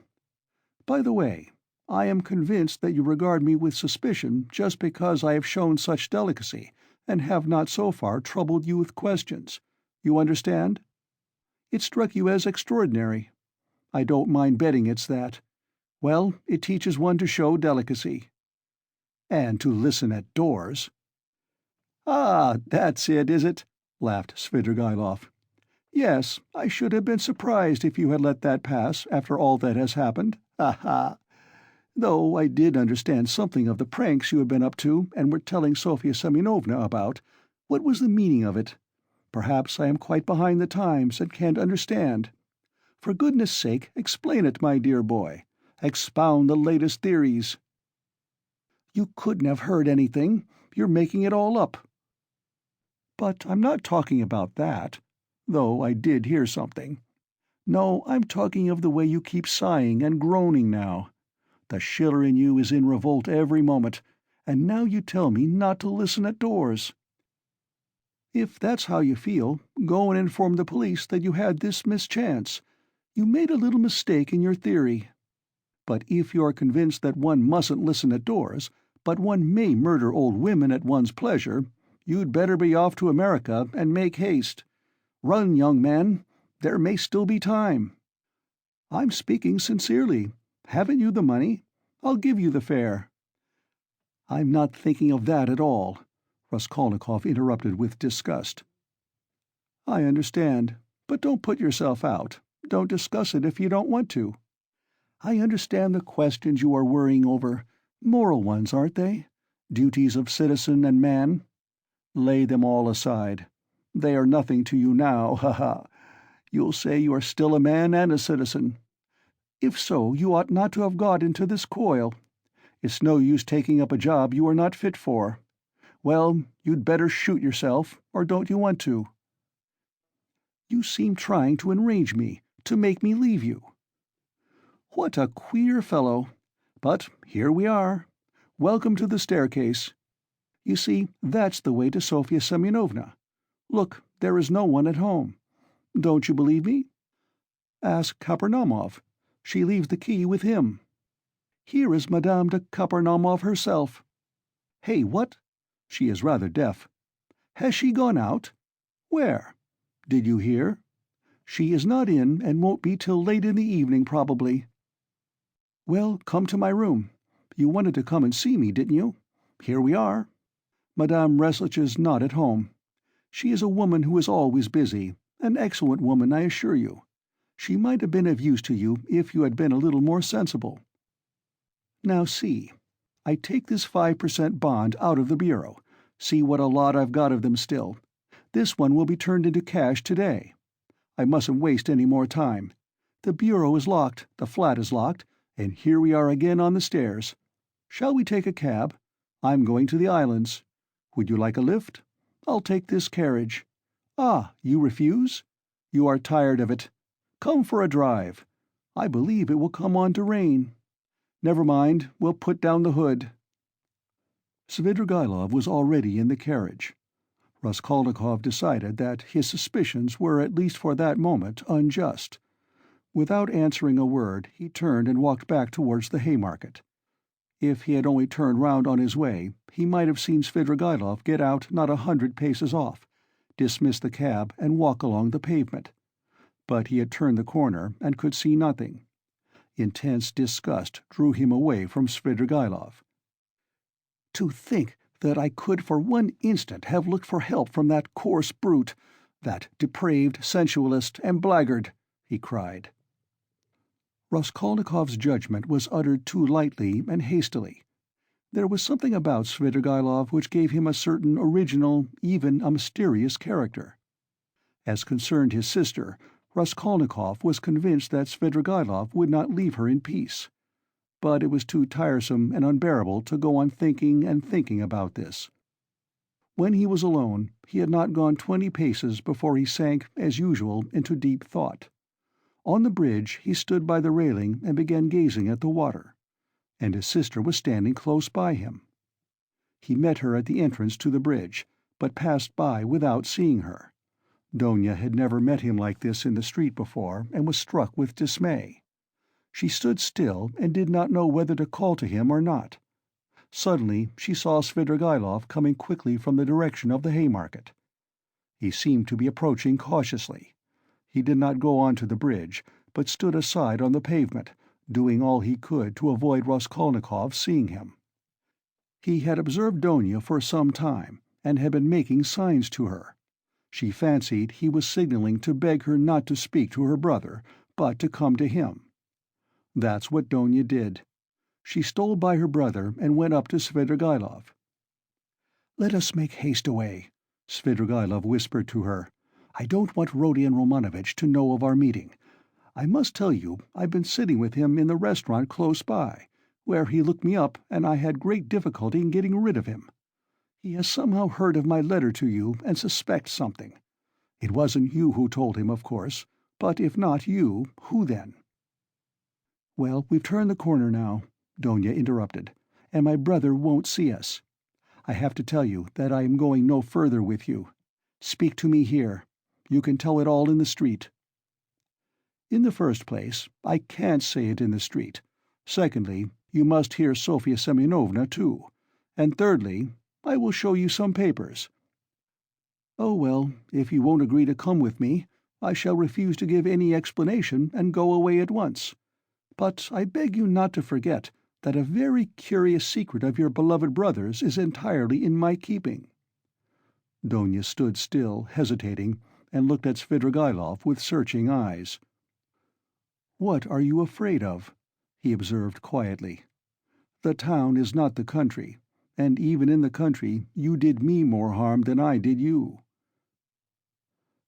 By the way, I am convinced that you regard me with suspicion just because I have shown such delicacy, and have not so far troubled you with questions. You understand? It struck you as extraordinary. I don't mind betting it's that. Well, it teaches one to show delicacy. And to listen at doors." "Ah, that's it, is it?" laughed Svidrigaïlov. "Yes, I should have been surprised if you had let that pass after all that has happened. Ha ha! Though I did understand something of the pranks you had been up to and were telling Sofya Semyonovna about. What was the meaning of it? Perhaps I am quite behind the times and can't understand. For goodness sake, explain it, my dear boy. Expound the latest theories." "You couldn't have heard anything. You're making it all up." "But I'm not talking about that, though I did hear something. No, I'm talking of the way you keep sighing and groaning now. The Schiller in you is in revolt every moment, and now you tell me not to listen at doors. If that's how you feel, go and inform the police that you had this mischance. You made a little mistake in your theory. But if you are convinced that one mustn't listen at doors, but one may murder old women at one's pleasure, you'd better be off to America and make haste. Run, young man. There may still be time. I'm speaking sincerely. Haven't you the money? I'll give you the fare." "I'm not thinking of that at all," Raskolnikov interrupted with disgust. "I understand, but don't put yourself out. Don't discuss it if you don't want to. I understand the questions you are worrying over. Moral ones, aren't they? Duties of citizen and man. Lay them all aside. They are nothing to you now, ha-ha. You'll say you are still a man and a citizen. If so, you ought not to have got into this coil. It's no use taking up a job you are not fit for. Well, you'd better shoot yourself, or don't you want to?" "You seem trying to enrage me, to make me leave you." "What a queer fellow! But here we are. Welcome to the staircase. You see, that's the way to Sofya Semyonovna. Look, there is no one at home. Don't you believe me? Ask Kapernaumov. She leaves the key with him. Here is Madame de Kapernaumov herself. Hey, what? She is rather deaf. Has she gone out? Where? Did you hear? She is not in and won't be till late in the evening, probably. Well, come to my room. You wanted to come and see me, didn't you? Here we are. Madame Reslich is not at home. She is a woman who is always busy, an excellent woman, I assure you. She might have been of use to you if you had been a little more sensible. Now see, I take this 5% bond out of the bureau. See what a lot I've got of them still. This one will be turned into cash today. I mustn't waste any more time. The bureau is locked, the flat is locked, and here we are again on the stairs. Shall we take a cab? I'm going to the islands. Would you like a lift? I'll take this carriage. Ah, you refuse? You are tired of it. Come for a drive. I believe it will come on to rain. Never mind, we'll put down the hood." Svidrigaïlov was already in the carriage. Raskolnikov decided that his suspicions were at least for that moment unjust. Without answering a word, he turned and walked back towards the Haymarket. If he had only turned round on his way, he might have seen Svidrigaïlov get out not 100 paces off, dismiss the cab and walk along the pavement. But he had turned the corner and could see nothing. Intense disgust drew him away from Svidrigaïlov. To think that I could for one instant have looked for help from that coarse brute, that depraved sensualist and blackguard, he cried. Raskolnikov's judgment was uttered too lightly and hastily. There was something about Svidrigaïlov which gave him a certain original, even a mysterious character. As concerned his sister, Raskolnikov was convinced that Svidrigaïlov would not leave her in peace. But it was too tiresome and unbearable to go on thinking and thinking about this. When he was alone, he had not gone 20 paces before he sank, as usual, into deep thought. On the bridge he stood by the railing and began gazing at the water, and his sister was standing close by him. He met her at the entrance to the bridge, but passed by without seeing her. Donia had never met him like this in the street before, and was struck with dismay. She stood still and did not know whether to call to him or not. Suddenly she saw Svidrigaïlov coming quickly from the direction of the Haymarket. He seemed to be approaching cautiously. He did not go on to the bridge, but stood aside on the pavement, doing all he could to avoid Raskolnikov seeing him. He had observed Donia for some time, and had been making signs to her. She fancied he was signaling to beg her not to speak to her brother, but to come to him. That's what Donia did. She stole by her brother and went up to Svidrigaïlov. "Let us make haste away," Svidrigaïlov whispered to her. "I don't want Rodion Romanovitch to know of our meeting. I must tell you I've been sitting with him in the restaurant close by, where he looked me up and I had great difficulty in getting rid of him. He has somehow heard of my letter to you and suspects something. It wasn't you who told him, of course, but if not you, who then?" "Well, we've turned the corner now," Donia interrupted, "and my brother won't see us. I have to tell you that I am going no further with you. Speak to me here. You can tell it all in the street." "In the first place, I can't say it in the street. Secondly, you must hear Sofya Semyonovna too. And thirdly, I will show you some papers." "Oh well, if you won't agree to come with me, I shall refuse to give any explanation and go away at once. But I beg you not to forget that a very curious secret of your beloved brother's is entirely in my keeping." Donia stood still, hesitating, and looked at Svidrigaïlov with searching eyes. "What are you afraid of?" he observed quietly. "The town is not the country, and even in the country you did me more harm than I did you."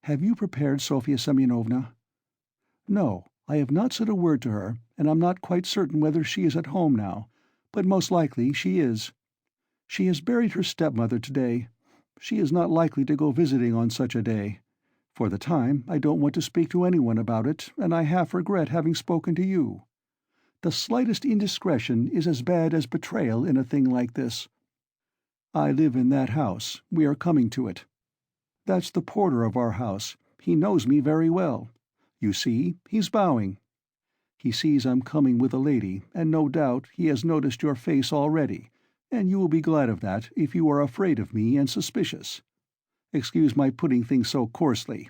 "Have you prepared Sofya Semyonovna?" "No, I have not said a word to her, and I'm not quite certain whether she is at home now, but most likely she is. She has buried her stepmother today. She is not likely to go visiting on such a day. For the time, I don't want to speak to anyone about it, and I half regret having spoken to you. The slightest indiscretion is as bad as betrayal in a thing like this. I live in that house. We are coming to it. That's the porter of our house. He knows me very well. You see, he's bowing. He sees I'm coming with a lady, and no doubt he has noticed your face already, and you will be glad of that if you are afraid of me and suspicious. Excuse my putting things so coarsely.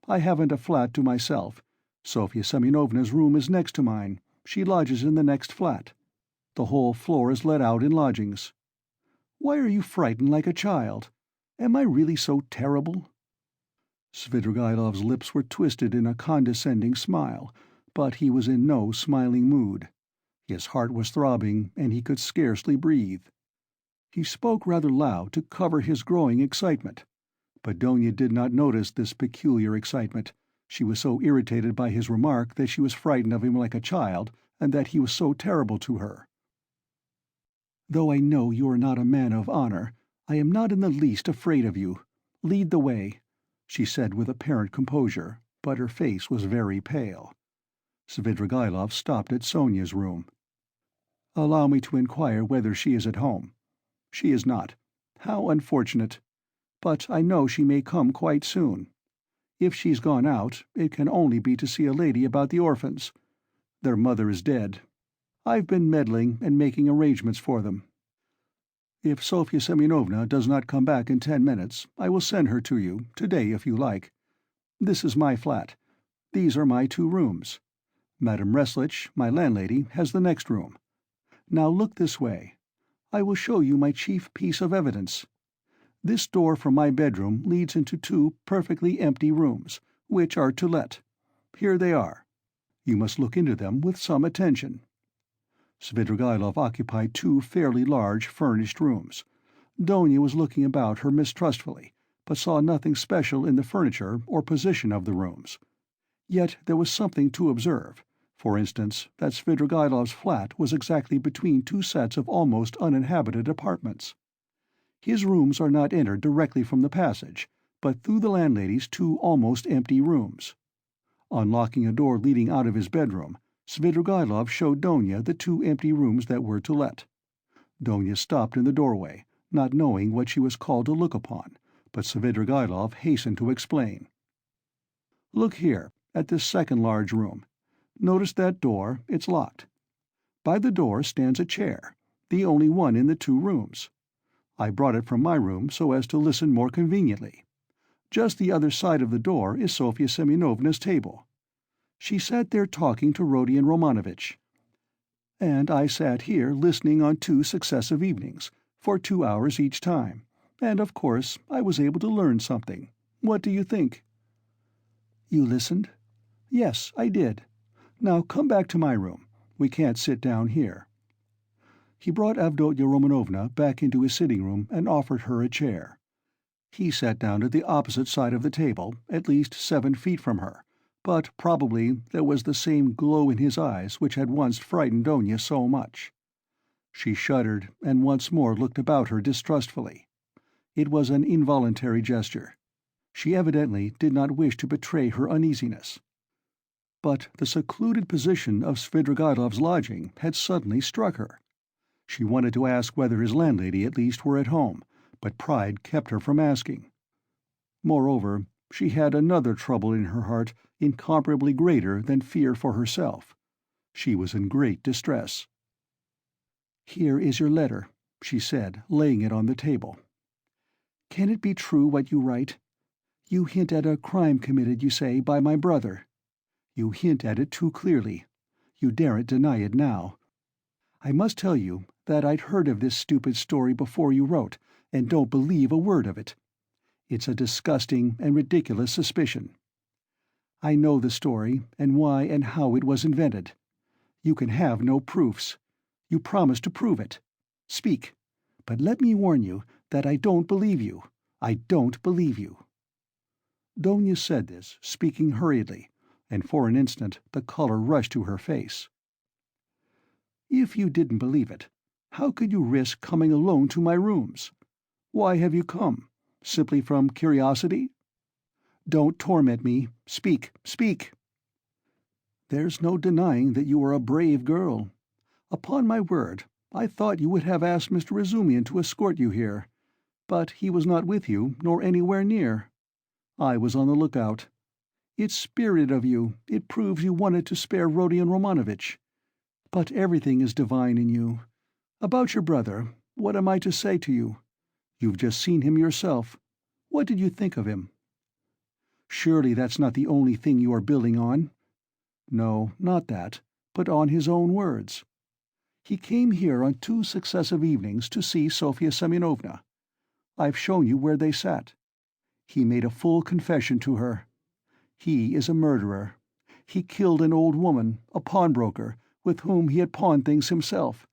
I haven't a flat to myself. Sofya Semyonovna's room is next to mine. She lodges in the next flat. The whole floor is let out in lodgings. Why are you frightened like a child? Am I really so terrible?" Svidrigaïlov's lips were twisted in a condescending smile, but he was in no smiling mood. His heart was throbbing, and he could scarcely breathe. He spoke rather loud to cover his growing excitement. But Donia did not notice this peculiar excitement. She was so irritated by his remark that she was frightened of him like a child, and that he was so terrible to her. "Though I know you are not a man of honor, I am not in the least afraid of you. Lead the way," she said with apparent composure, but her face was very pale. Svidrigaïlov stopped at Sonia's room. "Allow me to inquire whether she is at home. She is not. How unfortunate. But I know she may come quite soon. If she's gone out, it can only be to see a lady about the orphans. Their mother is dead. I've been meddling and making arrangements for them. If Sofya Semyonovna does not come back in 10 minutes, I will send her to you, today if you like. This is my flat. These are my 2 rooms. Madame Reslich, my landlady, has the next room. Now look this way. I will show you my chief piece of evidence. This door from my bedroom leads into 2 perfectly empty rooms, which are to let. Here they are. You must look into them with some attention." Svidrigaïlov occupied 2 fairly large furnished rooms. Donia was looking about her mistrustfully, but saw nothing special in the furniture or position of the rooms. Yet there was something to observe. For instance, that Svidrigaïlov's flat was exactly between 2 sets of almost uninhabited apartments. His rooms are not entered directly from the passage, but through the landlady's 2 almost empty rooms. Unlocking a door leading out of his bedroom, Svidrigaïlov showed Donia the 2 empty rooms that were to let. Donia stopped in the doorway, not knowing what she was called to look upon, but Svidrigaïlov hastened to explain. "Look here, at this second large room. Notice that door, it's locked. By the door stands a chair, the only one in the 2 rooms. I brought it from my room so as to listen more conveniently. Just the other side of the door is Sofya Semyonovna's table. She sat there talking to Rodion Romanovitch. And I sat here listening on 2 successive evenings, for 2 hours each time, and of course I was able to learn something. What do you think?" "You listened?" "Yes, I did. Now come back to my room. We can't sit down here." He brought Avdotya Romanovna back into his sitting room and offered her a chair. He sat down at the opposite side of the table, at least 7 feet from her, but probably there was the same glow in his eyes which had once frightened Donia so much. She shuddered and once more looked about her distrustfully. It was an involuntary gesture. She evidently did not wish to betray her uneasiness. But the secluded position of Svidrigaïlov's lodging had suddenly struck her. She wanted to ask whether his landlady at least were at home, but pride kept her from asking. Moreover, she had another trouble in her heart incomparably greater than fear for herself. She was in great distress. "Here is your letter," she said, laying it on the table. "Can it be true what you write? You hint at a crime committed, you say, by my brother. You hint at it too clearly. You daren't deny it now. I must tell you that I'd heard of this stupid story before you wrote, and don't believe a word of it. It's a disgusting and ridiculous suspicion. I know the story, and why and how it was invented. You can have no proofs. You promised to prove it. Speak. But let me warn you that I don't believe you. I don't believe you." Donia said this, speaking hurriedly, and for an instant the color rushed to her face. "If you didn't believe it, how could you risk coming alone to my rooms? Why have you come? Simply from curiosity? Don't torment me. Speak, speak." "There's no denying that you are a brave girl. Upon my word, I thought you would have asked Mr. Razumian to escort you here. But he was not with you, nor anywhere near. I was on the lookout. It's spirited of you. It proves you wanted to spare Rodion Romanovitch. But everything is divine in you. About your brother, what am I to say to you? You've just seen him yourself. What did you think of him? Surely that's not the only thing you are building on. No, not that, but on his own words. He came here on 2 successive evenings to see Sofya Semyonovna. I've shown you where they sat. He made a full confession to her. He is a murderer. He killed an old woman, a pawnbroker, with whom he had pawned things himself.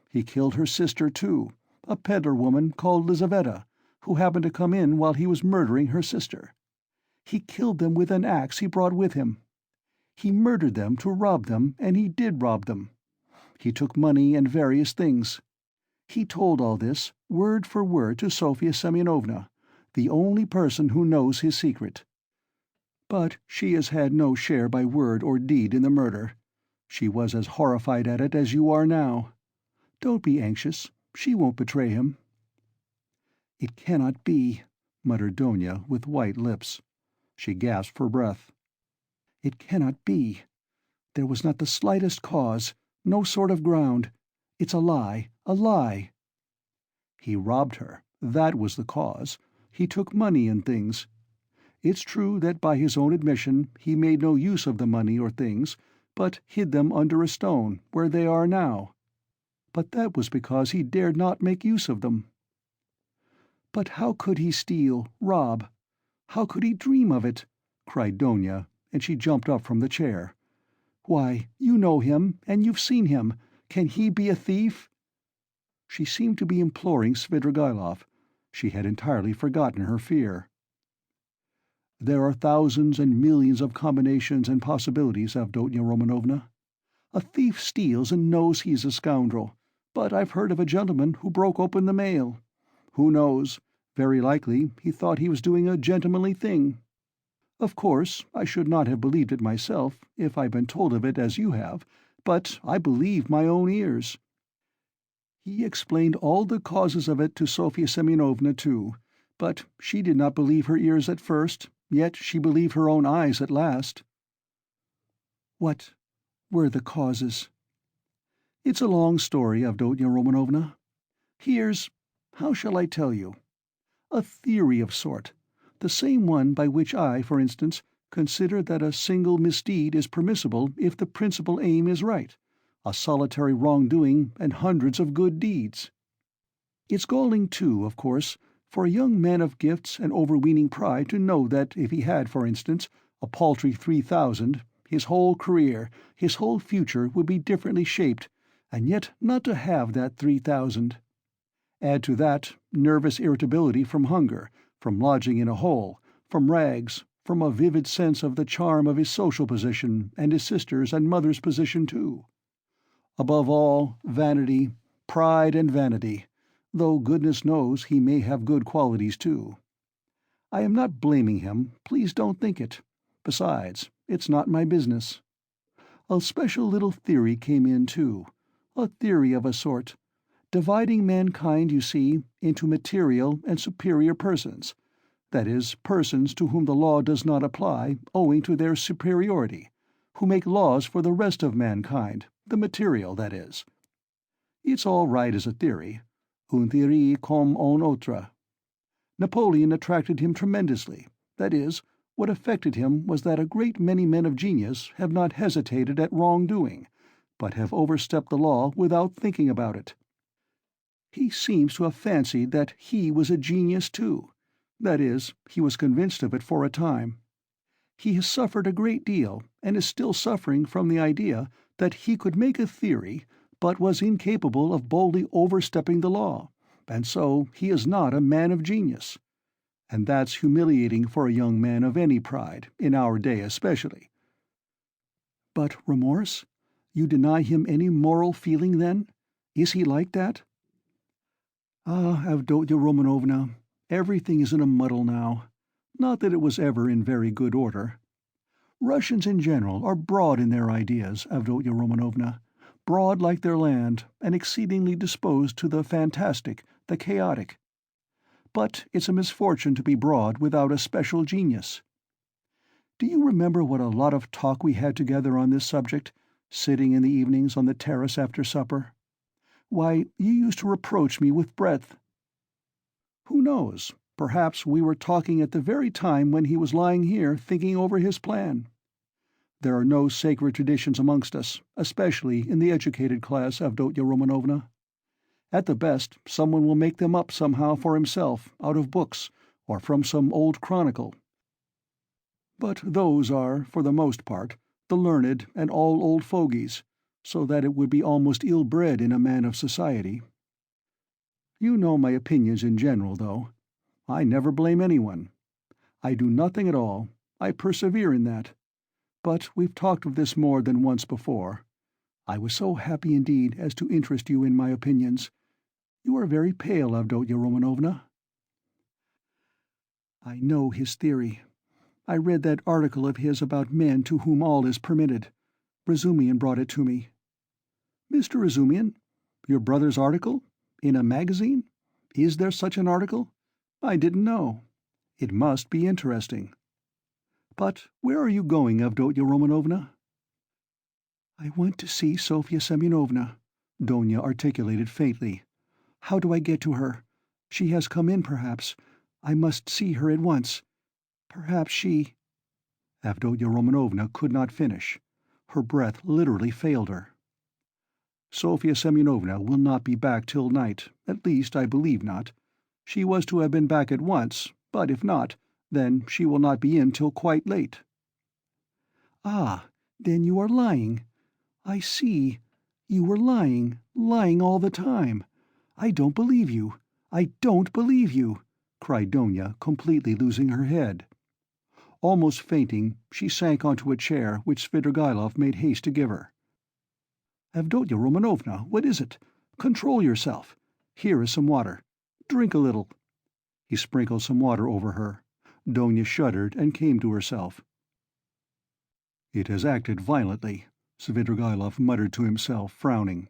He killed her sister, too, a peddler woman called Lizaveta, who happened to come in while he was murdering her sister. He killed them with an axe he brought with him. He murdered them to rob them, and he did rob them. He took money and various things. He told all this, word for word, to Sofya Semyonovna, the only person who knows his secret. But she has had no share by word or deed in the murder. She was as horrified at it as you are now. Don't be anxious. She won't betray him." "It cannot be," muttered Donia with white lips. She gasped for breath. "It cannot be. There was not the slightest cause, no sort of ground. It's a lie, a lie." "He robbed her. That was the cause. He took money and things. It's true that by his own admission he made no use of the money or things, but hid them under a stone, where they are now. But that was because he dared not make use of them." "But how could he steal, rob? How could he dream of it?" cried Donia, and she jumped up from the chair. "Why, you know him, and you've seen him. Can he be a thief?" She seemed to be imploring Svidrigaïlov. She had entirely forgotten her fear. "There are thousands and millions of combinations and possibilities, Avdotya Romanovna. A thief steals and knows he's a scoundrel, but I've heard of a gentleman who broke open the mail. Who knows? Very likely he thought he was doing a gentlemanly thing. Of course, I should not have believed it myself, if I'd been told of it as you have, but I believed my own ears. He explained all the causes of it to Sofya Semyonovna, too, but she did not believe her ears at first, yet she believed her own eyes at last." "What were the causes?" "It's a long story, Avdotya Romanovna. How shall I tell you? A theory of sort, the same one by which I, for instance, consider that a single misdeed is permissible if the principal aim is right, a solitary wrongdoing and hundreds of good deeds. It's galling, too, of course, for a young man of gifts and overweening pride to know that if he had, for instance, a paltry 3,000, his whole career, his whole future would be differently shaped, and yet not to have that 3,000. Add to that nervous irritability from hunger, from lodging in a hole, from rags, from a vivid sense of the charm of his social position and his sister's and mother's position too. Above all, vanity, pride and vanity, though goodness knows he may have good qualities too. I am not blaming him, please don't think it. Besides, it's not my business. A special little theory came in too, a theory of a sort, dividing mankind, you see, into material and superior persons, that is, persons to whom the law does not apply owing to their superiority, who make laws for the rest of mankind, the material, that is. It's all right as a theory, une théorie comme une autre. Napoleon attracted him tremendously, that is, what affected him was that a great many men of genius have not hesitated at wrong-doing, but have overstepped the law without thinking about it. He seems to have fancied that he was a genius too. That is, he was convinced of it for a time. He has suffered a great deal, and is still suffering from the idea that he could make a theory, but was incapable of boldly overstepping the law, and so he is not a man of genius. And that's humiliating for a young man of any pride, in our day especially. But remorse? You deny him any moral feeling, then? Is he like that? Ah, Avdotya Romanovna, everything is in a muddle now. Not that it was ever in very good order. Russians in general are broad in their ideas, Avdotya Romanovna, broad like their land, and exceedingly disposed to the fantastic, the chaotic. But it's a misfortune to be broad without a special genius. Do you remember what a lot of talk we had together on this subject, sitting in the evenings on the terrace after supper? Why, you used to reproach me with breadth. Who knows? Perhaps we were talking at the very time when he was lying here thinking over his plan. There are no sacred traditions amongst us, especially in the educated class, Avdotya Romanovna. At the best, someone will make them up somehow for himself, out of books, or from some old chronicle. But those are, for the most part, the learned and all old fogies, so that it would be almost ill-bred in a man of society. You know my opinions in general, though. I never blame anyone. I do nothing at all. I persevere in that. But we've talked of this more than once before. I was so happy indeed as to interest you in my opinions. You are very pale, Avdotya Romanovna. I know his theory. I read that article of his about men to whom all is permitted. Razumian brought it to me. Mr. Razumian? Your brother's article? In a magazine? Is there such an article? I didn't know. It must be interesting. But where are you going, Avdotya Romanovna? I want to see Sofya Semyonovna, Donia articulated faintly. How do I get to her? She has come in, perhaps. I must see her at once. Perhaps she— Avdotya Romanovna could not finish. Her breath literally failed her. Sofya Semyonovna will not be back till night, at least I believe not. She was to have been back at once, but if not, then she will not be in till quite late. Ah, then you are lying. I see. You were lying all the time. I don't believe you. I don't believe you, cried Donia, completely losing her head. Almost fainting, she sank onto a chair which Svidrigaïlov made haste to give her. Avdotya Romanovna, what is it? Control yourself. Here is some water. Drink a little. He sprinkled some water over her. Donia shuddered and came to herself. It has acted violently, Svidrigaïlov muttered to himself, frowning.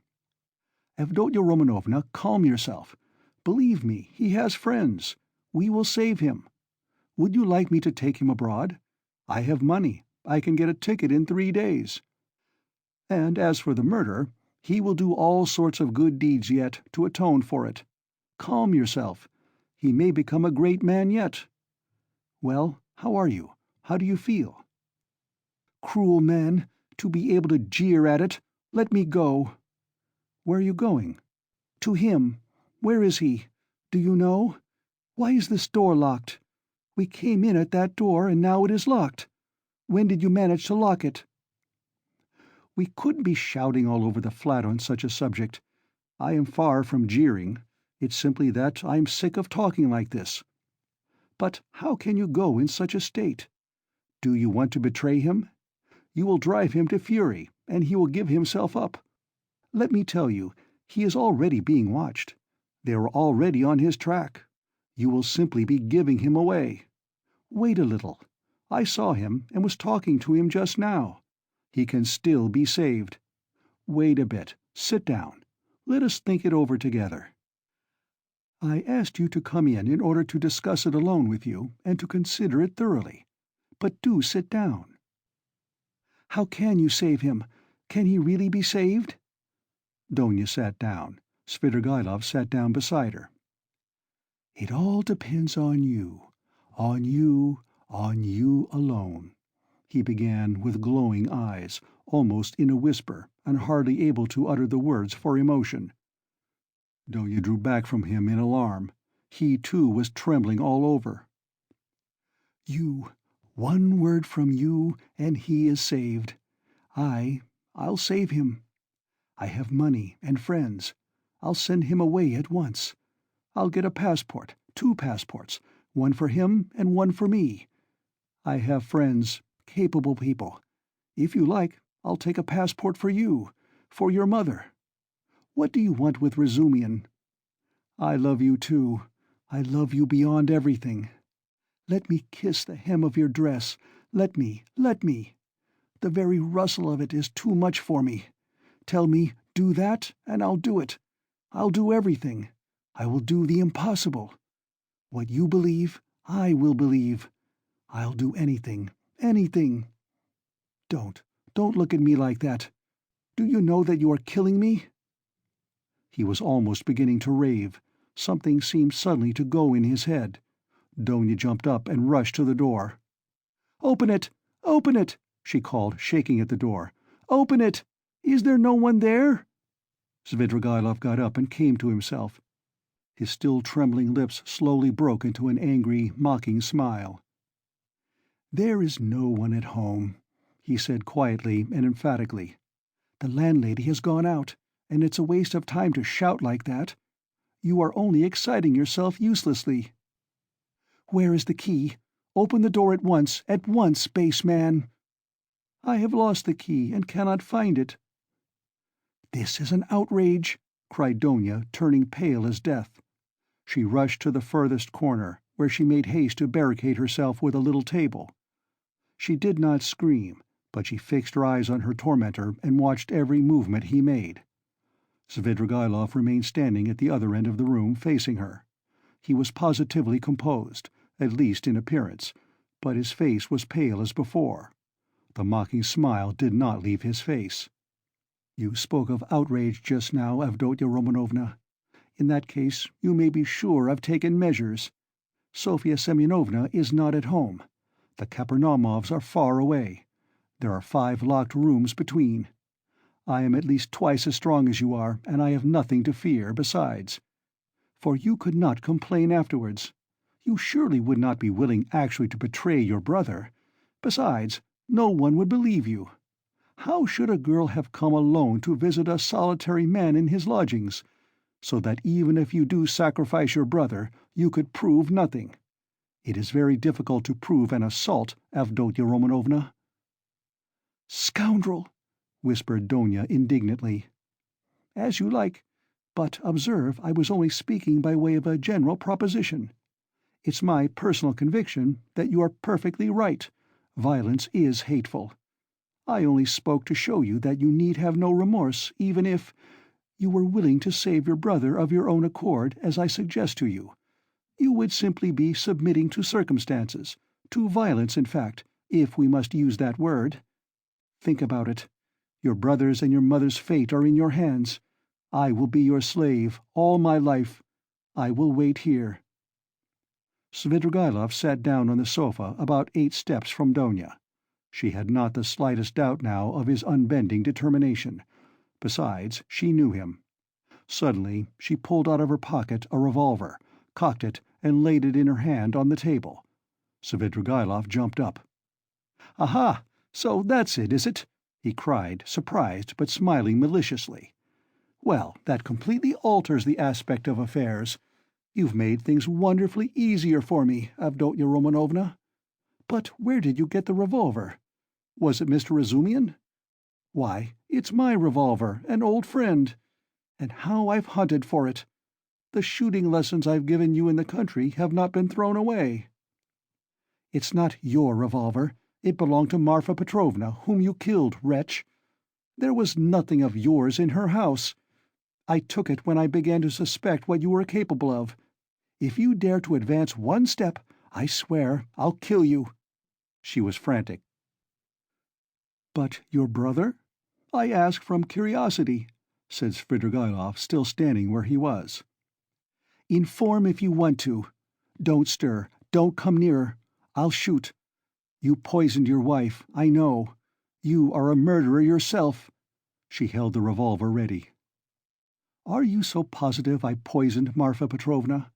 Avdotya Romanovna, calm yourself. Believe me, he has friends. We will save him. Would you like me to take him abroad? I have money. I can get a ticket in 3 days. And as for the murder, he will do all sorts of good deeds yet to atone for it. Calm yourself. He may become a great man yet. Well, how are you? How do you feel? Cruel man, to be able to jeer at it. Let me go. Where are you going? To him. Where is he? Do you know? Why is this door locked? We came in at that door, and now it is locked. When did you manage to lock it? We couldn't be shouting all over the flat on such a subject. I am far from jeering. It's simply that I'm sick of talking like this. But how can you go in such a state? Do you want to betray him? You will drive him to fury, and he will give himself up. Let me tell you, he is already being watched. They are already on his track. You will simply be giving him away. Wait a little. I saw him and was talking to him just now. He can still be saved. Wait a bit. Sit down. Let us think it over together. I asked you to come in order to discuss it alone with you and to consider it thoroughly. But do sit down. How can you save him? Can he really be saved? Donia sat down. Svidrigailov sat down beside her. It all depends on you. On you alone, he began with glowing eyes, almost in a whisper, and hardly able to utter the words for emotion. Donia drew back from him in alarm. He, too, was trembling all over. You, one word from you, and he is saved. I'll save him. I have money and friends. I'll send him away at once. I'll get a passport, 2 passports, one for him and one for me. I have friends, capable people. If you like, I'll take a passport for you, for your mother. What do you want with Razumian? I love you too. I love you beyond everything. Let me kiss the hem of your dress. Let me. The very rustle of it is too much for me. Tell me, do that, and I'll do it. I'll do everything. I will do the impossible. What you believe, I will believe. I'll do anything. Don't look at me like that. Do you know that you are killing me? He was almost beginning to rave. Something seemed suddenly to go in his head. Donia jumped up and rushed to the door. Open it! Open it! She called, shaking at the door. Open it! Is there no one there? Svidrigailov got up and came to himself. His still trembling lips slowly broke into an angry, mocking smile. There is no one at home, he said quietly and emphatically. The landlady has gone out, and it's a waste of time to shout like that. You are only exciting yourself uselessly. Where is the key? Open the door at once, base man. I have lost the key and cannot find it. This is an outrage, cried Donia, turning pale as death. She rushed to the furthest corner, where she made haste to barricade herself with a little table. She did not scream, but she fixed her eyes on her tormentor and watched every movement he made. Svidrigailov remained standing at the other end of the room, facing her. He was positively composed, at least in appearance, but his face was pale as before. The mocking smile did not leave his face. You spoke of outrage just now, Avdotya Romanovna. In that case, you may be sure I've taken measures. Sofya Semyonovna is not at home. The Kapernamovs are far away. There are 5 locked rooms between. I am at least twice as strong as you are, and I have nothing to fear besides. For you could not complain afterwards. You surely would not be willing actually to betray your brother. Besides, no one would believe you. How should a girl have come alone to visit a solitary man in his lodgings, so that even if you do sacrifice your brother, you could prove nothing? It is very difficult to prove an assault, Avdotya Romanovna. Scoundrel! Whispered Donia indignantly. As you like, but observe I was only speaking by way of a general proposition. It's my personal conviction that you are perfectly right. Violence is hateful. I only spoke to show you that you need have no remorse, even if you were willing to save your brother of your own accord, as I suggest to you. You would simply be submitting to circumstances, to violence, in fact, if we must use that word. Think about it. Your brother's and your mother's fate are in your hands. I will be your slave all my life. I will wait here. Svidrigailov sat down on the sofa about 8 steps from Donia. She had not the slightest doubt now of his unbending determination. Besides, she knew him. Suddenly she pulled out of her pocket a revolver, cocked it, and laid it in her hand on the table. Svidrigailov jumped up. "Aha! So that's it, is it?" he cried, surprised but smiling maliciously. "Well, that completely alters the aspect of affairs. You've made things wonderfully easier for me, Avdotya Romanovna. But where did you get the revolver? Was it Mr. Razumian? Why, it's my revolver, an old friend. And how I've hunted for it! The shooting lessons I've given you in the country have not been thrown away." "It's not your revolver. It belonged to Marfa Petrovna, whom you killed, wretch. There was nothing of yours in her house. I took it when I began to suspect what you were capable of. If you dare to advance one step, I swear I'll kill you." She was frantic. "But your brother?" "I ask from curiosity," said Svidrigaïlov, still standing where he was. "Inform if you want to. Don't stir, don't come nearer. I'll shoot. You poisoned your wife, I know. You are a murderer yourself." She held the revolver ready. "Are you so positive I poisoned Marfa Petrovna?"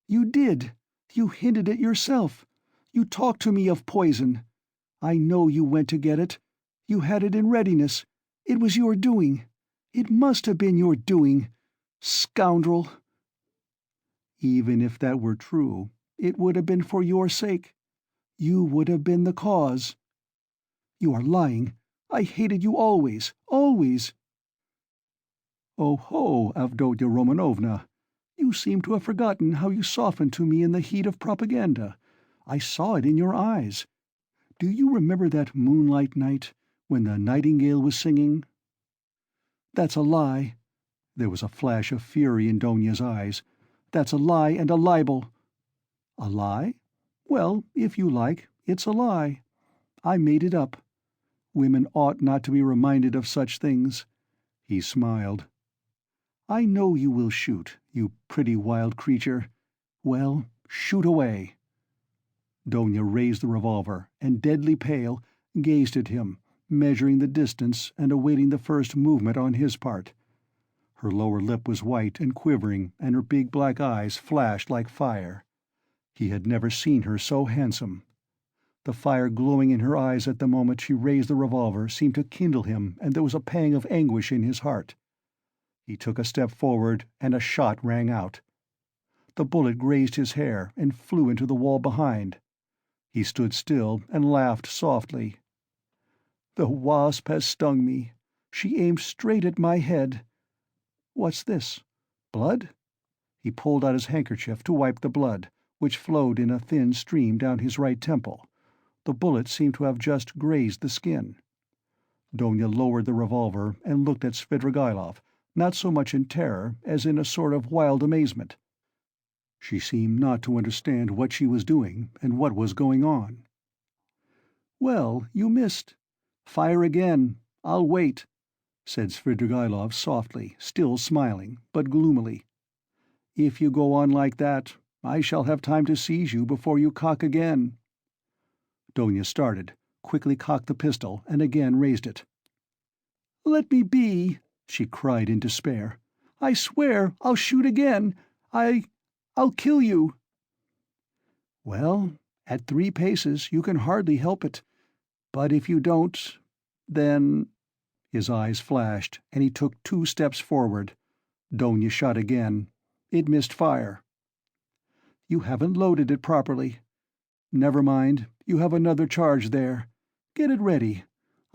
"You did. You hinted it yourself. You talked to me of poison. I know you went to get it. You had it in readiness. It was your doing. It must have been your doing. Scoundrel!" "Even if that were true, it would have been for your sake. You would have been the cause." "You are lying. I hated you always, always." "Oh ho, Avdotya Romanovna! You seem to have forgotten how you softened to me in the heat of propaganda. I saw it in your eyes. Do you remember that moonlight night, when the nightingale was singing?" "That's a lie." There was a flash of fury in Donia's eyes. "That's a lie and a libel." "A lie? Well, if you like, it's a lie. I made it up. Women ought not to be reminded of such things." He smiled. "I know you will shoot, you pretty wild creature. Well, shoot away." Donia raised the revolver, and, deadly pale, gazed at him, measuring the distance and awaiting the first movement on his part. Her lower lip was white and quivering, and her big black eyes flashed like fire. He had never seen her so handsome. The fire glowing in her eyes at the moment she raised the revolver seemed to kindle him, and there was a pang of anguish in his heart. He took a step forward, and a shot rang out. The bullet grazed his hair and flew into the wall behind. He stood still and laughed softly. "The wasp has stung me. She aimed straight at my head. What's this? Blood?" He pulled out his handkerchief to wipe the blood, which flowed in a thin stream down his right temple. The bullet seemed to have just grazed the skin. Donia lowered the revolver and looked at Svidrigaïlov, not so much in terror as in a sort of wild amazement. She seemed not to understand what she was doing and what was going on. "Well, you missed. Fire again. I'll wait," said Svidrigaïlov softly, still smiling, but gloomily. "If you go on like that, I shall have time to seize you before you cock again." Donia started, quickly cocked the pistol, and again raised it. "Let me be!" she cried in despair. "I swear I'll shoot again. I'll kill you." "Well, at 3 paces you can hardly help it. But if you don't, then—" His eyes flashed, and he took 2 steps forward. Donia shot again. It missed fire. "You haven't loaded it properly. Never mind, you have another charge there. Get it ready.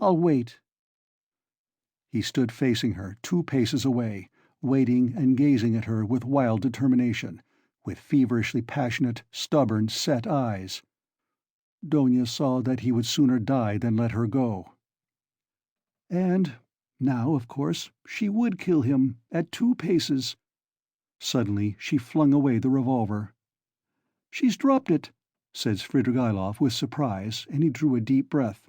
I'll wait." He stood facing her, 2 paces away, waiting and gazing at her with wild determination, with feverishly passionate, stubborn, set eyes. Donia saw that he would sooner die than let her go. And now, of course, she would kill him, at 2 paces. Suddenly she flung away the revolver. "She's dropped it," said Svidrigaïlov with surprise, and he drew a deep breath.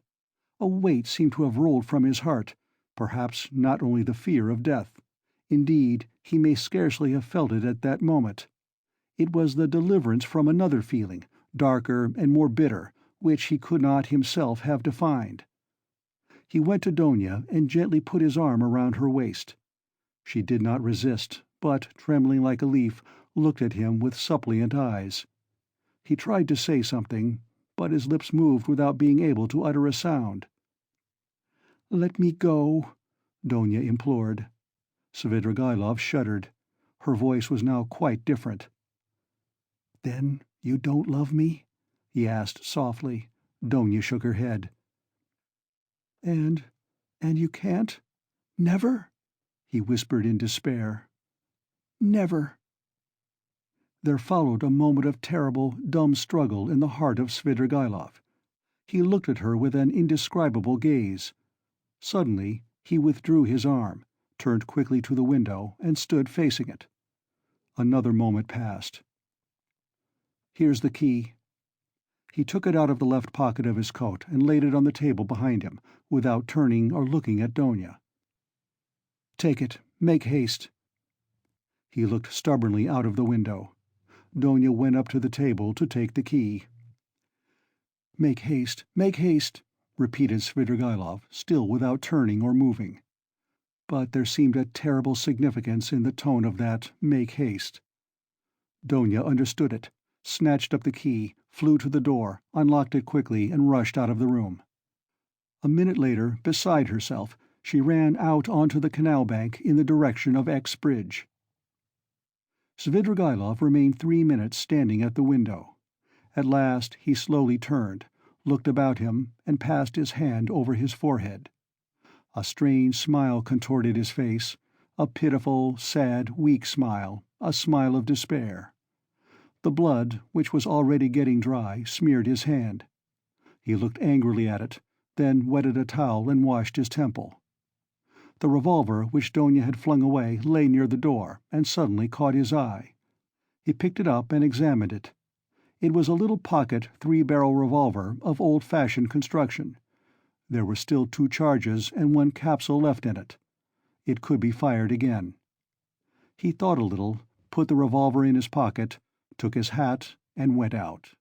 A weight seemed to have rolled from his heart, perhaps not only the fear of death. Indeed, he may scarcely have felt it at that moment. It was the deliverance from another feeling, darker and more bitter, which he could not himself have defined. He went to Donia and gently put his arm around her waist. She did not resist, but, trembling like a leaf, looked at him with suppliant eyes. He tried to say something, but his lips moved without being able to utter a sound. "Let me go," Donya implored. Svidrigailov shuddered. Her voice was now quite different. "Then you don't love me?" he asked softly. Donya shook her head. And you can't? Never?" he whispered in despair. "Never." There followed a moment of terrible, dumb struggle in the heart of Svidrigailov. He looked at her with an indescribable gaze. Suddenly he withdrew his arm, turned quickly to the window, and stood facing it. Another moment passed. "Here's the key." He took it out of the left pocket of his coat and laid it on the table behind him, without turning or looking at Donya. "Take it. Make haste." He looked stubbornly out of the window. Donya went up to the table to take the key. Make haste," repeated Svidrigailov, still without turning or moving. But there seemed a terrible significance in the tone of that "make haste." Donya understood it, snatched up the key, flew to the door, unlocked it quickly, and rushed out of the room. A minute later, beside herself, she ran out onto the canal bank in the direction of X Bridge. Svidrigailov remained 3 minutes standing at the window. At last he slowly turned, looked about him, and passed his hand over his forehead. A strange smile contorted his face, a pitiful, sad, weak smile, a smile of despair. The blood, which was already getting dry, smeared his hand. He looked angrily at it, then wetted a towel and washed his temple. The revolver which Donya had flung away lay near the door, and suddenly caught his eye. He picked it up and examined it. It was a little pocket 3-barrel revolver of old-fashioned construction. There were still 2 charges and 1 capsule left in it. It could be fired again. He thought a little, put the revolver in his pocket, took his hat, and went out.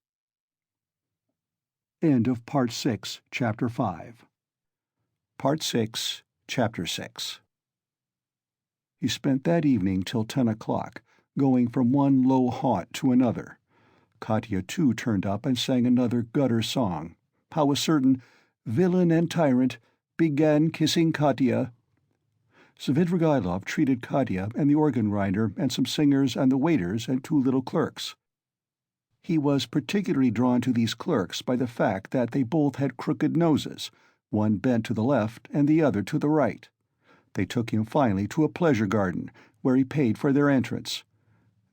End of Part 6, Chapter 5. Part 6, Chapter 6. He spent that evening till 10 o'clock, going from one low haunt to another. Katya too turned up and sang another gutter song, how a certain villain and tyrant began kissing Katya. Svidrigailov treated Katya and the organ grinder and some singers and the waiters and 2 little clerks. He was particularly drawn to these clerks by the fact that they both had crooked noses, one bent to the left and the other to the right. They took him finally to a pleasure garden, where he paid for their entrance.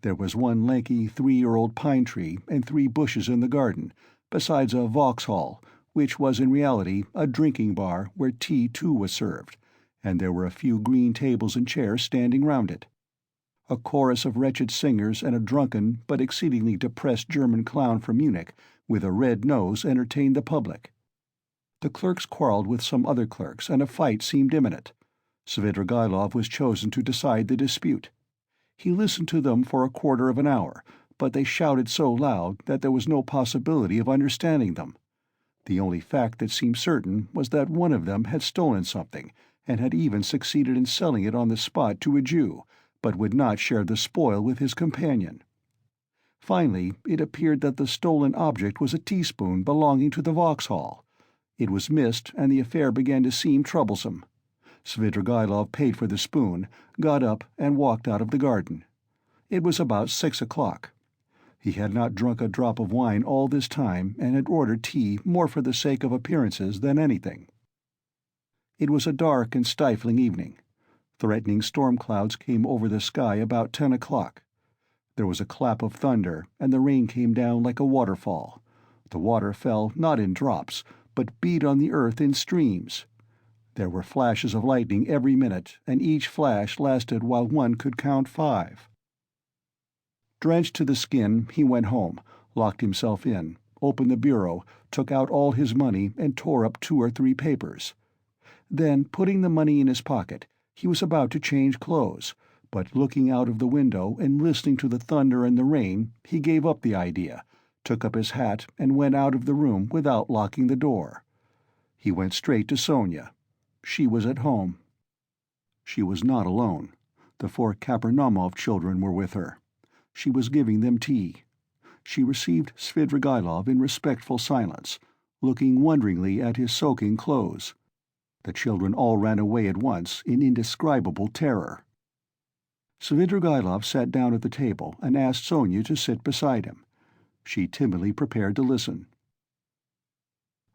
There was one lanky 3-year-old pine tree and 3 bushes in the garden, besides a Vauxhall, which was in reality a drinking bar where tea too was served, and there were a few green tables and chairs standing round it. A chorus of wretched singers and a drunken but exceedingly depressed German clown from Munich with a red nose entertained the public. The clerks quarreled with some other clerks, and a fight seemed imminent. Svidrigailov was chosen to decide the dispute. He listened to them for a quarter of an hour, but they shouted so loud that there was no possibility of understanding them. The only fact that seemed certain was that one of them had stolen something, and had even succeeded in selling it on the spot to a Jew, but would not share the spoil with his companion. Finally, it appeared that the stolen object was a teaspoon belonging to the Vauxhall. It was missed, and the affair began to seem troublesome. Svidrigailov paid for the spoon, got up, and walked out of the garden. It was about 6 o'clock. He had not drunk a drop of wine all this time, and had ordered tea more for the sake of appearances than anything. It was a dark and stifling evening. Threatening storm clouds came over the sky about 10 o'clock. There was a clap of thunder, and the rain came down like a waterfall. The water fell not in drops, but beat on the earth in streams. There were flashes of lightning every minute, and each flash lasted while one could count 5. Drenched to the skin, he went home, locked himself in, opened the bureau, took out all his money, and tore up 2 or 3 papers. Then, putting the money in his pocket, he was about to change clothes, but looking out of the window and listening to the thunder and the rain, he gave up the idea, took up his hat, and went out of the room without locking the door. He went straight to Sonia. She was at home. She was not alone. The 4 Kapernaumov children were with her. She was giving them tea. She received Svidrigailov in respectful silence, looking wonderingly at his soaking clothes. The children all ran away at once in indescribable terror. Svidrigaïlov sat down at the table and asked Sonia to sit beside him. She timidly prepared to listen.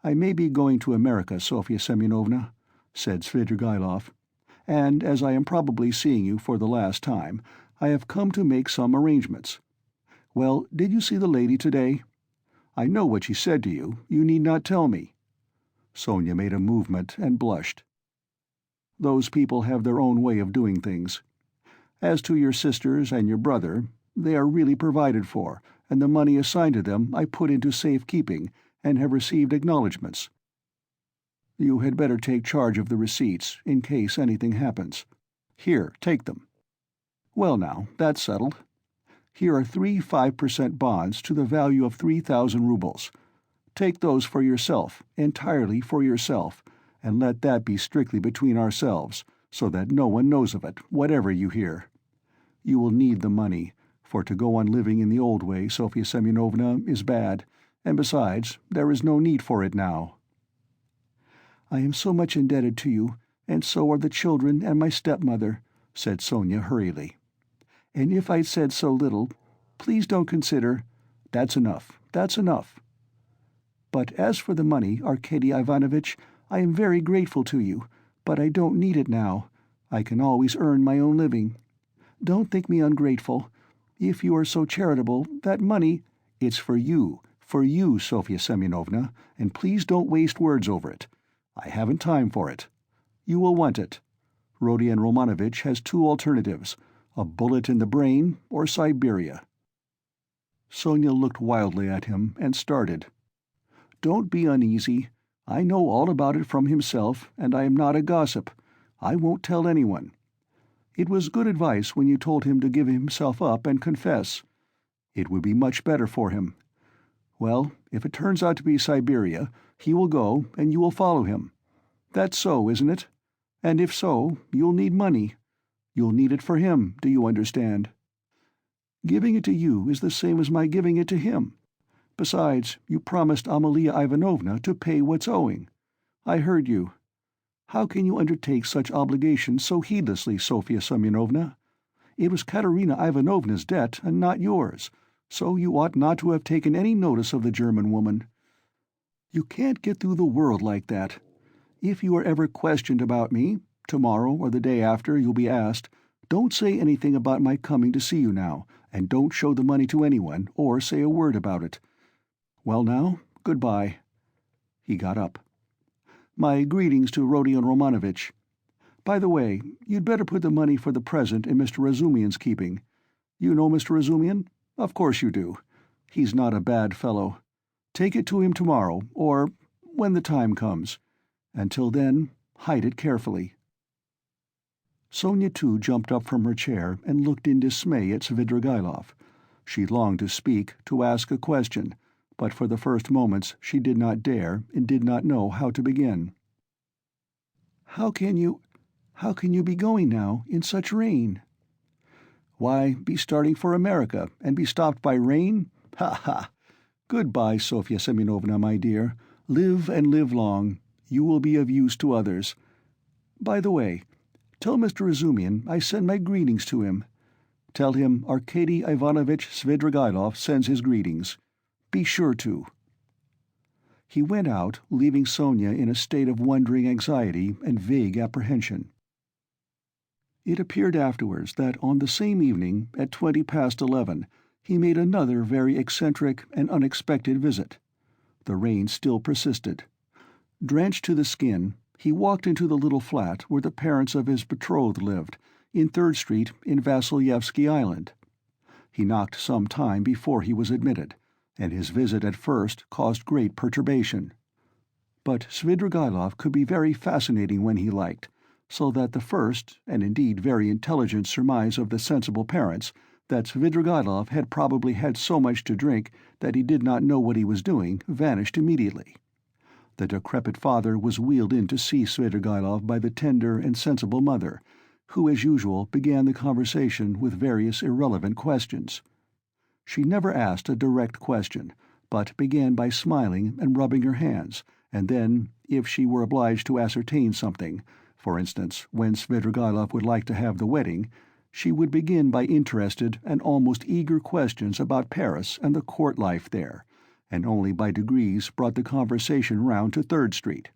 "I may be going to America, Sofya Semyonovna," said Svidrigaïlov, "and as I am probably seeing you for the last time, I have come to make some arrangements. Well, did you see the lady today? I know what she said to you. You need not tell me." Sonia made a movement and blushed. "Those people have their own way of doing things. As to your sisters and your brother, they are really provided for, and the money assigned to them I put into safe-keeping, and have received acknowledgments. You had better take charge of the receipts, in case anything happens. Here, take them. Well now, that's settled. Here are 3 5% bonds to the value of 3,000 rubles. Take those for yourself, entirely for yourself, and let that be strictly between ourselves, so that no one knows of it, whatever you hear. You will need the money, for to go on living in the old way, Sofya Semyonovna, is bad, and besides, there is no need for it now." "I am so much indebted to you, and so are the children and my stepmother," said Sonia hurriedly. "And if I'd said so little, please don't consider—" "That's enough, that's enough." "But as for the money, Arkady Ivanovitch, I am very grateful to you, but I don't need it now. I can always earn my own living. Don't think me ungrateful. If you are so charitable, that money—" "It's for you, Sofya Semyonovna, and please don't waste words over it. I haven't time for it. You will want it. Rodion Romanovitch has 2 alternatives, a bullet in the brain or Siberia." Sonia looked wildly at him and started. "Don't be uneasy. I know all about it from himself, and I am not a gossip. I won't tell anyone. It was good advice when you told him to give himself up and confess. It would be much better for him. Well, if it turns out to be Siberia, he will go, and you will follow him. That's so, isn't it? And if so, you'll need money. You'll need it for him, do you understand? Giving it to you is the same as my giving it to him. Besides, you promised Amalia Ivanovna to pay what's owing. I heard you. How can you undertake such obligations so heedlessly, Sofya Semyonovna? It was Katerina Ivanovna's debt, and not yours, so you ought not to have taken any notice of the German woman. You can't get through the world like that. If you are ever questioned about me, tomorrow or the day after you'll be asked, don't say anything about my coming to see you now, and don't show the money to anyone, or say a word about it. Well now, goodbye." He got up. "My greetings to Rodion Romanovitch. By the way, you'd better put the money for the present in Mr. Razumian's keeping. You know Mr. Razumian? Of course you do. He's not a bad fellow. Take it to him tomorrow, or when the time comes. Until then, hide it carefully." Sonia too jumped up from her chair and looked in dismay at Svidrigaïlov. She longed to speak, to ask a question, but for the first moments she did not dare and did not know how to begin. How can you be going now, in such rain?" "Why, be starting for America, and be stopped by rain? Ha ha! Goodbye, Sofya Semyonovna, my dear. Live and live long. You will be of use to others. By the way, tell Mr. Razumian I send my greetings to him. Tell him Arkady Ivanovitch Svidrigaïlov sends his greetings. Be sure to." He went out, leaving Sonia in a state of wondering anxiety and vague apprehension. It appeared afterwards that on the same evening, at 11:20, he made another very eccentric and unexpected visit. The rain still persisted. Drenched to the skin, he walked into the little flat where the parents of his betrothed lived, in 3rd Street in Vasilyevsky Island. He knocked some time before he was admitted, and his visit at first caused great perturbation. But Svidrigaïlov could be very fascinating when he liked, so that the first, and indeed very intelligent surmise of the sensible parents, that Svidrigaïlov had probably had so much to drink that he did not know what he was doing, vanished immediately. The decrepit father was wheeled in to see Svidrigaïlov by the tender and sensible mother, who as usual began the conversation with various irrelevant questions. She never asked a direct question, but began by smiling and rubbing her hands, and then, if she were obliged to ascertain something, for instance, when Svidrigaïlov would like to have the wedding, she would begin by interested and almost eager questions about Paris and the court life there, and only by degrees brought the conversation round to Third Street.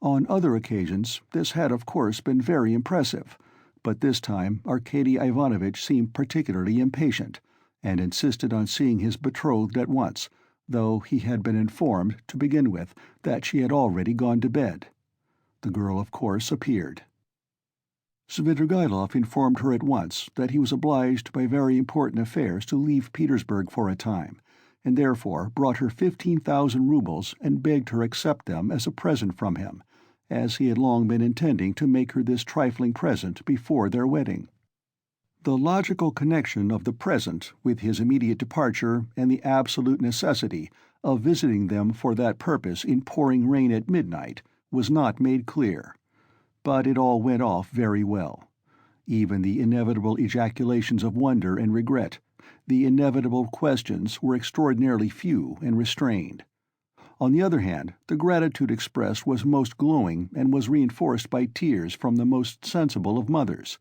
On other occasions this had of course been very impressive, but this time Arkady Ivanovitch seemed particularly impatient, and insisted on seeing his betrothed at once, though he had been informed, to begin with, that she had already gone to bed. The girl, of course, appeared. Svidrigaïlov informed her at once that he was obliged by very important affairs to leave Petersburg for a time, and therefore brought her 15,000 roubles and begged her accept them as a present from him, as he had long been intending to make her this trifling present before their wedding. The logical connection of the present with his immediate departure and the absolute necessity of visiting them for that purpose in pouring rain at midnight was not made clear, but it all went off very well. Even the inevitable ejaculations of wonder and regret, the inevitable questions, were extraordinarily few and restrained. On the other hand, the gratitude expressed was most glowing and was reinforced by tears from the most sensible of mothers.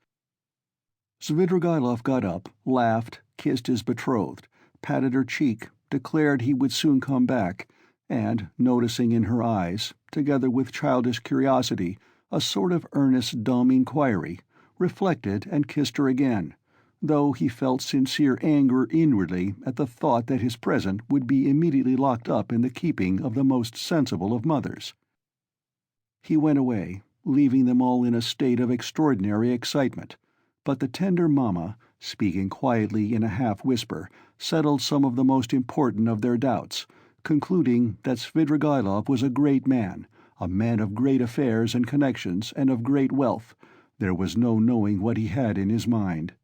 Svidrigaïlov got up, laughed, kissed his betrothed, patted her cheek, declared he would soon come back, and, noticing in her eyes, together with childish curiosity, a sort of earnest dumb inquiry, reflected and kissed her again, though he felt sincere anger inwardly at the thought that his present would be immediately locked up in the keeping of the most sensible of mothers. He went away, leaving them all in a state of extraordinary excitement, but the tender mamma, speaking quietly in a half-whisper, settled some of the most important of their doubts, concluding that Svidrigaïlov was a great man, a man of great affairs and connections and of great wealth. There was no knowing what he had in his mind.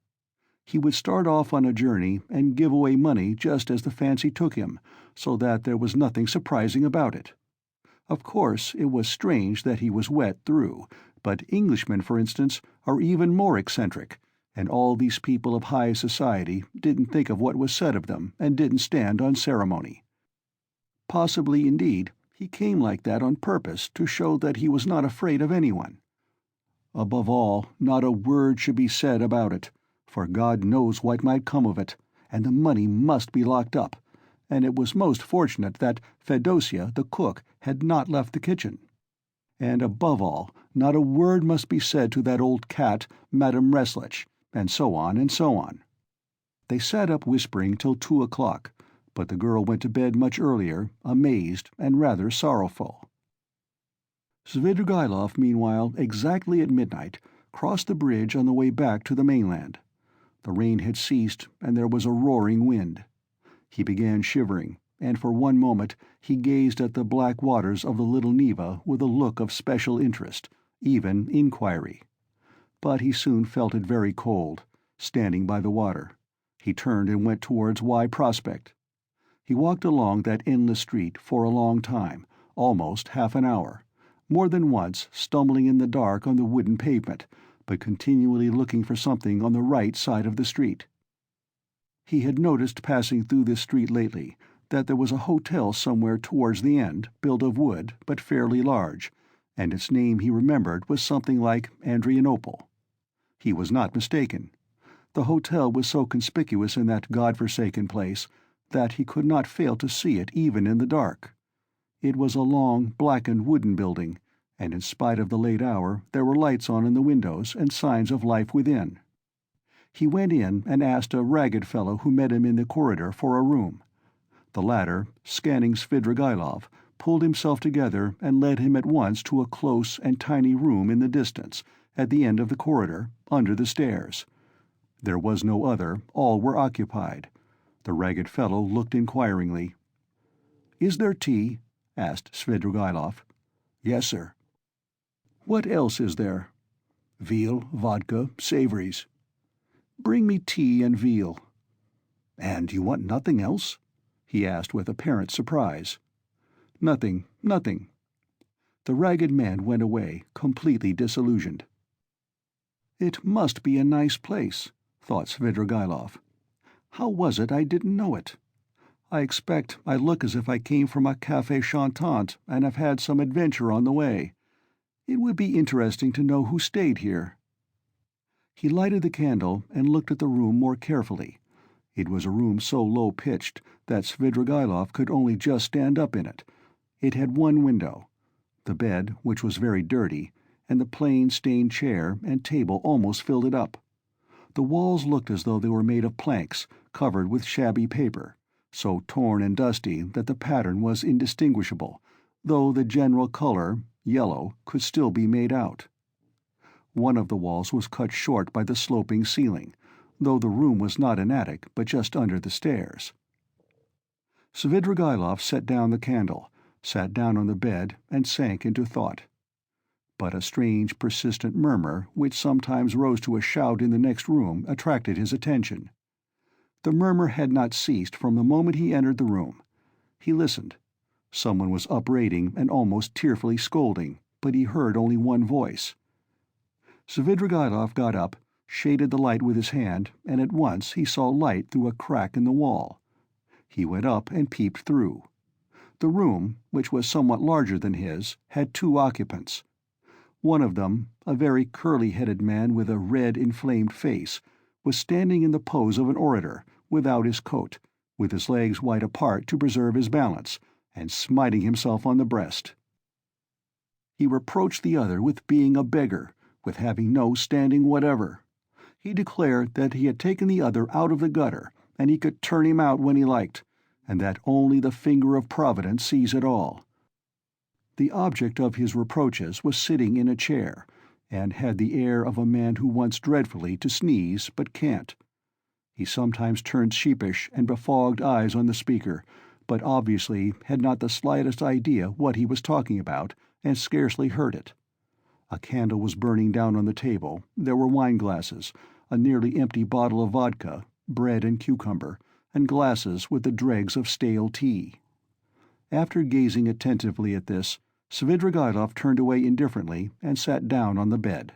He would start off on a journey and give away money just as the fancy took him, so that there was nothing surprising about it. Of course, it was strange that he was wet through, but Englishmen, for instance, are even more eccentric, and all these people of high society didn't think of what was said of them and didn't stand on ceremony. Possibly, indeed, he came like that on purpose to show that he was not afraid of anyone. Above all, not a word should be said about it, for God knows what might come of it, and the money must be locked up, and it was most fortunate that Fedosia, the cook, had not left the kitchen. And above all, not a word must be said to that old cat, Madame Reslich, and so on and so on. They sat up whispering till 2 o'clock, but the girl went to bed much earlier, amazed and rather sorrowful. Svidrigaïlov, meanwhile, exactly at midnight, crossed the bridge on the way back to the mainland. The rain had ceased, and there was a roaring wind. He began shivering, and for one moment he gazed at the black waters of the little Neva with a look of special interest, even inquiry. But he soon felt it very cold, standing by the water. He turned and went towards Y Prospect. He walked along that endless street for a long time, almost half an hour, more than once stumbling in the dark on the wooden pavement, but continually looking for something on the right side of the street. He had noticed passing through this street lately that there was a hotel somewhere towards the end, built of wood, but fairly large, and its name he remembered was something like Adrianople. He was not mistaken. The hotel was so conspicuous in that god-forsaken place that he could not fail to see it even in the dark. It was a long, blackened wooden building, and in spite of the late hour there were lights on in the windows and signs of life within. He went in and asked a ragged fellow who met him in the corridor for a room. The latter, scanning Svidrigaïlov, pulled himself together and led him at once to a close and tiny room in the distance, at the end of the corridor, under the stairs. There was no other, all were occupied. The ragged fellow looked inquiringly. "Is there tea?" asked Svidrigaïlov. "Yes, sir." "What else is there?" "Veal, vodka, savories." "Bring me tea and veal." "And you want nothing else?" he asked with apparent surprise. "Nothing, nothing." The ragged man went away, completely disillusioned. "It must be a nice place," thought Svidrigaïlov. "How was it I didn't know it? I expect I look as if I came from a café chantant and have had some adventure on the way. It would be interesting to know who stayed here." He lighted the candle and looked at the room more carefully. It was a room so low-pitched that Svidrigaïlov could only just stand up in it. It had one window. The bed, which was very dirty, and the plain stained chair and table almost filled it up. The walls looked as though they were made of planks, covered with shabby paper, so torn and dusty that the pattern was indistinguishable, though the general color, yellow, could still be made out. One of the walls was cut short by the sloping ceiling, though the room was not an attic but just under the stairs. Svidrigaïlov set down the candle, sat down on the bed, and sank into thought. But a strange, persistent murmur, which sometimes rose to a shout in the next room, attracted his attention. The murmur had not ceased from the moment he entered the room. He listened. Someone was upbraiding and almost tearfully scolding, but he heard only one voice. Svidrigaïlov got up, shaded the light with his hand, and at once he saw light through a crack in the wall. He went up and peeped through. The room, which was somewhat larger than his, had two occupants. One of them, a very curly-headed man with a red, inflamed face, was standing in the pose of an orator, without his coat, with his legs wide apart to preserve his balance, and smiting himself on the breast. He reproached the other with being a beggar, with having no standing whatever. He declared that he had taken the other out of the gutter, and he could turn him out when he liked, and that only the finger of Providence sees it all. The object of his reproaches was sitting in a chair, and had the air of a man who wants dreadfully to sneeze but can't. He sometimes turned sheepish and befogged eyes on the speaker, but obviously had not the slightest idea what he was talking about, and scarcely heard it. A candle was burning down on the table, there were wine-glasses, a nearly empty bottle of vodka, bread and cucumber, and glasses with the dregs of stale tea. After gazing attentively at this, Svidrigaïlov turned away indifferently and sat down on the bed.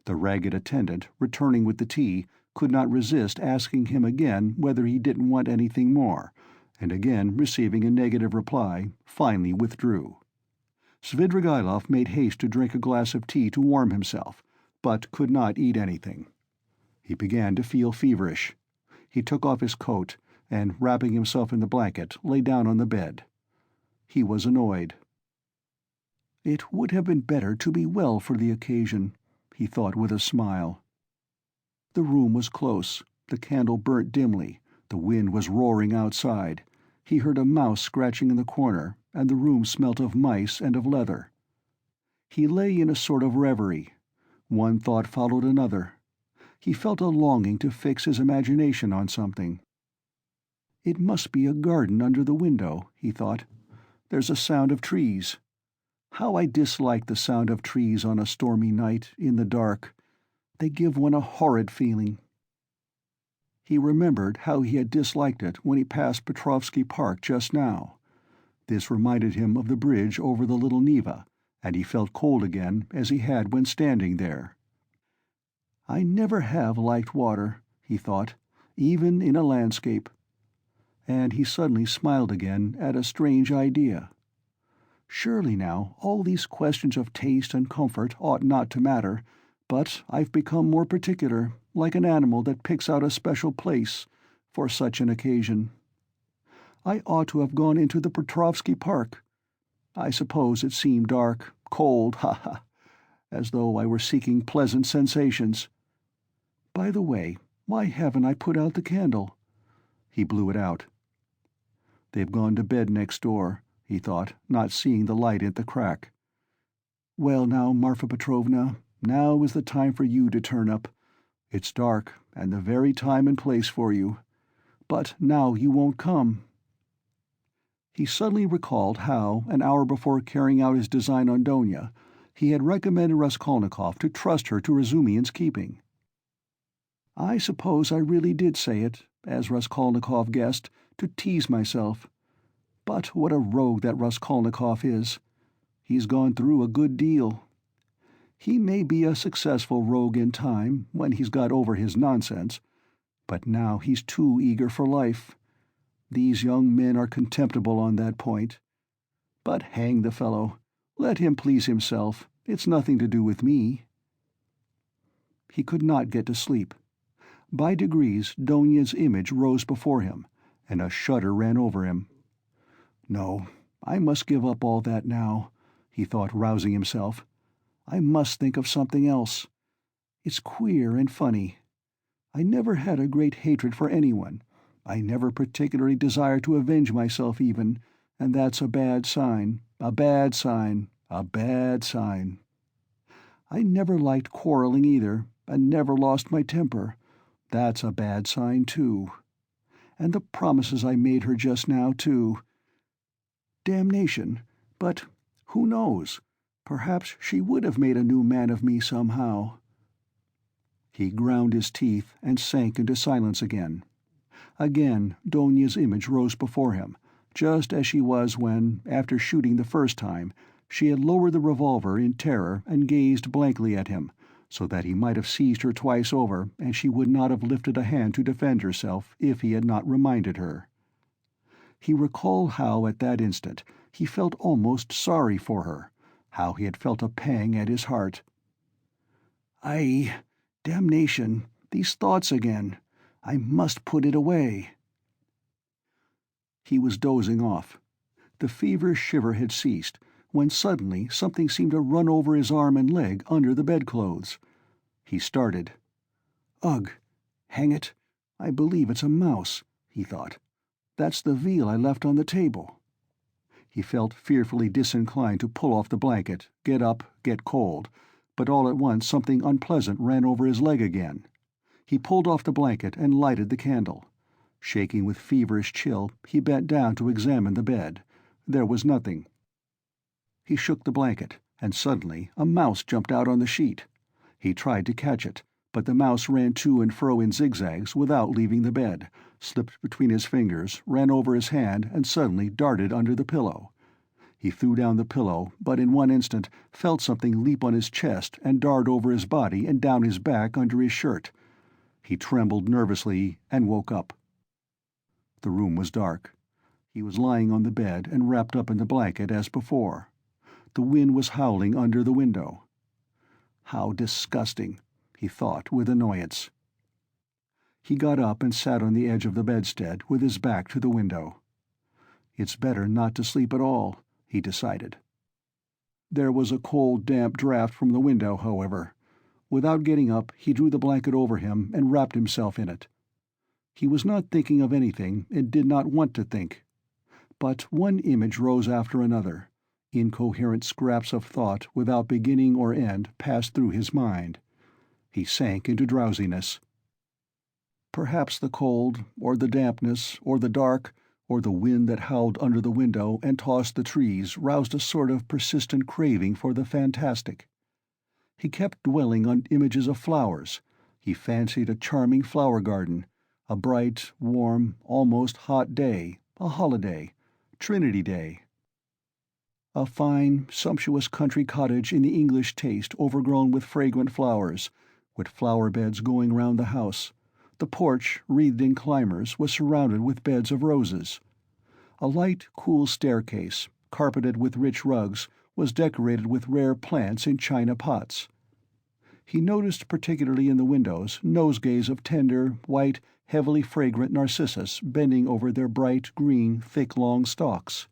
The ragged attendant, returning with the tea, could not resist asking him again whether he didn't want anything more, and again receiving a negative reply, finally withdrew. Svidrigaïlov made haste to drink a glass of tea to warm himself, but could not eat anything. He began to feel feverish. He took off his coat, and, wrapping himself in the blanket, lay down on the bed. He was annoyed. "It would have been better to be well for the occasion," he thought with a smile. The room was close, the candle burnt dimly, the wind was roaring outside, he heard a mouse scratching in the corner, and the room smelt of mice and of leather. He lay in a sort of reverie. One thought followed another. He felt a longing to fix his imagination on something. "It must be a garden under the window," he thought. "There's a sound of trees. How I dislike the sound of trees on a stormy night, in the dark. They give one a horrid feeling." He remembered how he had disliked it when he passed Petrovsky Park just now. This reminded him of the bridge over the Little Neva, and he felt cold again as he had when standing there. "I never have liked water," he thought, "even in a landscape." And he suddenly smiled again at a strange idea. Surely now all these questions of taste and comfort ought not to matter, but I've become more particular, like an animal that picks out a special place for such an occasion. I ought to have gone into the Petrovsky Park. I suppose it seemed dark, cold, ha, as though I were seeking pleasant sensations. By the way, why haven't I put out the candle? He blew it out. They've gone to bed next door, he thought, not seeing the light at the crack. Well now, Marfa Petrovna, now is the time for you to turn up. It's dark, and the very time and place for you. But now you won't come. He suddenly recalled how, an hour before carrying out his design on Donia, he had recommended Raskolnikov to trust her to Razumian's keeping. I suppose I really did say it, as Raskolnikov guessed, to tease myself. But what a rogue that Raskolnikov is. He's gone through a good deal. He may be a successful rogue in time, when he's got over his nonsense, but now he's too eager for life. These young men are contemptible on that point. But hang the fellow. Let him please himself. It's nothing to do with me." He could not get to sleep. By degrees Donia's image rose before him, and a shudder ran over him. "No, I must give up all that now," he thought, rousing himself. "I must think of something else. It's queer and funny. I never had a great hatred for anyone. I never particularly desired to avenge myself even, and that's a bad sign, a bad sign, a bad sign. I never liked quarreling either, and never lost my temper. That's a bad sign too. And the promises I made her just now too. Damnation, but who knows? Perhaps she would have made a new man of me somehow." He ground his teeth and sank into silence again. Again Donia's image rose before him, just as she was when, after shooting the first time, she had lowered the revolver in terror and gazed blankly at him, so that he might have seized her twice over and she would not have lifted a hand to defend herself if he had not reminded her. He recalled how at that instant he felt almost sorry for her, how he had felt a pang at his heart. Damnation, these thoughts again. I must put it away." He was dozing off. The feverish shiver had ceased, when suddenly something seemed to run over his arm and leg under the bedclothes. He started. "Ugh! Hang it! I believe it's a mouse," he thought. "That's the veal I left on the table." He felt fearfully disinclined to pull off the blanket, get up, get cold, but all at once something unpleasant ran over his leg again. He pulled off the blanket and lighted the candle. Shaking with feverish chill, he bent down to examine the bed. There was nothing. He shook the blanket, and suddenly a mouse jumped out on the sheet. He tried to catch it, but the mouse ran to and fro in zigzags without leaving the bed, slipped between his fingers, ran over his hand, and suddenly darted under the pillow. He threw down the pillow, but in one instant felt something leap on his chest and dart over his body and down his back under his shirt. He trembled nervously and woke up. The room was dark. He was lying on the bed and wrapped up in the blanket as before. The wind was howling under the window. How disgusting, he thought with annoyance. He got up and sat on the edge of the bedstead with his back to the window. It's better not to sleep at all, he decided. There was a cold, damp draught from the window, however. Without getting up, he drew the blanket over him and wrapped himself in it. He was not thinking of anything and did not want to think. But one image rose after another. Incoherent scraps of thought without beginning or end passed through his mind. He sank into drowsiness. Perhaps the cold, or the dampness, or the dark, or the wind that howled under the window and tossed the trees roused a sort of persistent craving for the fantastic. He kept dwelling on images of flowers. He fancied a charming flower garden, a bright, warm, almost hot day, a holiday, Trinity Day. A fine, sumptuous country cottage in the English taste overgrown with fragrant flowers, with flower beds going round the house. The porch, wreathed in climbers, was surrounded with beds of roses. A light, cool staircase, carpeted with rich rugs, was decorated with rare plants in china pots. He noticed particularly in the windows nosegays of tender, white, heavily fragrant narcissus bending over their bright, green, thick, long stalks.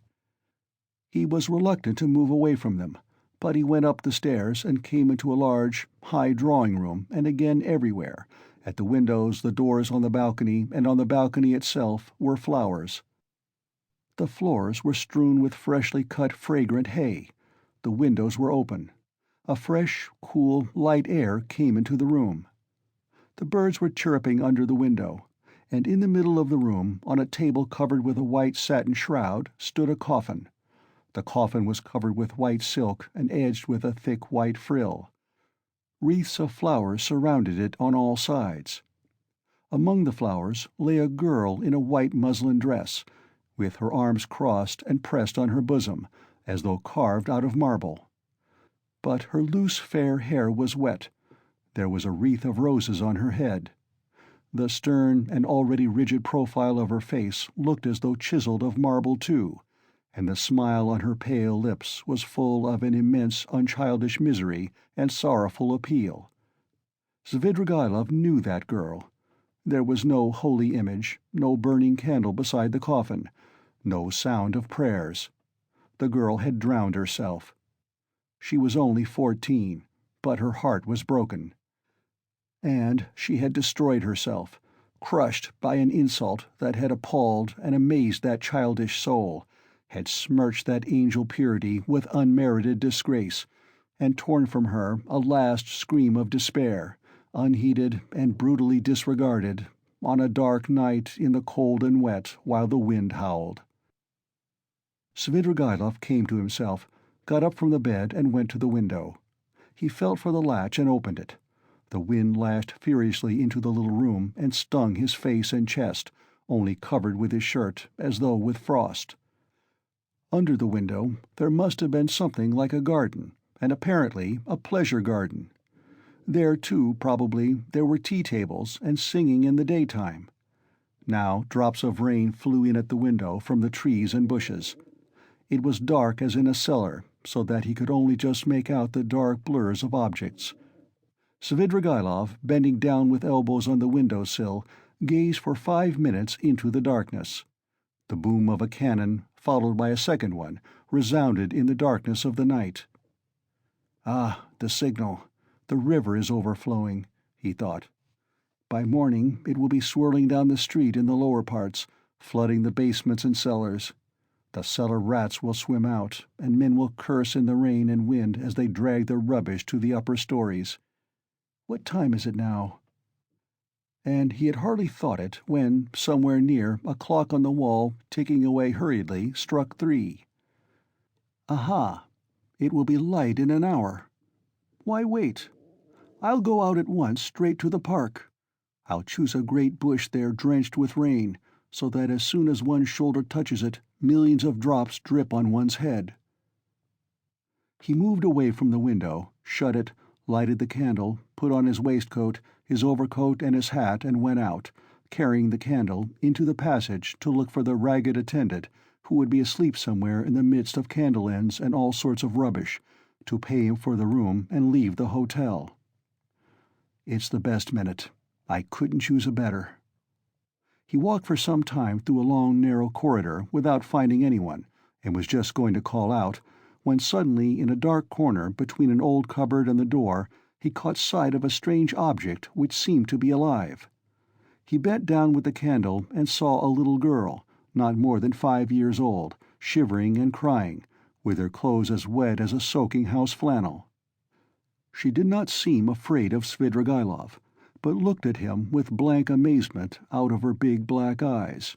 He was reluctant to move away from them, but he went up the stairs and came into a large, high drawing-room, and again everywhere, at the windows, the doors on the balcony, and on the balcony itself, were flowers. The floors were strewn with freshly cut fragrant hay. The windows were open. A fresh, cool, light air came into the room. The birds were chirping under the window, and in the middle of the room, on a table covered with a white satin shroud, stood a coffin. The coffin was covered with white silk and edged with a thick white frill. Wreaths of flowers surrounded it on all sides. Among the flowers lay a girl in a white muslin dress, with her arms crossed and pressed on her bosom, as though carved out of marble. But her loose fair hair was wet. There was a wreath of roses on her head. The stern and already rigid profile of her face looked as though chiseled of marble too, and the smile on her pale lips was full of an immense unchildish misery and sorrowful appeal. Svidrigaïlov knew that girl. There was no holy image, no burning candle beside the coffin, no sound of prayers. The girl had drowned herself. She was only 14, but her heart was broken. And she had destroyed herself, crushed by an insult that had appalled and amazed that childish soul, had smirched that angel purity with unmerited disgrace, and torn from her a last scream of despair, unheeded and brutally disregarded, on a dark night in the cold and wet while the wind howled. Svidrigaïlov came to himself, got up from the bed and went to the window. He felt for the latch and opened it. The wind lashed furiously into the little room and stung his face and chest, only covered with his shirt, as though with frost. Under the window there must have been something like a garden, and apparently a pleasure garden. There, too, probably, there were tea-tables and singing in the daytime. Now drops of rain flew in at the window from the trees and bushes. It was dark as in a cellar, so that he could only just make out the dark blurs of objects. Svidrigaïlov, bending down with elbows on the window-sill, gazed for 5 minutes into the darkness. The boom of a cannon, followed by a second one, resounded in the darkness of the night. "Ah, the signal. The river is overflowing," he thought. "By morning it will be swirling down the street in the lower parts, flooding the basements and cellars. The cellar rats will swim out, and men will curse in the rain and wind as they drag their rubbish to the upper stories. What time is it now?" And he had hardly thought it when, somewhere near, a clock on the wall, ticking away hurriedly, struck 3. Aha! It will be light in an hour. Why wait? I'll go out at once, straight to the park. I'll choose a great bush there drenched with rain, so that as soon as one's shoulder touches it, millions of drops drip on one's head. He moved away from the window, shut it, lighted the candle, put on his waistcoat, his overcoat and his hat, and went out, carrying the candle, into the passage to look for the ragged attendant, who would be asleep somewhere in the midst of candle ends and all sorts of rubbish, to pay him for the room and leave the hotel. It's the best minute. I couldn't choose a better. He walked for some time through a long narrow corridor without finding anyone, and was just going to call out, when suddenly in a dark corner between an old cupboard and the door he caught sight of a strange object which seemed to be alive. He bent down with the candle and saw a little girl, not more than 5 years old, shivering and crying, with her clothes as wet as a soaking house flannel. She did not seem afraid of Svidrigaïlov, but looked at him with blank amazement out of her big black eyes.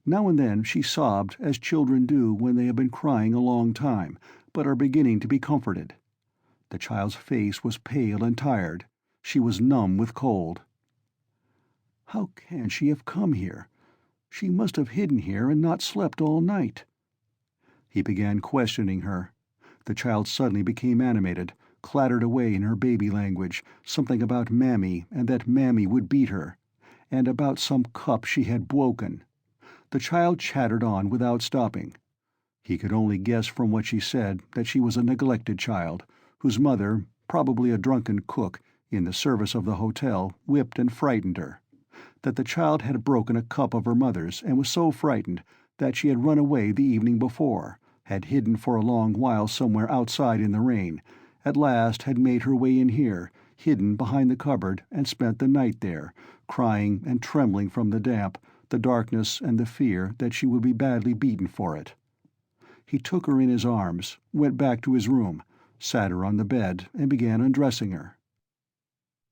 Now and then she sobbed as children do when they have been crying a long time, but are beginning to be comforted. The child's face was pale and tired. She was numb with cold. How can she have come here? She must have hidden here and not slept all night. He began questioning her. The child suddenly became animated, clattered away in her baby language, something about Mammy and that Mammy would beat her, and about some cup she had broken. The child chattered on without stopping. He could only guess from what she said that she was a neglected child, whose mother, probably a drunken cook in the service of the hotel, whipped and frightened her, that the child had broken a cup of her mother's and was so frightened that she had run away the evening before, had hidden for a long while somewhere outside in the rain, at last had made her way in here, hidden behind the cupboard, and spent the night there, crying and trembling from the damp, the darkness and the fear that she would be badly beaten for it. He took her in his arms, went back to his room, sat her on the bed, and began undressing her.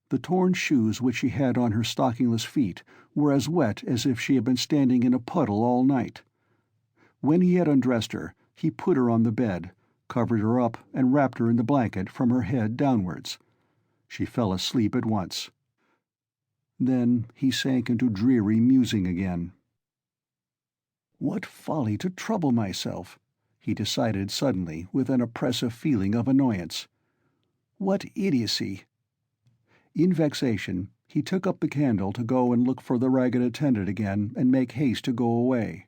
The torn shoes which she had on her stockingless feet were as wet as if she had been standing in a puddle all night. When he had undressed her, he put her on the bed, covered her up, and wrapped her in the blanket from her head downwards. She fell asleep at once. Then he sank into dreary musing again. "What folly to trouble myself," he decided suddenly with an oppressive feeling of annoyance. "What idiocy!" In vexation, He took up the candle to go and look for the ragged attendant again and make haste to go away.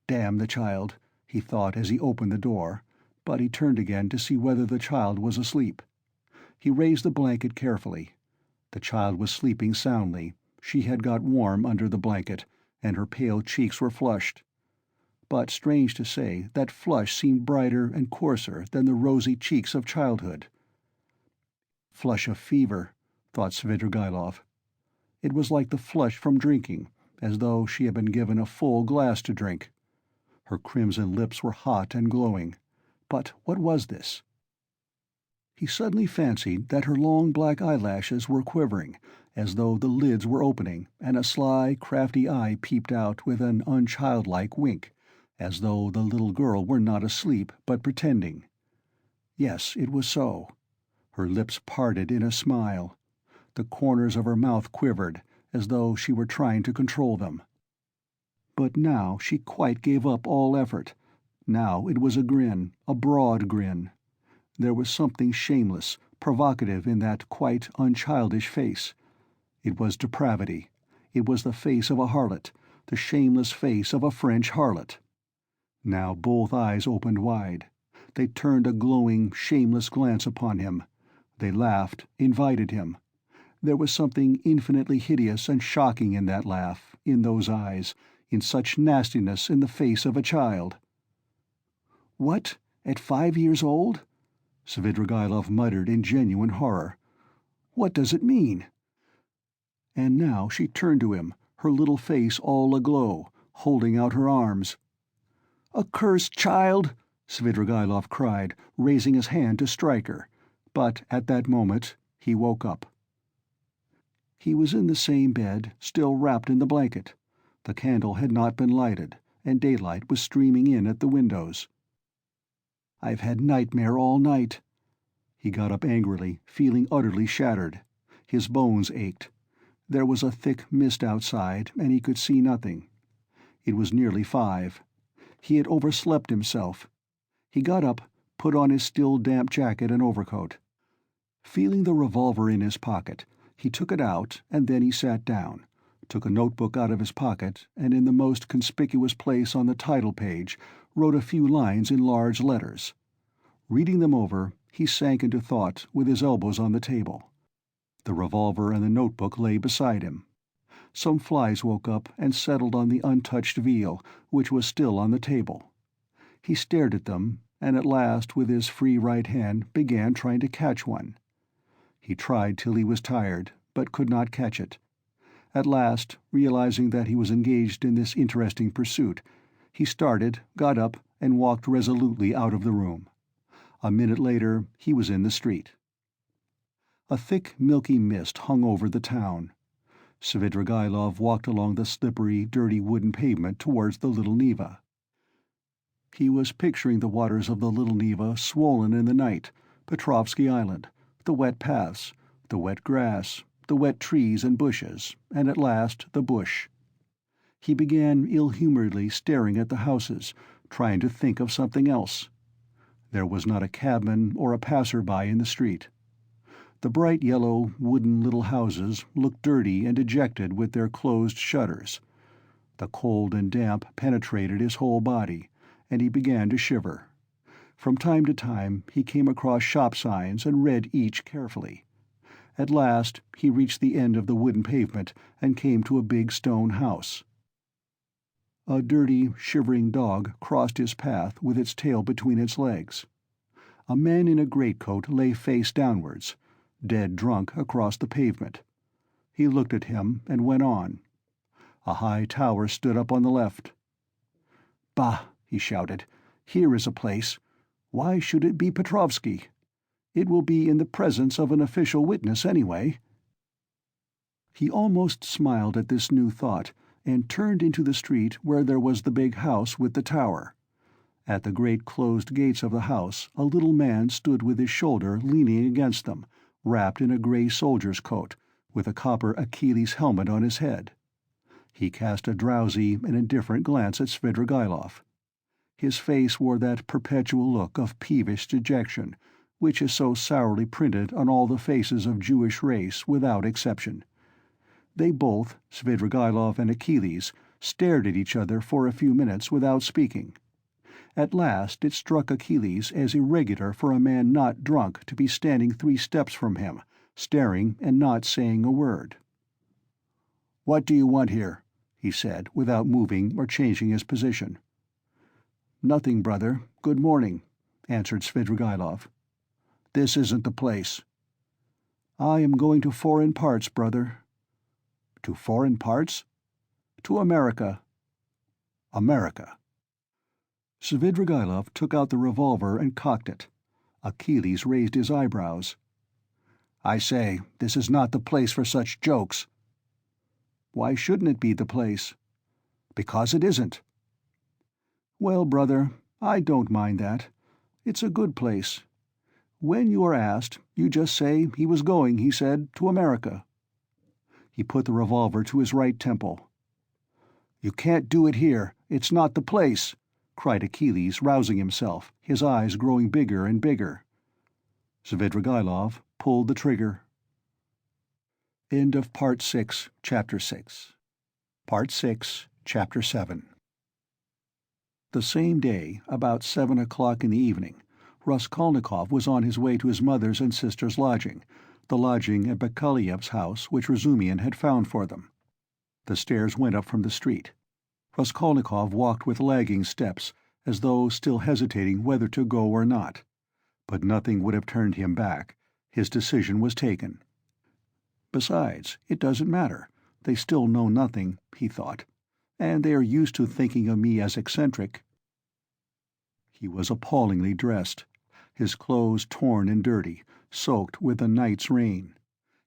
Damn the child, he thought as he opened the door, but he turned again to see whether the child was asleep. He raised the blanket carefully. The child was sleeping soundly. She had got warm under the blanket, and her pale cheeks were flushed. But strange to say, that flush seemed brighter and coarser than the rosy cheeks of childhood. Flush of fever, thought Svidrigaïlov. It was like the flush from drinking, as though she had been given a full glass to drink. Her crimson lips were hot and glowing. But what was this? He suddenly fancied that her long black eyelashes were quivering, as though the lids were opening, and a sly, crafty eye peeped out with an unchildlike wink, as though the little girl were not asleep but pretending. Yes, it was so. Her lips parted in a smile. The corners of her mouth quivered, as though she were trying to control them. But now she quite gave up all effort. Now it was a grin, a broad grin. There was something shameless, provocative in that quite unchildish face. It was depravity. It was the face of a harlot, the shameless face of a French harlot. Now both eyes opened wide. They turned a glowing, shameless glance upon him. They laughed, invited him. There was something infinitely hideous and shocking in that laugh, in those eyes, in such nastiness in the face of a child. "What? At 5 years old?" Svidrigaïlov muttered in genuine horror. "What does it mean?" And now she turned to him, her little face all aglow, holding out her arms. "Accursed child!" Svidrigaïlov cried, raising his hand to strike her. But at that moment he woke up. He was in the same bed, still wrapped in the blanket. The candle had not been lighted, and daylight was streaming in at the windows. "I've had nightmare all night." He got up angrily, feeling utterly shattered. His bones ached. There was a thick mist outside, and he could see nothing. It was nearly 5. He had overslept himself. He got up, put on his still damp jacket and overcoat. Feeling the revolver in his pocket, he took it out, and then he sat down, took a notebook out of his pocket, and in the most conspicuous place on the title page wrote a few lines in large letters. Reading them over, he sank into thought with his elbows on the table. The revolver and the notebook lay beside him. Some flies woke up and settled on the untouched veal, which was still on the table. He stared at them, and at last with his free right hand began trying to catch one. He tried till he was tired, but could not catch it. At last, realizing that he was engaged in this interesting pursuit, he started, got up, and walked resolutely out of the room. A minute later he was in the street. A thick, milky mist hung over the town. Svidrigaïlov walked along the slippery, dirty wooden pavement towards the Little Neva. He was picturing the waters of the Little Neva swollen in the night, Petrovsky Island, the wet paths, the wet grass, the wet trees and bushes, and at last the bush. He began ill-humoredly staring at the houses, trying to think of something else. There was not a cabman or a passer-by in the street. The bright yellow, wooden little houses looked dirty and dejected with their closed shutters. The cold and damp penetrated his whole body, and he began to shiver. From time to time he came across shop signs and read each carefully. At last he reached the end of the wooden pavement and came to a big stone house. A dirty, shivering dog crossed his path with its tail between its legs. A man in a greatcoat lay face downwards, dead drunk across the pavement. He looked at him and went on. A high tower stood up on the left. "Bah!" he shouted. "Here is a place. Why should it be Petrovsky? It will be in the presence of an official witness anyway." He almost smiled at this new thought, and turned into the street where there was the big house with the tower. At the great closed gates of the house a little man stood with his shoulder leaning against them, wrapped in a grey soldier's coat, with a copper Achilles helmet on his head. He cast a drowsy and indifferent glance at Svidrigaïlov. His face wore that perpetual look of peevish dejection, which is so sourly printed on all the faces of Jewish race without exception. They both, Svidrigaïlov and Achilles, stared at each other for a few minutes without speaking. At last it struck Achilles as irregular for a man not drunk to be standing 3 steps from him, staring and not saying a word. "What do you want here?" he said, without moving or changing his position. "Nothing, brother. Good morning," answered Svidrigaïlov. "This isn't the place." "I am going to foreign parts, brother." "To foreign parts?" "To America." "America." Svidrigaïlov took out the revolver and cocked it. Achilles raised his eyebrows. "I say, this is not the place for such jokes." "Why shouldn't it be the place?" "Because it isn't." "Well, brother, I don't mind that. It's a good place. When you are asked, you just say he was going, he said, to America." He put the revolver to his right temple. "You can't do it here. It's not the place," cried Achilles, rousing himself, his eyes growing bigger and bigger. Svidrigaïlov pulled the trigger. End of Part 6, Chapter 6. Part 6, Chapter 7. The same day, about 7 o'clock in the evening, Raskolnikov was on his way to his mother's and sister's lodging, the lodging at Bakaleyev's house which Razumihin had found for them. The stairs went up from the street. Raskolnikov walked with lagging steps, as though still hesitating whether to go or not. But nothing would have turned him back. His decision was taken. Besides, it doesn't matter. They still know nothing, he thought, and they are used to thinking of me as eccentric. He was appallingly dressed, his clothes torn and dirty, soaked with the night's rain.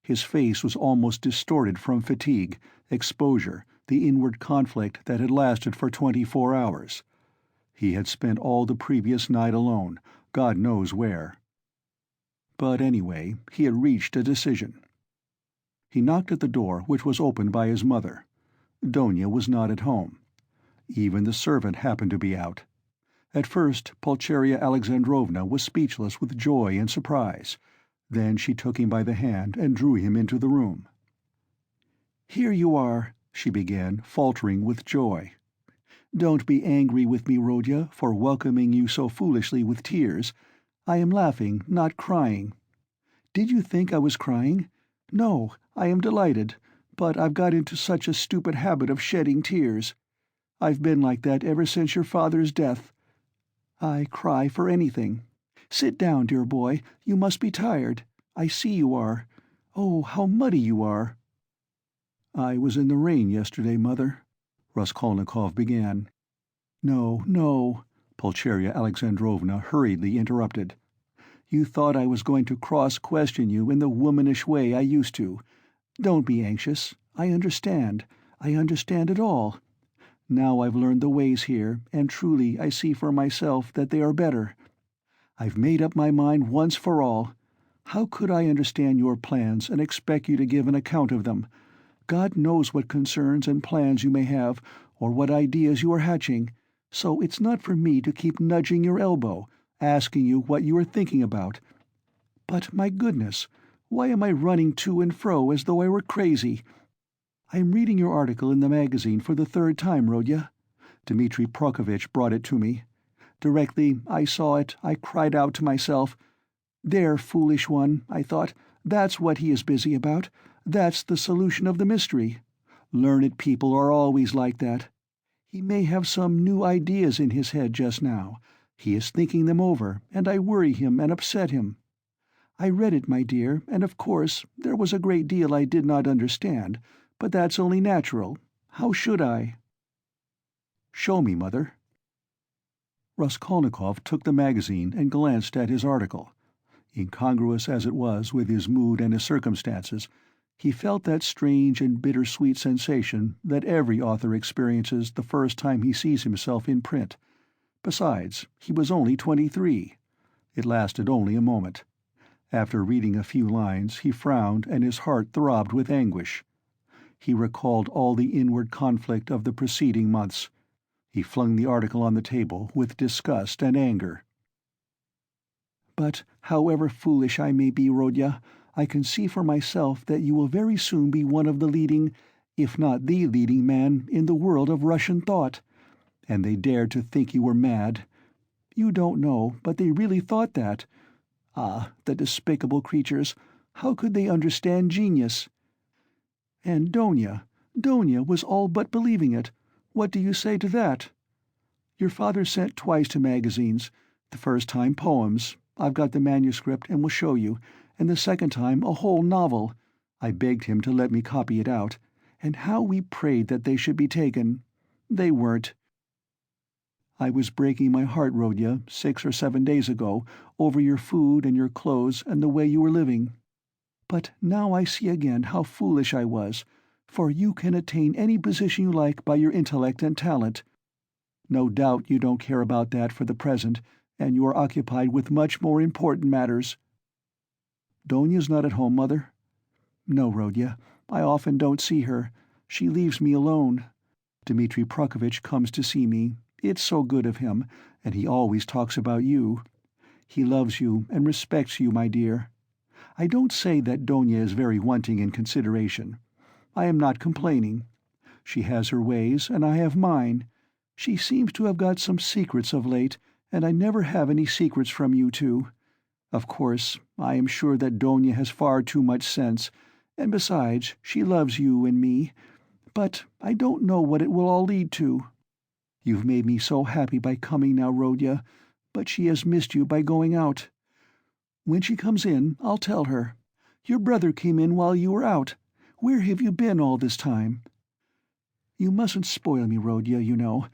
His face was almost distorted from fatigue, exposure, the inward conflict that had lasted for 24 hours. He had spent all the previous night alone, God knows where. But anyway, he had reached a decision. He knocked at the door, which was opened by his mother. Donia was not at home. Even the servant happened to be out. At first Pulcheria Alexandrovna was speechless with joy and surprise. Then she took him by the hand and drew him into the room. "Here you are," she began, faltering with joy. "Don't be angry with me, Rodya, for welcoming you so foolishly with tears. I am laughing, not crying. Did you think I was crying? No, I am delighted, but I've got into such a stupid habit of shedding tears. I've been like that ever since your father's death. I cry for anything. Sit down, dear boy, you must be tired. I see you are. Oh, how muddy you are." "I was in the rain yesterday, Mother," Raskolnikov began. "No, no," Pulcheria Alexandrovna hurriedly interrupted. "You thought I was going to cross-question you in the womanish way I used to. Don't be anxious. I understand. I understand it all. Now I've learned the ways here, and truly I see for myself that they are better. I've made up my mind once for all. How could I understand your plans and expect you to give an account of them? God knows what concerns and plans you may have, or what ideas you are hatching, so it's not for me to keep nudging your elbow, asking you what you are thinking about. But, my goodness, why am I running to and fro as though I were crazy? I'm reading your article in the magazine for the 3rd time, Rodya. Dmitri Prokofitch brought it to me. Directly I saw it, I cried out to myself, 'There, foolish one,' I thought, 'that's what he is busy about. That's the solution of the mystery. Learned people are always like that. He may have some new ideas in his head just now. He is thinking them over, and I worry him and upset him. I read it, my dear, and of course there was a great deal I did not understand, but that's only natural. How should I?" "Show me, Mother." Raskolnikov took the magazine and glanced at his article. Incongruous as it was with his mood and his circumstances, he felt that strange and bitter-sweet sensation that every author experiences the first time he sees himself in print. Besides, he was only 23. It lasted only a moment. After reading a few lines, he frowned and his heart throbbed with anguish. He recalled all the inward conflict of the preceding months. He flung the article on the table with disgust and anger. "But however foolish I may be, Rodya, I can see for myself that you will very soon be one of the leading, if not the leading man in the world of Russian thought. And they dared to think you were mad. You don't know, but they really thought that. Ah, the despicable creatures! How could they understand genius? And Donia was all but believing it. What do you say to that? Your father sent twice to magazines. The first time poems. I've got the manuscript and will show you, and the second time a whole novel. I begged him to let me copy it out. And how we prayed that they should be taken. They weren't. I was breaking my heart, Rodya, 6 or 7 days ago, over your food and your clothes and the way you were living. But now I see again how foolish I was, for you can attain any position you like by your intellect and talent. No doubt you don't care about that for the present, and you are occupied with much more important matters. Donia's not at home, Mother? No, Rodya. I often don't see her. She leaves me alone. Dmitri Prokofitch comes to see me. It's so good of him, and he always talks about you. He loves you and respects you, my dear. I don't say that Donia is very wanting in consideration. I am not complaining. She has her ways, and I have mine. She seems to have got some secrets of late, and I never have any secrets from you two. Of course, I am sure that Donia has far too much sense, and besides, she loves you and me. But I don't know what it will all lead to. You've made me so happy by coming now, Rodya, but she has missed you by going out. When she comes in, I'll tell her. Your brother came in while you were out. Where have you been all this time? You mustn't spoil me, Rodya, you know.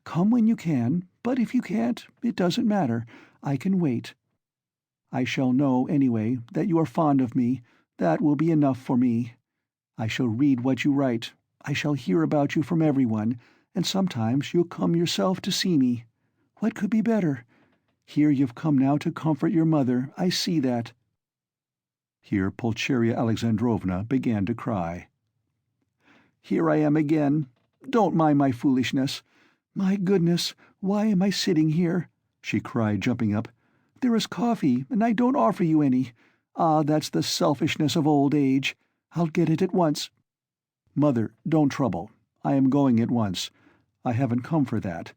Come when you can, but if you can't, it doesn't matter. I can wait. I shall know, anyway, that you are fond of me. That will be enough for me. I shall read what you write. I shall hear about you from everyone, and sometimes you'll come yourself to see me. What could be better? Here you've come now to comfort your mother, I see that." Here Pulcheria Alexandrovna began to cry. "Here I am again. Don't mind my foolishness. My goodness, why am I sitting here?" she cried, jumping up. "There is coffee, and I don't offer you any. Ah, that's the selfishness of old age. I'll get it at once." "Mother, don't trouble. I am going at once. I haven't come for that.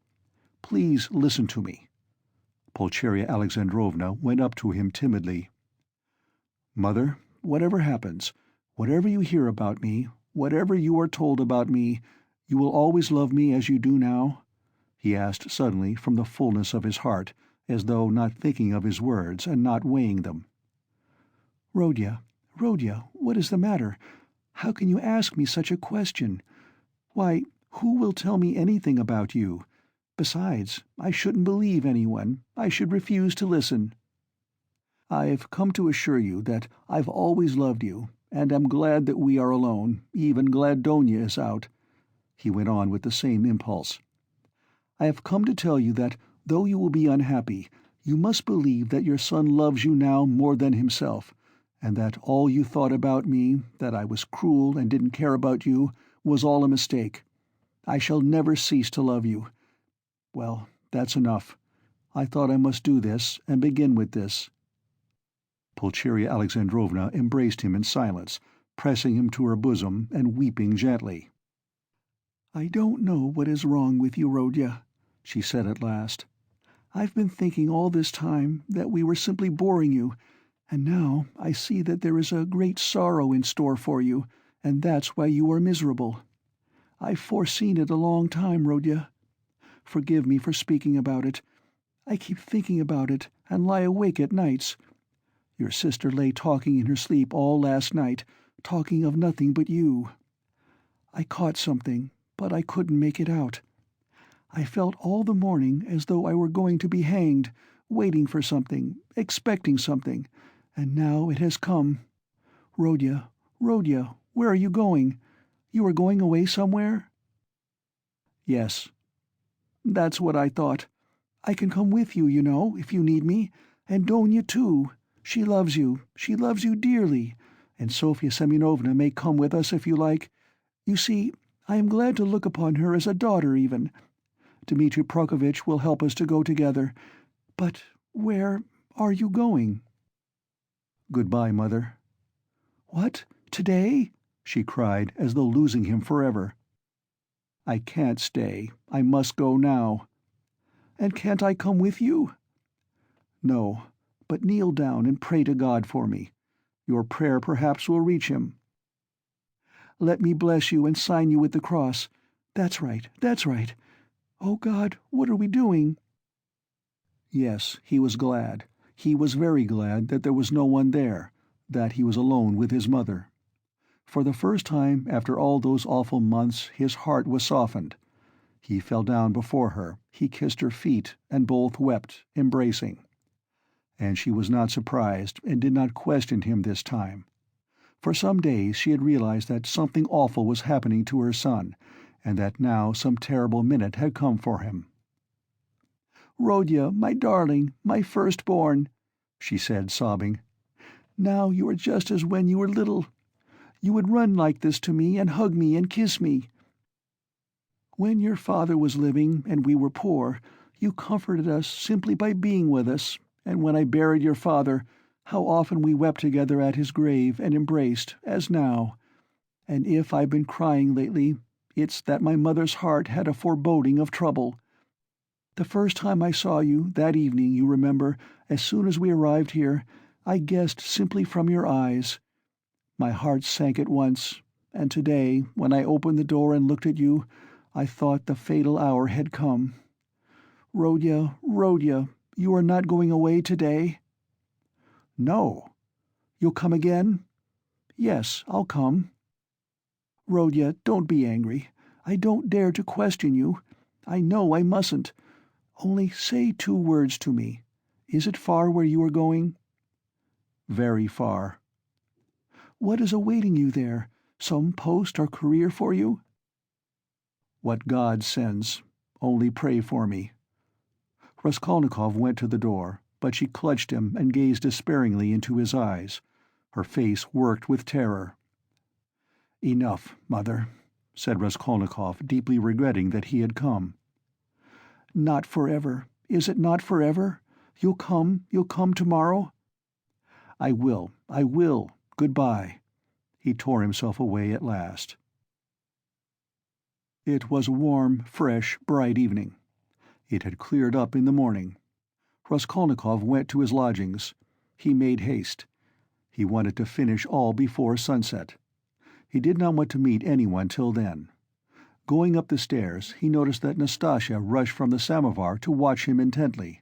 Please listen to me." Pulcheria Alexandrovna went up to him timidly. "Mother, whatever happens, whatever you hear about me, whatever you are told about me, you will always love me as you do now?" he asked suddenly from the fullness of his heart, as though not thinking of his words and not weighing them. "Rodya, what is the matter? How can you ask me such a question? Why, who will tell me anything about you? Besides, I shouldn't believe anyone. I should refuse to listen." "I've come to assure you that I've always loved you, and am glad that we are alone, even glad Donia is out," he went on with the same impulse. "I have come to tell you that, though you will be unhappy, you must believe that your son loves you now more than himself, and that all you thought about me, that I was cruel and didn't care about you, was all a mistake. I shall never cease to love you. Well, that's enough. I thought I must do this, and begin with this." Pulcheria Alexandrovna embraced him in silence, pressing him to her bosom and weeping gently. "I don't know what is wrong with you, Rodya," she said at last. "I've been thinking all this time that we were simply boring you, and now I see that there is a great sorrow in store for you, and that's why you are miserable. I've foreseen it a long time, Rodya. Forgive me for speaking about it. I keep thinking about it and lie awake at nights. Your sister lay talking in her sleep all last night, talking of nothing but you. I caught something, but I couldn't make it out. I felt all the morning as though I were going to be hanged, waiting for something, expecting something, and now it has come. Rodya, where are you going? You are going away somewhere?" "Yes." "That's what I thought. I can come with you, you know, if you need me, and Donia too. She loves you dearly, and Sofya Semyonovna may come with us if you like. You see, I am glad to look upon her as a daughter even. Dmitri Prokofitch will help us to go together. But where are you going?" "Goodbye, Mother. "What? Today?" she cried, as though losing him forever. "I can't stay. I must go now." "And can't I come with you?" "No, but kneel down and pray to God for me. Your prayer perhaps will reach him." "Let me bless you and sign you with the cross. That's right, that's right. Oh God, what are we doing?" Yes, he was glad. He was very glad that there was no one there, that he was alone with his mother. For the first time after all those awful months his heart was softened. He fell down before her, he kissed her feet, and both wept, embracing. And she was not surprised, and did not question him this time. For some days she had realized that something awful was happening to her son, and that now some terrible minute had come for him. "Rodya, my darling, my firstborn," she said, sobbing. "Now you are just as when you were little. You would run like this to me and hug me and kiss me. When your father was living and we were poor, you comforted us simply by being with us, and when I buried your father, how often we wept together at his grave and embraced, as now. And if I've been crying lately, it's that my mother's heart had a foreboding of trouble. The first time I saw you, that evening, you remember, as soon as we arrived here, I guessed simply from your eyes. My heart sank at once, and today, when I opened the door and looked at you, I thought the fatal hour had come. Rodya, Rodya, you are not going away today?" "No." "You'll come again?" "Yes, I'll come." "Rodya, don't be angry. I don't dare to question you. I know I mustn't. Only say 2 words to me. Is it far where you are going?" "Very far." "What is awaiting you there? Some post or career for you?" "What God sends. Only pray for me." Raskolnikov went to the door, but she clutched him and gazed despairingly into his eyes. Her face worked with terror. "Enough, mother," said Raskolnikov, deeply regretting that he had come. "Not forever. Is it not forever? You'll come tomorrow?" I will. Goodbye." He tore himself away at last. It was a warm, fresh, bright evening. It had cleared up in the morning. Raskolnikov went to his lodgings. He made haste. He wanted to finish all before sunset. He did not want to meet anyone till then. Going up the stairs, he noticed that Nastasya rushed from the samovar to watch him intently.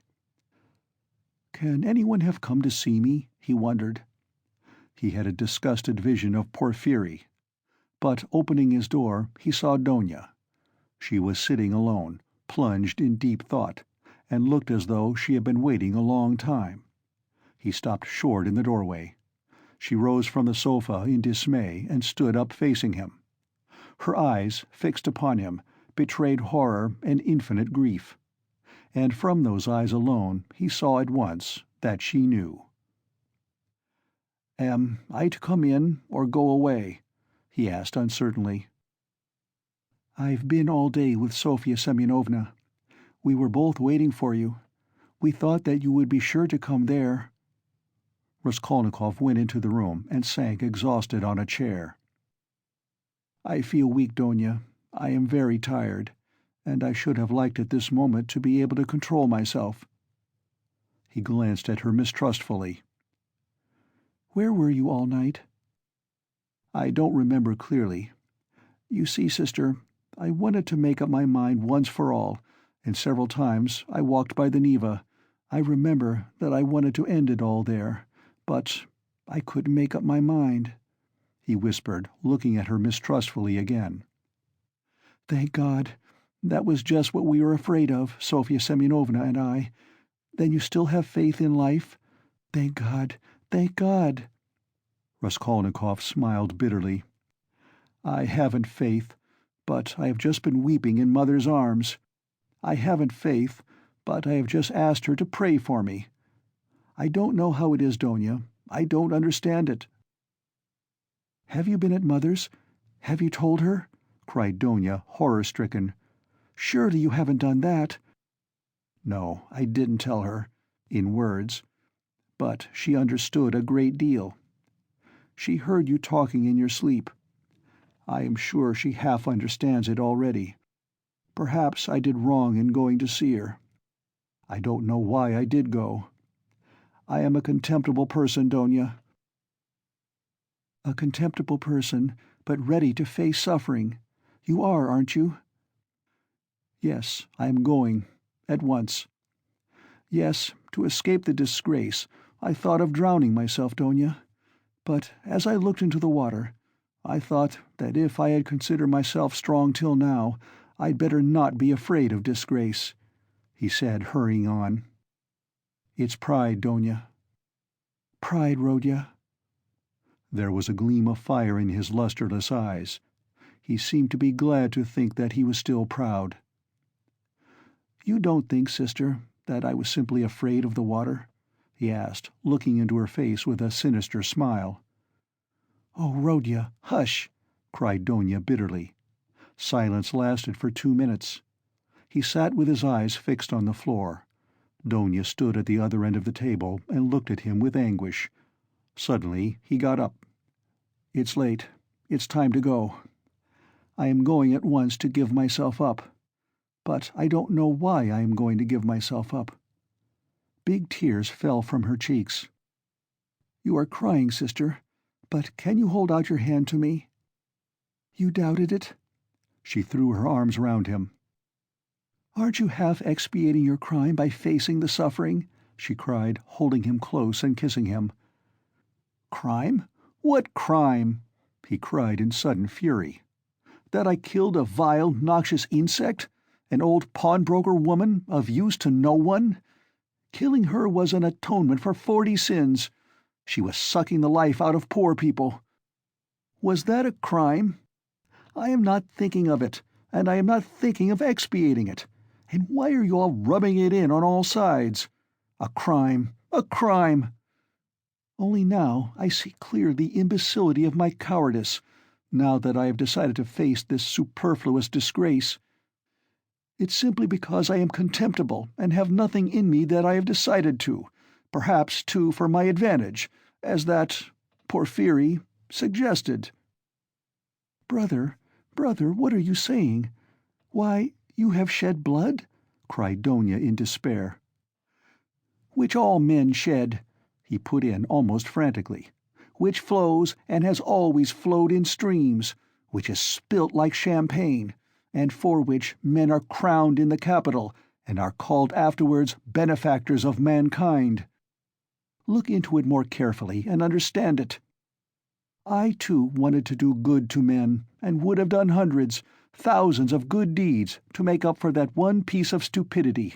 "Can anyone have come to see me?" he wondered. He had a disgusted vision of Porfiry. But opening his door, he saw Donia. She was sitting alone, plunged in deep thought, and looked as though she had been waiting a long time. He stopped short in the doorway. She rose from the sofa in dismay and stood up facing him. Her eyes, fixed upon him, betrayed horror and infinite grief. And from those eyes alone he saw at once that she knew. "Am I to come in or go away?" he asked uncertainly. "I've been all day with Sofya Semyonovna. We were both waiting for you. We thought that you would be sure to come there." Raskolnikov went into the room and sank exhausted on a chair. "I feel weak, Donia. I am very tired, and I should have liked at this moment to be able to control myself." He glanced at her mistrustfully. "Where were you all night?" "I don't remember clearly. You see, sister, I wanted to make up my mind once for all, and several times I walked by the Neva. I remember that I wanted to end it all there, but I couldn't make up my mind," he whispered, looking at her mistrustfully again. "Thank God. That was just what we were afraid of, Sofya Semyonovna and I. Then you still have faith in life? Thank God, thank God!" Raskolnikov smiled bitterly. "I haven't faith, but I have just been weeping in Mother's arms. I haven't faith, but I have just asked her to pray for me. I don't know how it is, Donia. I don't understand it." "Have you been at Mother's? Have you told her?" cried Donia, horror-stricken. "Surely you haven't done that?" "No, I didn't tell her, in words. But she understood a great deal. She heard you talking in your sleep. I am sure she half understands it already. Perhaps I did wrong in going to see her. I don't know why I did go. I am a contemptible person, Donya." "A contemptible person, but ready to face suffering. You are, aren't you?" "Yes, I am going. At once. Yes, to escape the disgrace, I thought of drowning myself, Donya. But as I looked into the water, I thought that if I had considered myself strong till now, I'd better not be afraid of disgrace," he said, hurrying on. "It's pride, Donya." "Pride, Rodya." There was a gleam of fire in his lusterless eyes. He seemed to be glad to think that he was still proud. "You don't think, sister, that I was simply afraid of the water?" he asked, looking into her face with a sinister smile. "Oh, Rodya, hush!" cried Donya bitterly. Silence lasted for 2 minutes. He sat with his eyes fixed on the floor. Donya stood at the other end of the table and looked at him with anguish. Suddenly he got up. "It's late. It's time to go. I am going at once to give myself up. But I don't know why I am going to give myself up." Big tears fell from her cheeks. "You are crying, sister, but can you hold out your hand to me?" "You doubted it?" She threw her arms round him. "Aren't you half expiating your crime by facing the suffering?" she cried, holding him close and kissing him. "Crime? What crime?" he cried in sudden fury. "That I killed a vile, noxious insect? An old pawnbroker woman, of use to no one? Killing her was an atonement for 40 sins. She was sucking the life out of poor people. Was that a crime? I am not thinking of it, and I am not thinking of expiating it. And why are you all rubbing it in on all sides? A crime! A crime! Only now I see clearly the imbecility of my cowardice, now that I have decided to face this superfluous disgrace. It's simply because I am contemptible and have nothing in me that I have decided to, perhaps, too, for my advantage, as that Porphyry suggested." "Brother, brother, what are you saying? Why, you have shed blood?" cried Donya in despair. "Which all men shed," he put in almost frantically, "which flows and has always flowed in streams, which is spilt like champagne, and for which men are crowned in the Capitol and are called afterwards benefactors of mankind. Look into it more carefully and understand it. I too wanted to do good to men, and would have done hundreds, thousands of good deeds to make up for that one piece of stupidity.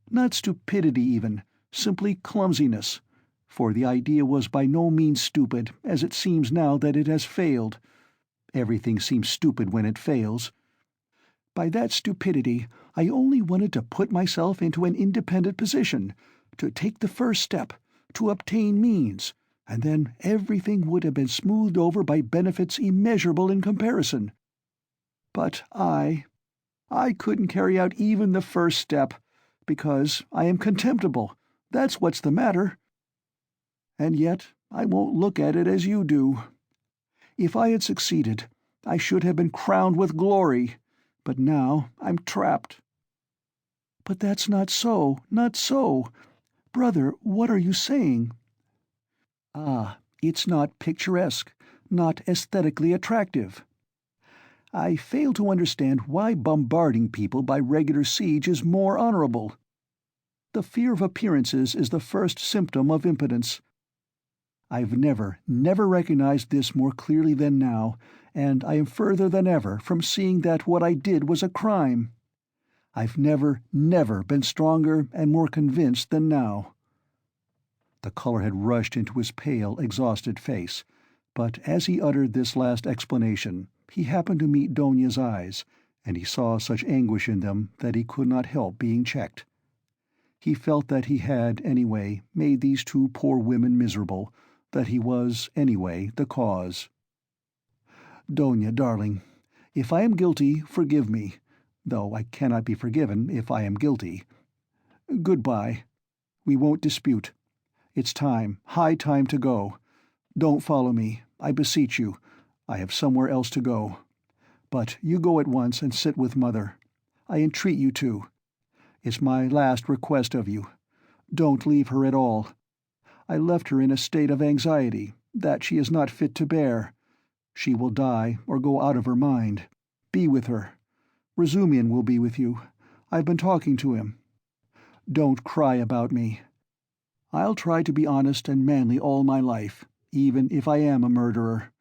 Not stupidity even, simply clumsiness, for the idea was by no means stupid, as it seems now that it has failed. Everything seems stupid when it fails. By that stupidity, I only wanted to put myself into an independent position, to take the first step, to obtain means, and then everything would have been smoothed over by benefits immeasurable in comparison. But I couldn't carry out even the first step, because I am contemptible, that's what's the matter. And yet I won't look at it as you do. If I had succeeded, I should have been crowned with glory, but now I'm trapped." "But that's not so, not so. Brother, what are you saying?" "Ah, it's not picturesque, not aesthetically attractive. I fail to understand why bombarding people by regular siege is more honorable. The fear of appearances is the first symptom of impotence. I've never recognized this more clearly than now, and I am further than ever from seeing that what I did was a crime. I've never been stronger and more convinced than now." The color had rushed into his pale, exhausted face, but as he uttered this last explanation, he happened to meet Donya's eyes, and he saw such anguish in them that he could not help being checked. He felt that he had, anyway, made these 2 poor women miserable, that he was, anyway, the cause. "Donya, darling, if I am guilty, forgive me, though I cannot be forgiven if I am guilty. Goodbye. We won't dispute. It's time, high time to go. Don't follow me, I beseech you. I have somewhere else to go. But you go at once and sit with Mother. I entreat you to. It's my last request of you. Don't leave her at all. I left her in a state of anxiety that she is not fit to bear. She will die or go out of her mind. Be with her. Razumian will be with you. I've been talking to him. Don't cry about me. I'll try to be honest and manly all my life, even if I am a murderer.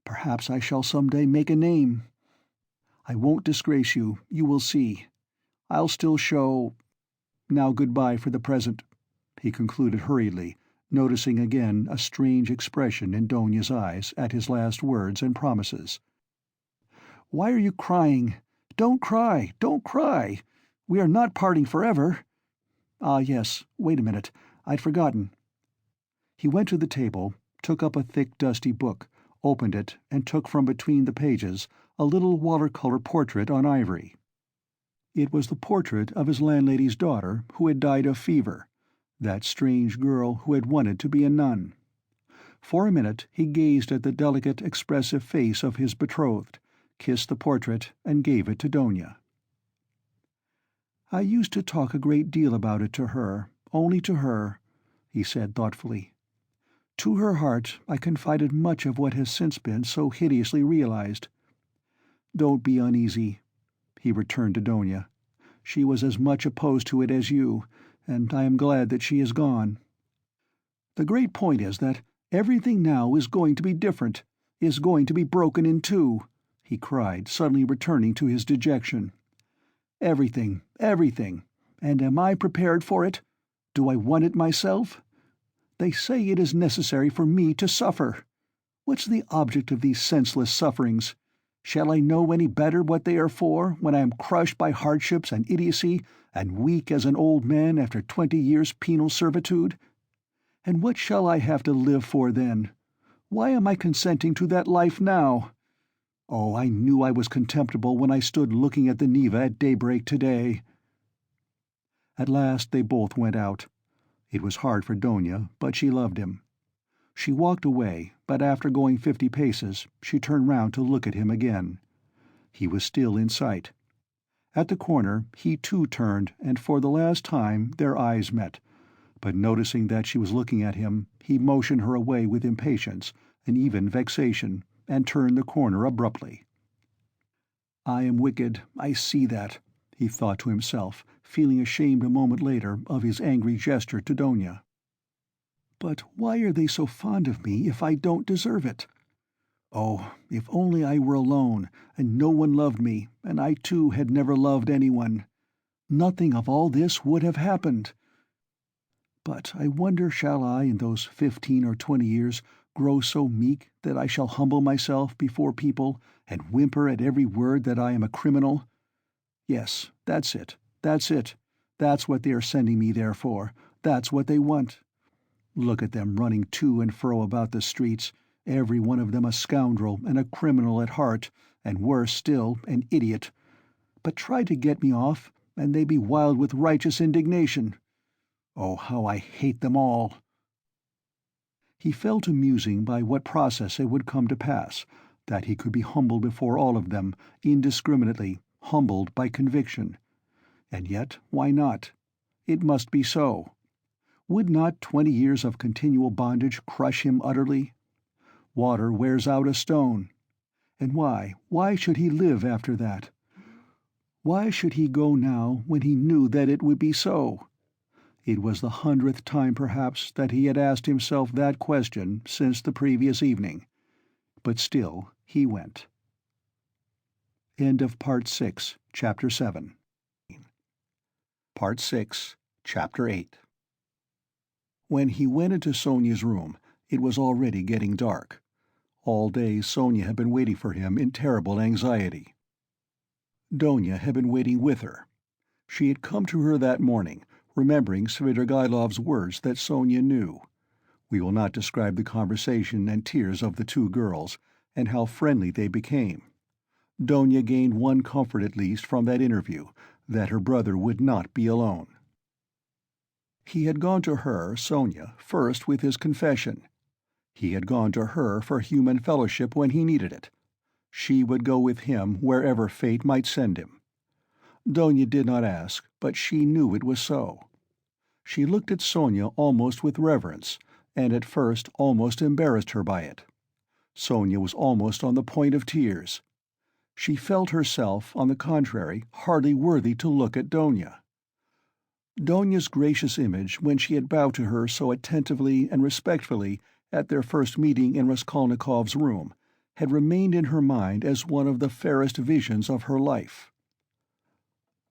Perhaps I shall some day make a name. I won't disgrace you, you will see. I'll still show— Now goodbye for the present," he concluded hurriedly, noticing again a strange expression in Donia's eyes at his last words and promises. "Why are you crying? Don't cry, don't cry. We are not parting forever. Ah, yes, wait a minute, I'd forgotten." He went to the table, took up a thick dusty book, opened it, and took from between the pages a little watercolor portrait on ivory. It was the portrait of his landlady's daughter who had died of fever, that strange girl who had wanted to be a nun. For a minute he gazed at the delicate, expressive face of his betrothed, kissed the portrait, and gave it to Donia. "I used to talk a great deal about it to her, only to her," he said thoughtfully. "To her heart I confided much of what has since been so hideously realized. Don't be uneasy," he returned to Donia. "She was as much opposed to it as you, and I am glad that she is gone. The great point is that everything now is going to be different, is going to be broken in two," he cried, suddenly returning to his dejection. "Everything, everything. And am I prepared for it? Do I want it myself? They say it is necessary for me to suffer. What's the object of these senseless sufferings? Shall I know any better what they are for, when I am crushed by hardships and idiocy, and weak as an old man after 20 years' penal servitude? And what shall I have to live for then? Why am I consenting to that life now? Oh, I knew I was contemptible when I stood looking at the Neva at daybreak today." At last they both went out. It was hard for Donia, but she loved him. She walked away, but after going 50 paces, she turned round to look at him again. He was still in sight. At the corner he too turned, and for the last time their eyes met, but noticing that she was looking at him, he motioned her away with impatience, and even vexation, and turned the corner abruptly. "I am wicked, I see that," he thought to himself, feeling ashamed a moment later of his angry gesture to Donia. "But why are they so fond of me if I don't deserve it? Oh, if only I were alone, and no one loved me, and I too had never loved anyone! Nothing of all this would have happened. But I wonder shall I in those 15 or 20 years grow so meek that I shall humble myself before people and whimper at every word that I am a criminal? Yes, that's it, that's it. That's what they are sending me there for. That's what they want. Look at them running to and fro about the streets, every one of them a scoundrel and a criminal at heart, and worse still, an idiot. But try to get me off, and they be wild with righteous indignation. Oh, how I hate them all!" He fell to musing by what process it would come to pass, that he could be humbled before all of them, indiscriminately, humbled by conviction. And yet, why not? It must be so. Would not 20 years of continual bondage crush him utterly? Water wears out a stone. And why should he live after that? Why should he go now when he knew that it would be so? It was the 100th time, perhaps, that he had asked himself that question since the previous evening. But still he went. End of Part 6, Chapter 7. Part 6, Chapter 8. When he went into Sonia's room, it was already getting dark. All day Sonia had been waiting for him in terrible anxiety. Donia had been waiting with her. She had come to her that morning, remembering Svidrigaïlov's words that Sonia knew. We will not describe the conversation and tears of the two girls, and how friendly they became. Donia gained one comfort at least from that interview, that her brother would not be alone. He had gone to her, Sonia, first with his confession. He had gone to her for human fellowship when he needed it. She would go with him wherever fate might send him. Donia did not ask, but she knew it was so. She looked at Sonia almost with reverence, and at first almost embarrassed her by it. Sonia was almost on the point of tears. She felt herself, on the contrary, hardly worthy to look at Donia. Donia's gracious image, when she had bowed to her so attentively and respectfully at their first meeting in Raskolnikov's room, had remained in her mind as one of the fairest visions of her life.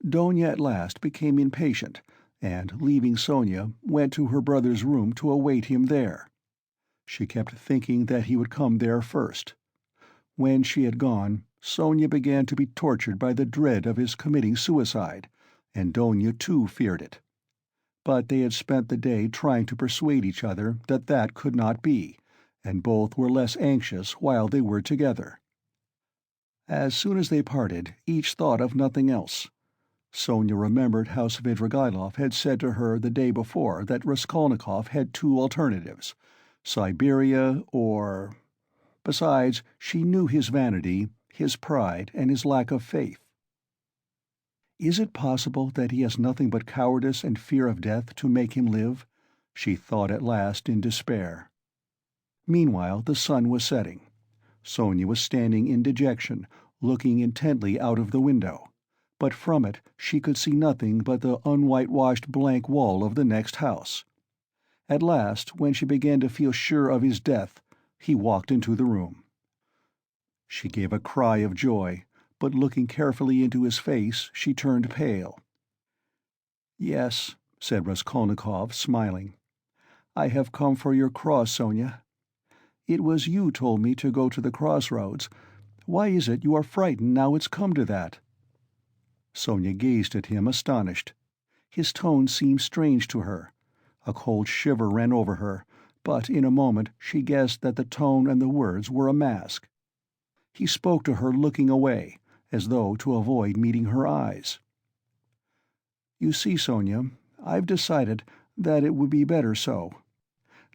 Donia at last became impatient, and, leaving Sonia, went to her brother's room to await him there. She kept thinking that he would come there first. When she had gone, Sonia began to be tortured by the dread of his committing suicide, and Donia too feared it. But they had spent the day trying to persuade each other that that could not be, and both were less anxious while they were together. As soon as they parted, each thought of nothing else. Sonia remembered how Svidrigaïlov had said to her the day before that Raskolnikov had two alternatives: Siberia or... Besides, she knew his vanity, his pride, and his lack of faith. Is it possible that he has nothing but cowardice and fear of death to make him live? She thought at last in despair. Meanwhile the sun was setting. Sonia was standing in dejection, looking intently out of the window, but from it she could see nothing but the unwhitewashed blank wall of the next house. At last, when she began to feel sure of his death, he walked into the room. She gave a cry of joy, but looking carefully into his face, she turned pale. "Yes," said Raskolnikov, smiling. "I have come for your cross, Sonia. It was you told me to go to the crossroads. Why is it you are frightened now it's come to that?" Sonia gazed at him astonished. His tone seemed strange to her. A cold shiver ran over her, but in a moment she guessed that the tone and the words were a mask. He spoke to her looking away, as though to avoid meeting her eyes. "You see, Sonia, I've decided that it would be better so.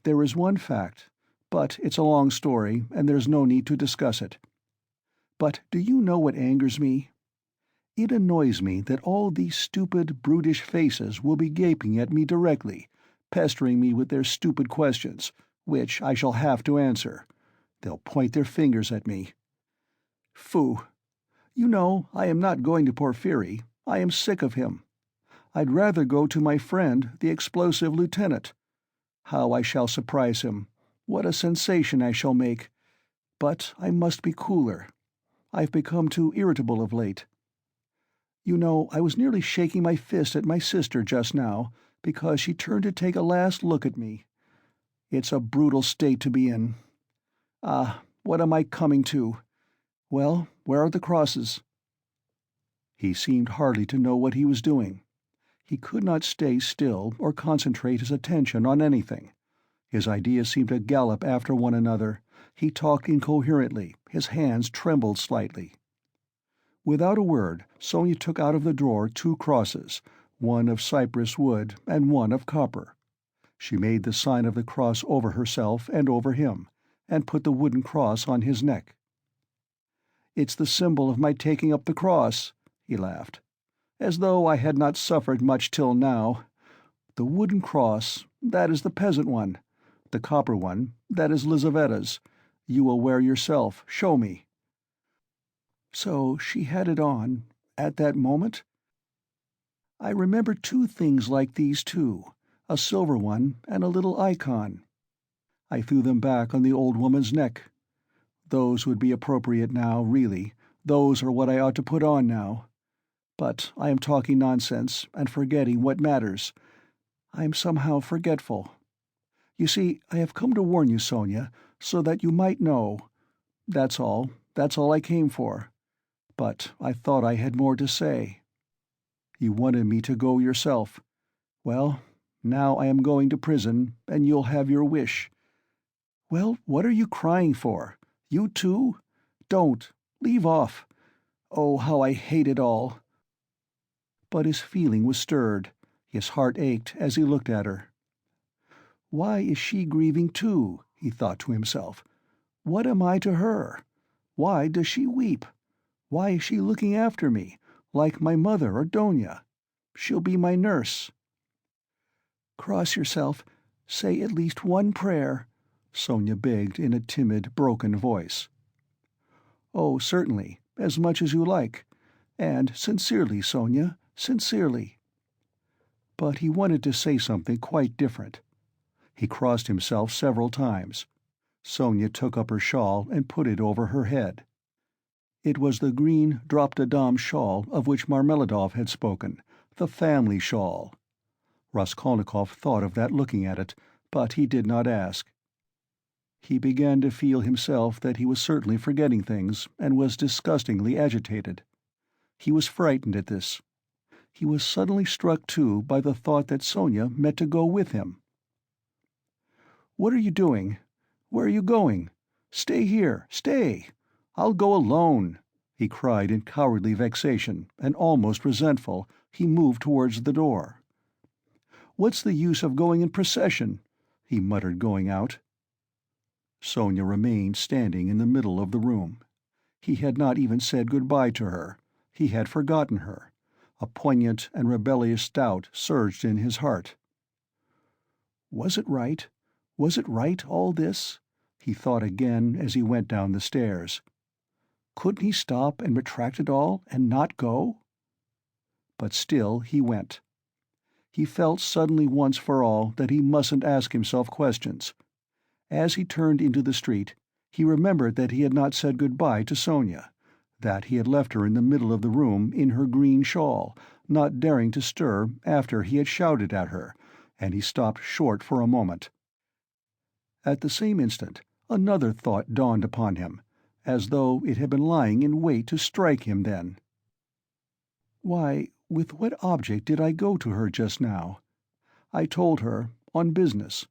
There is one fact, but it's a long story, and there's no need to discuss it. But do you know what angers me? It annoys me that all these stupid, brutish faces will be gaping at me directly, pestering me with their stupid questions, which I shall have to answer. They'll point their fingers at me. Phoo! You know, I am not going to Porphyry. I am sick of him. I'd rather go to my friend, the explosive lieutenant. How I shall surprise him! What a sensation I shall make! But I must be cooler. I've become too irritable of late. You know, I was nearly shaking my fist at my sister just now, because she turned to take a last look at me. It's a brutal state to be in. Ah, what am I coming to? Well, where are the crosses?" He seemed hardly to know what he was doing. He could not stay still or concentrate his attention on anything. His ideas seemed to gallop after one another. He talked incoherently, his hands trembled slightly. Without a word, Sonia took out of the drawer two crosses, one of cypress wood and one of copper. She made the sign of the cross over herself and over him, and put the wooden cross on his neck. "It's the symbol of my taking up the cross," he laughed. "As though I had not suffered much till now. The wooden cross, that is the peasant one. The copper one, that is Lizaveta's. You will wear yourself. Show me." So she had it on, at that moment? I remember two things like these too, a silver one and a little icon. I threw them back on the old woman's neck. Those would be appropriate now, really. Those are what I ought to put on now. But I am talking nonsense, and forgetting what matters. I am somehow forgetful. You see, I have come to warn you, Sonia, so that you might know. That's all I came for. But I thought I had more to say. You wanted me to go yourself. Well, now I am going to prison, and you'll have your wish. Well, what are you crying for? You too? Don't. Leave off. Oh, how I hate it all." But his feeling was stirred. His heart ached as he looked at her. "Why is she grieving too?" he thought to himself. What am I to her? Why does she weep? Why is she looking after me, like my mother or Donia? She'll be my nurse. Cross yourself, say at least one prayer, Sonia begged in a timid, broken voice. Oh, certainly, as much as you like. And sincerely, Sonia, sincerely. But he wanted to say something quite different. He crossed himself several times. Sonia took up her shawl and put it over her head. It was the green drop-de-dam shawl of which Marmeladov had spoken, the family shawl. Raskolnikov thought of that looking at it, but he did not ask. He began to feel himself that he was certainly forgetting things, and was disgustingly agitated. He was frightened at this. He was suddenly struck, too, by the thought that Sonia meant to go with him. "What are you doing? Where are you going? Stay here, stay! I'll go alone!" he cried in cowardly vexation, and almost resentful. He moved towards the door. "What's the use of going in procession?" he muttered, going out. Sonia remained standing in the middle of the room. He had not even said good-bye to her. He had forgotten her. A poignant and rebellious doubt surged in his heart. Was it right? Was it right, all this? He thought again as he went down the stairs. Couldn't he stop and retract it all, and not go? But still he went. He felt suddenly once for all that he mustn't ask himself questions. As he turned into the street, he remembered that he had not said good-bye to Sonia, that he had left her in the middle of the room in her green shawl, not daring to stir after he had shouted at her, and he stopped short for a moment. At the same instant, another thought dawned upon him, as though it had been lying in wait to strike him then. Why, with what object did I go to her just now? I told her, on business.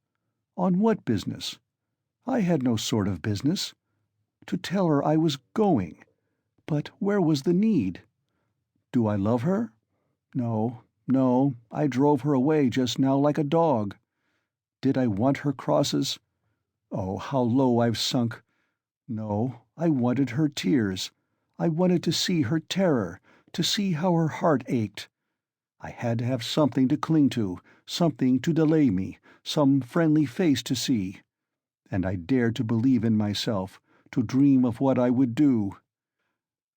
On what business? I had no sort of business. To tell her I was going. But where was the need? Do I love her? No, no, I drove her away just now like a dog. Did I want her crosses? Oh, how low I've sunk! No, I wanted her tears. I wanted to see her terror, to see how her heart ached. I had to have something to cling to, something to delay me, some friendly face to see. And I dared to believe in myself, to dream of what I would do.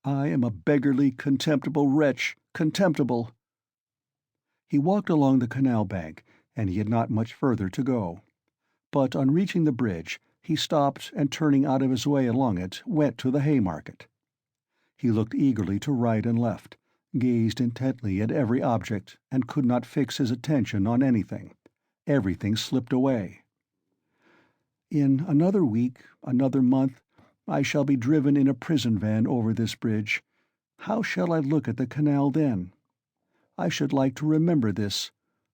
I am a beggarly, contemptible wretch, contemptible. He walked along the canal bank, and he had not much further to go. But on reaching the bridge, he stopped, and turning out of his way along it, went to the Haymarket. He looked eagerly to right and left, gazed intently at every object, and could not fix his attention on anything. Everything slipped away. In another week, another month, I shall be driven in a prison van over this bridge. How shall I look at the canal then? I should like to remember this,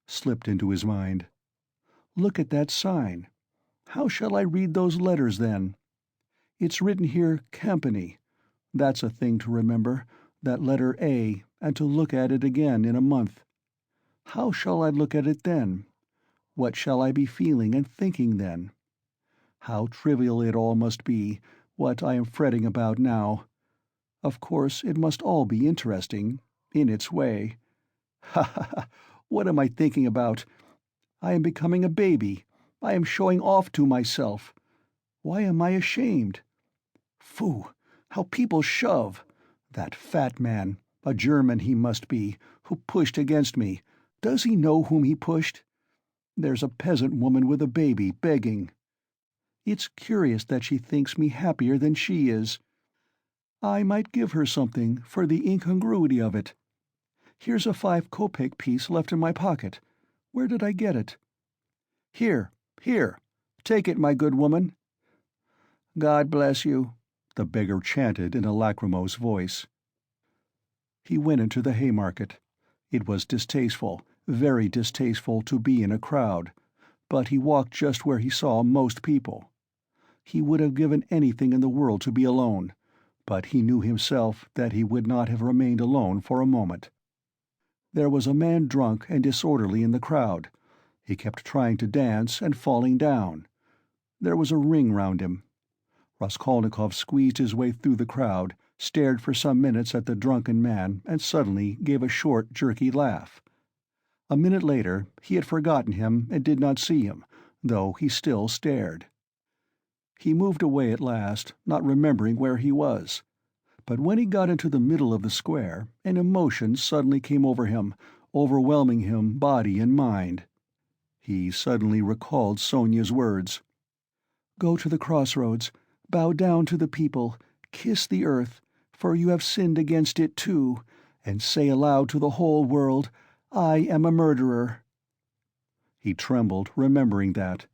slipped into his mind. Look at that sign. How shall I read those letters then? It's written here Campany. That's a thing to remember, that letter A, and to look at it again in a month. How shall I look at it then? What shall I be feeling and thinking then? How trivial it all must be, what I am fretting about now. Of course it must all be interesting, in its way. Ha ha ha! What am I thinking about? I am becoming a baby. I am showing off to myself. Why am I ashamed? Phoo! How people shove! That fat man, a German he must be, who pushed against me. Does he know whom he pushed? There's a peasant woman with a baby, begging. It's curious that she thinks me happier than she is. I might give her something for the incongruity of it. Here's a 5-kopeck piece left in my pocket. Where did I get it? Here, here, take it, my good woman. God bless you, the beggar chanted in a lachrymose voice. He went into the Haymarket. It was distasteful, very distasteful to be in a crowd, but he walked just where he saw most people. He would have given anything in the world to be alone, but he knew himself that he would not have remained alone for a moment. There was a man drunk and disorderly in the crowd. He kept trying to dance and falling down. There was a ring round him. Raskolnikov squeezed his way through the crowd, stared for some minutes at the drunken man, and suddenly gave a short, jerky laugh. A minute later he had forgotten him and did not see him, though he still stared. He moved away at last, not remembering where he was. But when he got into the middle of the square, an emotion suddenly came over him, overwhelming him body and mind. He suddenly recalled Sonia's words. "Go to the crossroads, bow down to the people, kiss the earth, for you have sinned against it too, and say aloud to the whole world, 'I am a murderer.'" He trembled, remembering that.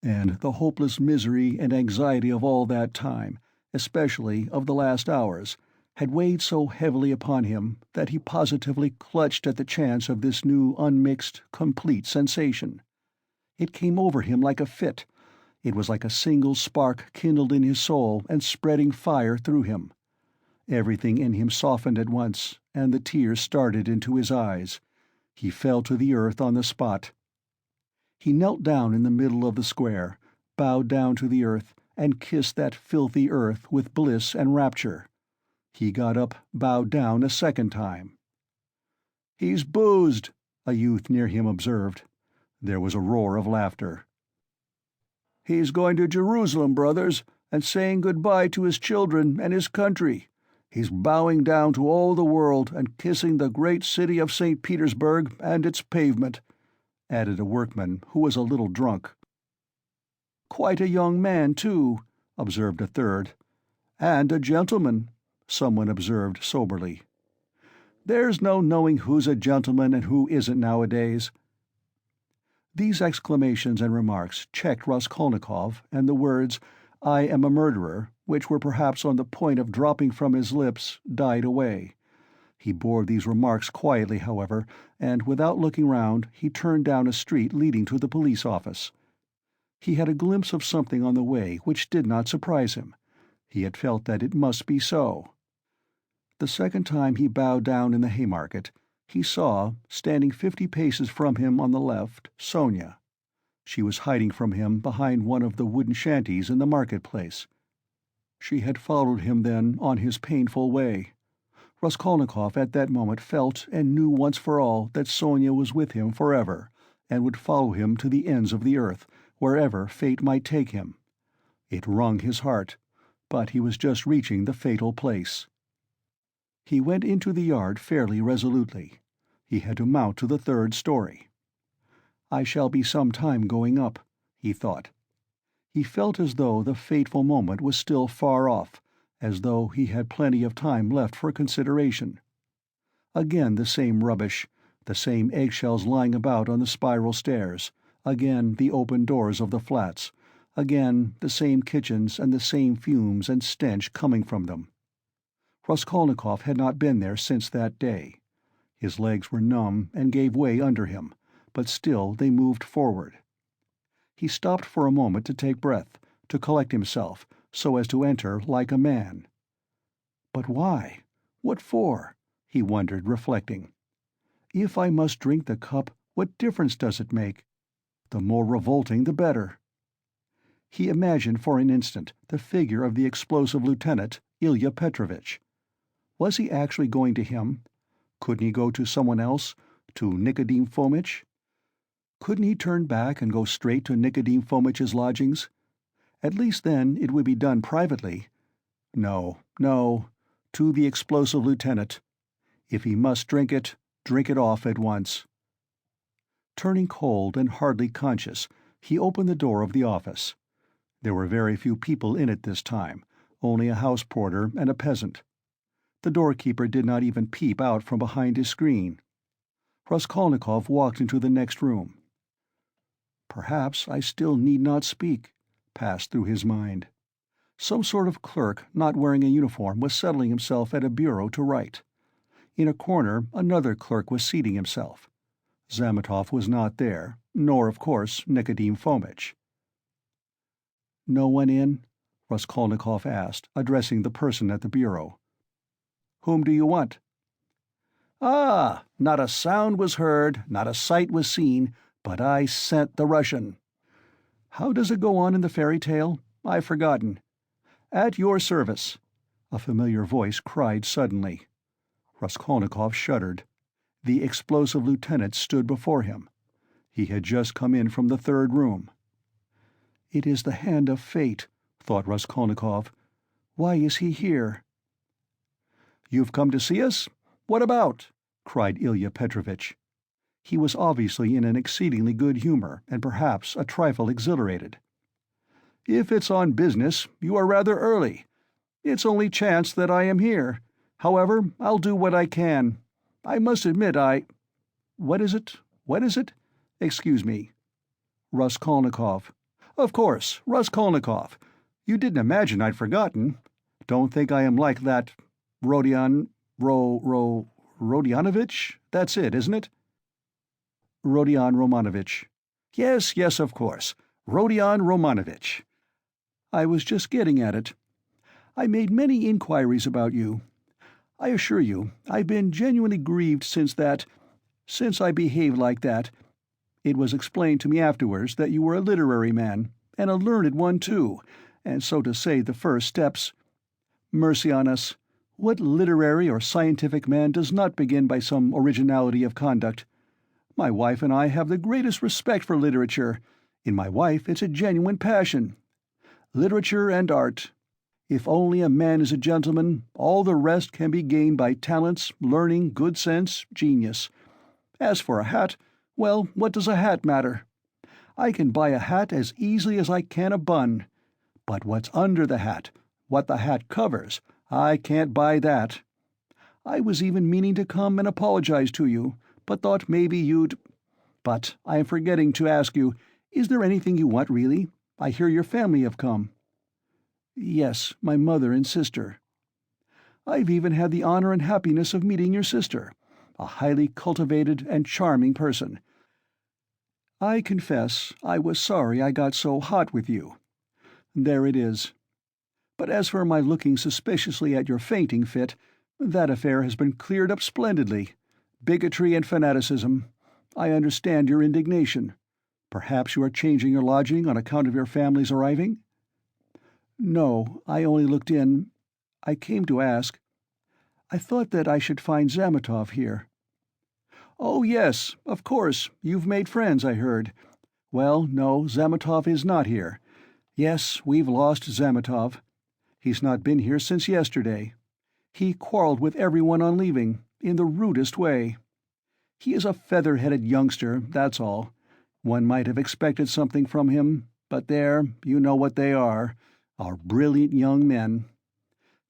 And the hopeless misery and anxiety of all that time, especially of the last hours, had weighed so heavily upon him that he positively clutched at the chance of this new unmixed, complete sensation. It came over him like a fit. It was like a single spark kindled in his soul and spreading fire through him. Everything in him softened at once, and the tears started into his eyes. He fell to the earth on the spot. He knelt down in the middle of the square, bowed down to the earth, and kissed that filthy earth with bliss and rapture. He got up, bowed down a second time. "He's boozed," a youth near him observed. There was a roar of laughter. "He's going to Jerusalem, brothers, and saying goodbye to his children and his country. He's bowing down to all the world and kissing the great city of St. Petersburg and its pavement," added a workman who was a little drunk. "Quite a young man, too," observed a third. "And a gentleman," someone observed soberly. "There's no knowing who's a gentleman and who isn't nowadays." These exclamations and remarks checked Raskolnikov, and the words, "I am a murderer," which were perhaps on the point of dropping from his lips, died away. He bore these remarks quietly, however, and without looking round he turned down a street leading to the police office. He had a glimpse of something on the way which did not surprise him. He had felt that it must be so. The second time he bowed down in the Haymarket, he saw, standing 50 paces from him on the left, Sonia. She was hiding from him behind one of the wooden shanties in the market-place. She had followed him, then, on his painful way. Raskolnikov at that moment felt and knew once for all that Sonia was with him forever, and would follow him to the ends of the earth, wherever fate might take him. It wrung his heart, but he was just reaching the fatal place. He went into the yard fairly resolutely. He had to mount to the 3rd story. "I shall be some time going up," he thought. He felt as though the fateful moment was still far off, as though he had plenty of time left for consideration. Again the same rubbish, the same eggshells lying about on the spiral stairs, again the open doors of the flats, again the same kitchens and the same fumes and stench coming from them. Raskolnikov had not been there since that day. His legs were numb and gave way under him, but still they moved forward. He stopped for a moment to take breath, to collect himself, so as to enter like a man. But why? What for? He wondered, reflecting. If I must drink the cup, what difference does it make? The more revolting the better. He imagined for an instant the figure of the explosive lieutenant, Ilya Petrovitch. Was he actually going to him? Couldn't he go to someone else, to Nicodim Fomitch? Couldn't he turn back and go straight to Nicodim Fomitch's lodgings? At least then it would be done privately. No, no, to the explosive lieutenant. If he must drink it off at once. Turning cold and hardly conscious, he opened the door of the office. There were very few people in it this time, only a house porter and a peasant. The doorkeeper did not even peep out from behind his screen. Raskolnikov walked into the next room. "Perhaps I still need not speak," passed through his mind. Some sort of clerk not wearing a uniform was settling himself at a bureau to write. In a corner another clerk was seating himself. Zametov was not there, nor, of course, Nicodim Fomitch. "No one in?" Raskolnikov asked, addressing the person at the bureau. "Whom do you want?" "Ah, not a sound was heard, not a sight was seen, but I scent the Russian." How does it go on in the fairy tale? I've forgotten. At your service, a familiar voice cried suddenly. Raskolnikov shuddered. The explosive lieutenant stood before him. He had just come in from the third room. It is the hand of fate, thought Raskolnikov. Why is he here? You've come to see us? What about? Cried Ilya Petrovitch. He was obviously in an exceedingly good humor, and perhaps a trifle exhilarated. If it's on business, you are rather early. It's only chance that I am here. However, I'll do what I can. I must admit What is it? What is it? Excuse me. Raskolnikov. Of course, Raskolnikov. You didn't imagine I'd forgotten. Don't think I am like that Rodionovich? That's it, isn't it? Rodion Romanovich. Yes, of course. Rodion Romanovich. I was just getting at it. I made many inquiries about you. I assure you, I've been genuinely grieved since I behaved like that. It was explained to me afterwards that you were a literary man, and a learned one too, and so to say the first steps— Mercy on us! What literary or scientific man does not begin by some originality of conduct? My wife and I have the greatest respect for literature. In my wife it's a genuine passion. Literature and art. If only a man is a gentleman, all the rest can be gained by talents, learning, good sense, genius. As for a hat, well, what does a hat matter? I can buy a hat as easily as I can a bun. But what's under the hat, what the hat covers, I can't buy that. I was even meaning to come and apologize to you, but thought maybe you'd— But I am forgetting to ask you, is there anything you want really? I hear your family have come. Yes, my mother and sister. I've even had the honor and happiness of meeting your sister, a highly cultivated and charming person. I confess I was sorry I got so hot with you. There it is. But as for my looking suspiciously at your fainting fit, that affair has been cleared up splendidly. Bigotry and fanaticism. I understand your indignation. Perhaps you are changing your lodging on account of your family's arriving? No, I only looked in. I came to ask. I thought that I should find Zametov here. Oh, yes, of course, you've made friends, I heard. Well, no, Zametov is not here. Yes, we've lost Zametov. He's not been here since yesterday. He quarreled with everyone on leaving, in the rudest way. He is a feather-headed youngster, that's all. One might have expected something from him, but there, you know what they are brilliant young men.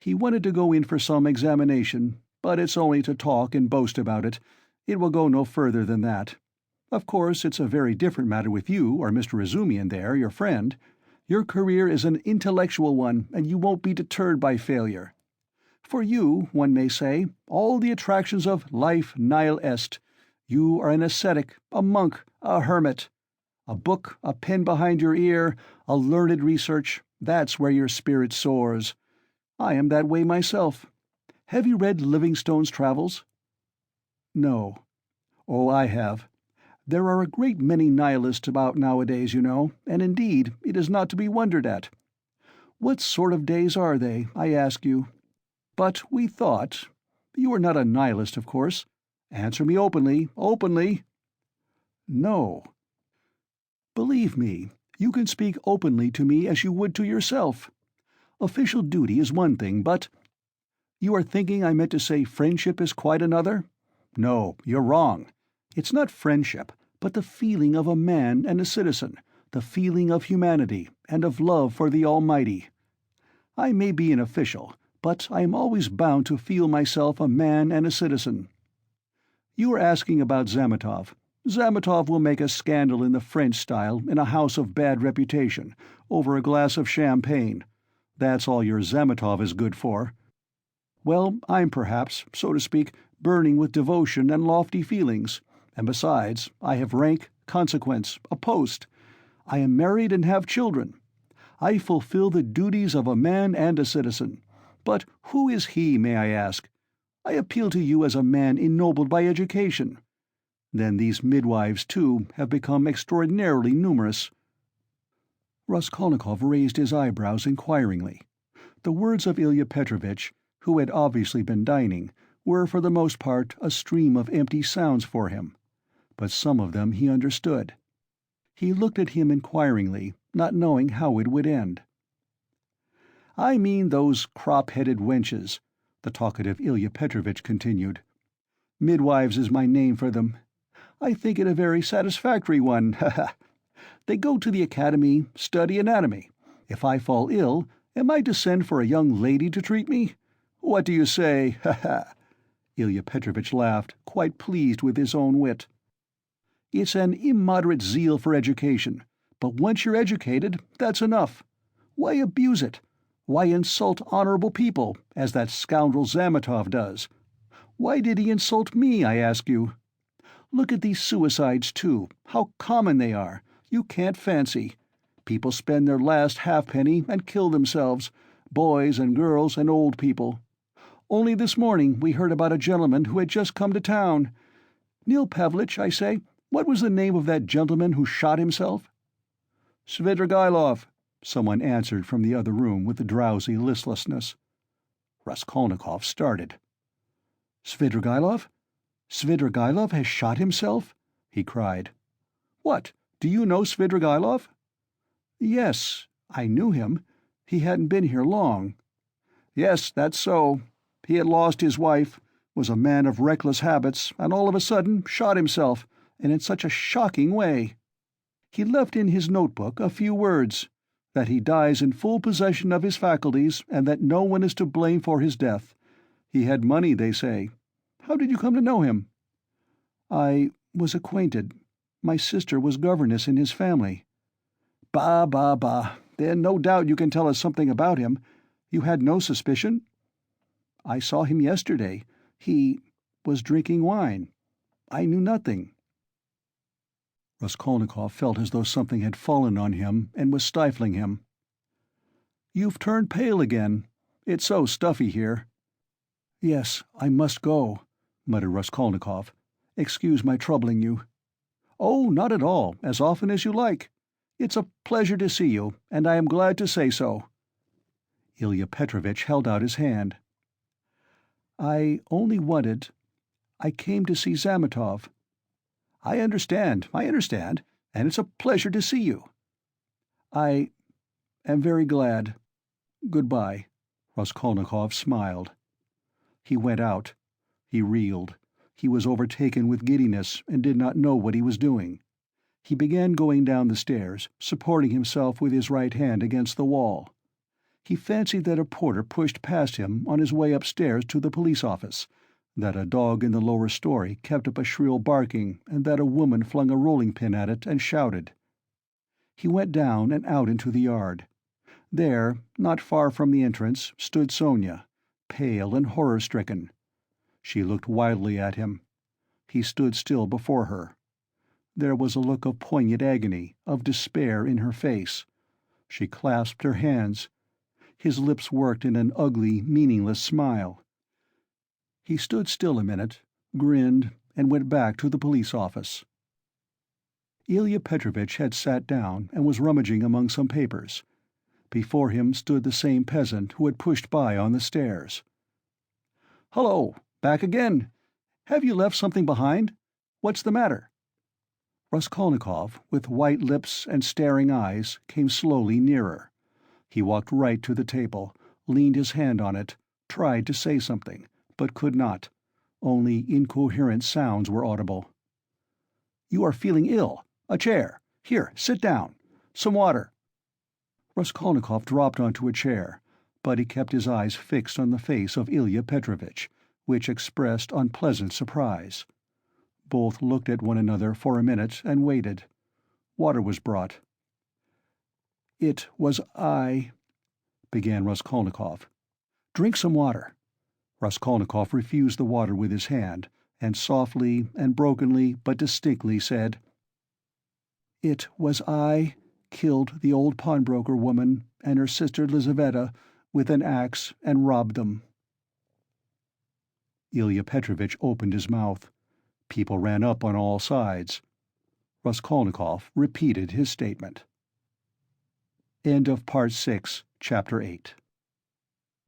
He wanted to go in for some examination, but it's only to talk and boast about it. It will go no further than that. Of course, it's a very different matter with you or Mr. Razumian there, your friend. Your career is an intellectual one, and you won't be deterred by failure. For you, one may say, all the attractions of life nihil est. You are an ascetic, a monk, a hermit. A book, a pen behind your ear, a learned research, that's where your spirit soars. I am that way myself. Have you read Livingstone's Travels? No. Oh, I have. There are a great many nihilists about nowadays, you know, and indeed it is not to be wondered at. What sort of days are they, I ask you? But we thought— You are not a nihilist, of course. Answer me openly, openly. No. Believe me, you can speak openly to me as you would to yourself. Official duty is one thing, but— You are thinking I meant to say friendship is quite another? No, you're wrong. It's not friendship, but the feeling of a man and a citizen, the feeling of humanity and of love for the Almighty. I may be an official, but I am always bound to feel myself a man and a citizen. You are asking about Zametov. Zametov will make a scandal in the French style in a house of bad reputation, over a glass of champagne. That's all your Zametov is good for. Well, I'm perhaps, so to speak, burning with devotion and lofty feelings, and besides, I have rank, consequence, a post. I am married and have children. I fulfill the duties of a man and a citizen. But who is he, may I ask? I appeal to you as a man ennobled by education. Then these midwives, too, have become extraordinarily numerous. Raskolnikov raised his eyebrows inquiringly. The words of Ilya Petrovitch, who had obviously been dining, were for the most part a stream of empty sounds for him, but some of them he understood. He looked at him inquiringly, not knowing how it would end. "I mean those crop-headed wenches," the talkative Ilya Petrovitch continued. "Midwives is my name for them. I think it a very satisfactory one, ha ha. They go to the academy, study anatomy. If I fall ill, am I to send for a young lady to treat me? What do you say, ha ha?" Ilya Petrovitch laughed, quite pleased with his own wit. "It's an immoderate zeal for education, but once you're educated, that's enough. Why abuse it? Why insult honorable people, as that scoundrel Zametov does? Why did he insult me, I ask you? Look at these suicides, too, how common they are. You can't fancy. People spend their last halfpenny and kill themselves, boys and girls and old people. Only this morning we heard about a gentleman who had just come to town. Nil Pavlich, I say, what was the name of that gentleman who shot himself?" "Svidrigailov," someone answered from the other room with a drowsy listlessness. Raskolnikov started. "Svidrigailov? Svidrigailov has shot himself?" he cried. "What, do you know Svidrigailov?" "Yes, I knew him. He hadn't been here long." "Yes, that's so. He had lost his wife, was a man of reckless habits, and all of a sudden shot himself, and in such a shocking way. He left in his notebook a few words, that he dies in full possession of his faculties, and that no one is to blame for his death. He had money, they say. How did you come to know him?" "I was acquainted. My sister was governess in his family." "Bah, bah, bah. Then no doubt you can tell us something about him. You had no suspicion?" "I saw him yesterday. He was drinking wine. I knew nothing." Raskolnikov felt as though something had fallen on him and was stifling him. "You've turned pale again. It's so stuffy here." "Yes, I must go," muttered Raskolnikov. "Excuse my troubling you." "Oh, not at all, as often as you like. It's a pleasure to see you, and I am glad to say so." Ilya Petrovitch held out his hand. "I came to see Zametov." I understand, and it's a pleasure to see you." "I am very glad. Goodbye." Raskolnikov smiled. He went out. He reeled. He was overtaken with giddiness and did not know what he was doing. He began going down the stairs, supporting himself with his right hand against the wall. He fancied that a porter pushed past him on his way upstairs to the police office, that a dog in the lower story kept up a shrill barking, and that a woman flung a rolling-pin at it and shouted. He went down and out into the yard. There, not far from the entrance, stood Sonia, pale and horror-stricken. She looked wildly at him. He stood still before her. There was a look of poignant agony, of despair in her face. She clasped her hands. His lips worked in an ugly, meaningless smile. He stood still a minute, grinned, and went back to the police office. Ilya Petrovitch had sat down and was rummaging among some papers. Before him stood the same peasant who had pushed by on the stairs. "Hullo, back again? Have you left something behind? What's the matter?" Raskolnikov, with white lips and staring eyes, came slowly nearer. He walked right to the table, leaned his hand on it, tried to say something, but could not. Only incoherent sounds were audible. "You are feeling ill. A chair. Here, sit down. Some water." Raskolnikov dropped onto a chair, but he kept his eyes fixed on the face of Ilya Petrovitch, which expressed unpleasant surprise. Both looked at one another for a minute and waited. Water was brought. "It was I," began Raskolnikov. "Drink some water." Raskolnikov refused the water with his hand, and softly and brokenly but distinctly said, "It was I killed the old pawnbroker woman and her sister Lizaveta with an axe and robbed them." Ilya Petrovitch opened his mouth. People ran up on all sides. Raskolnikov repeated his statement. End of Part 6, Chapter 8.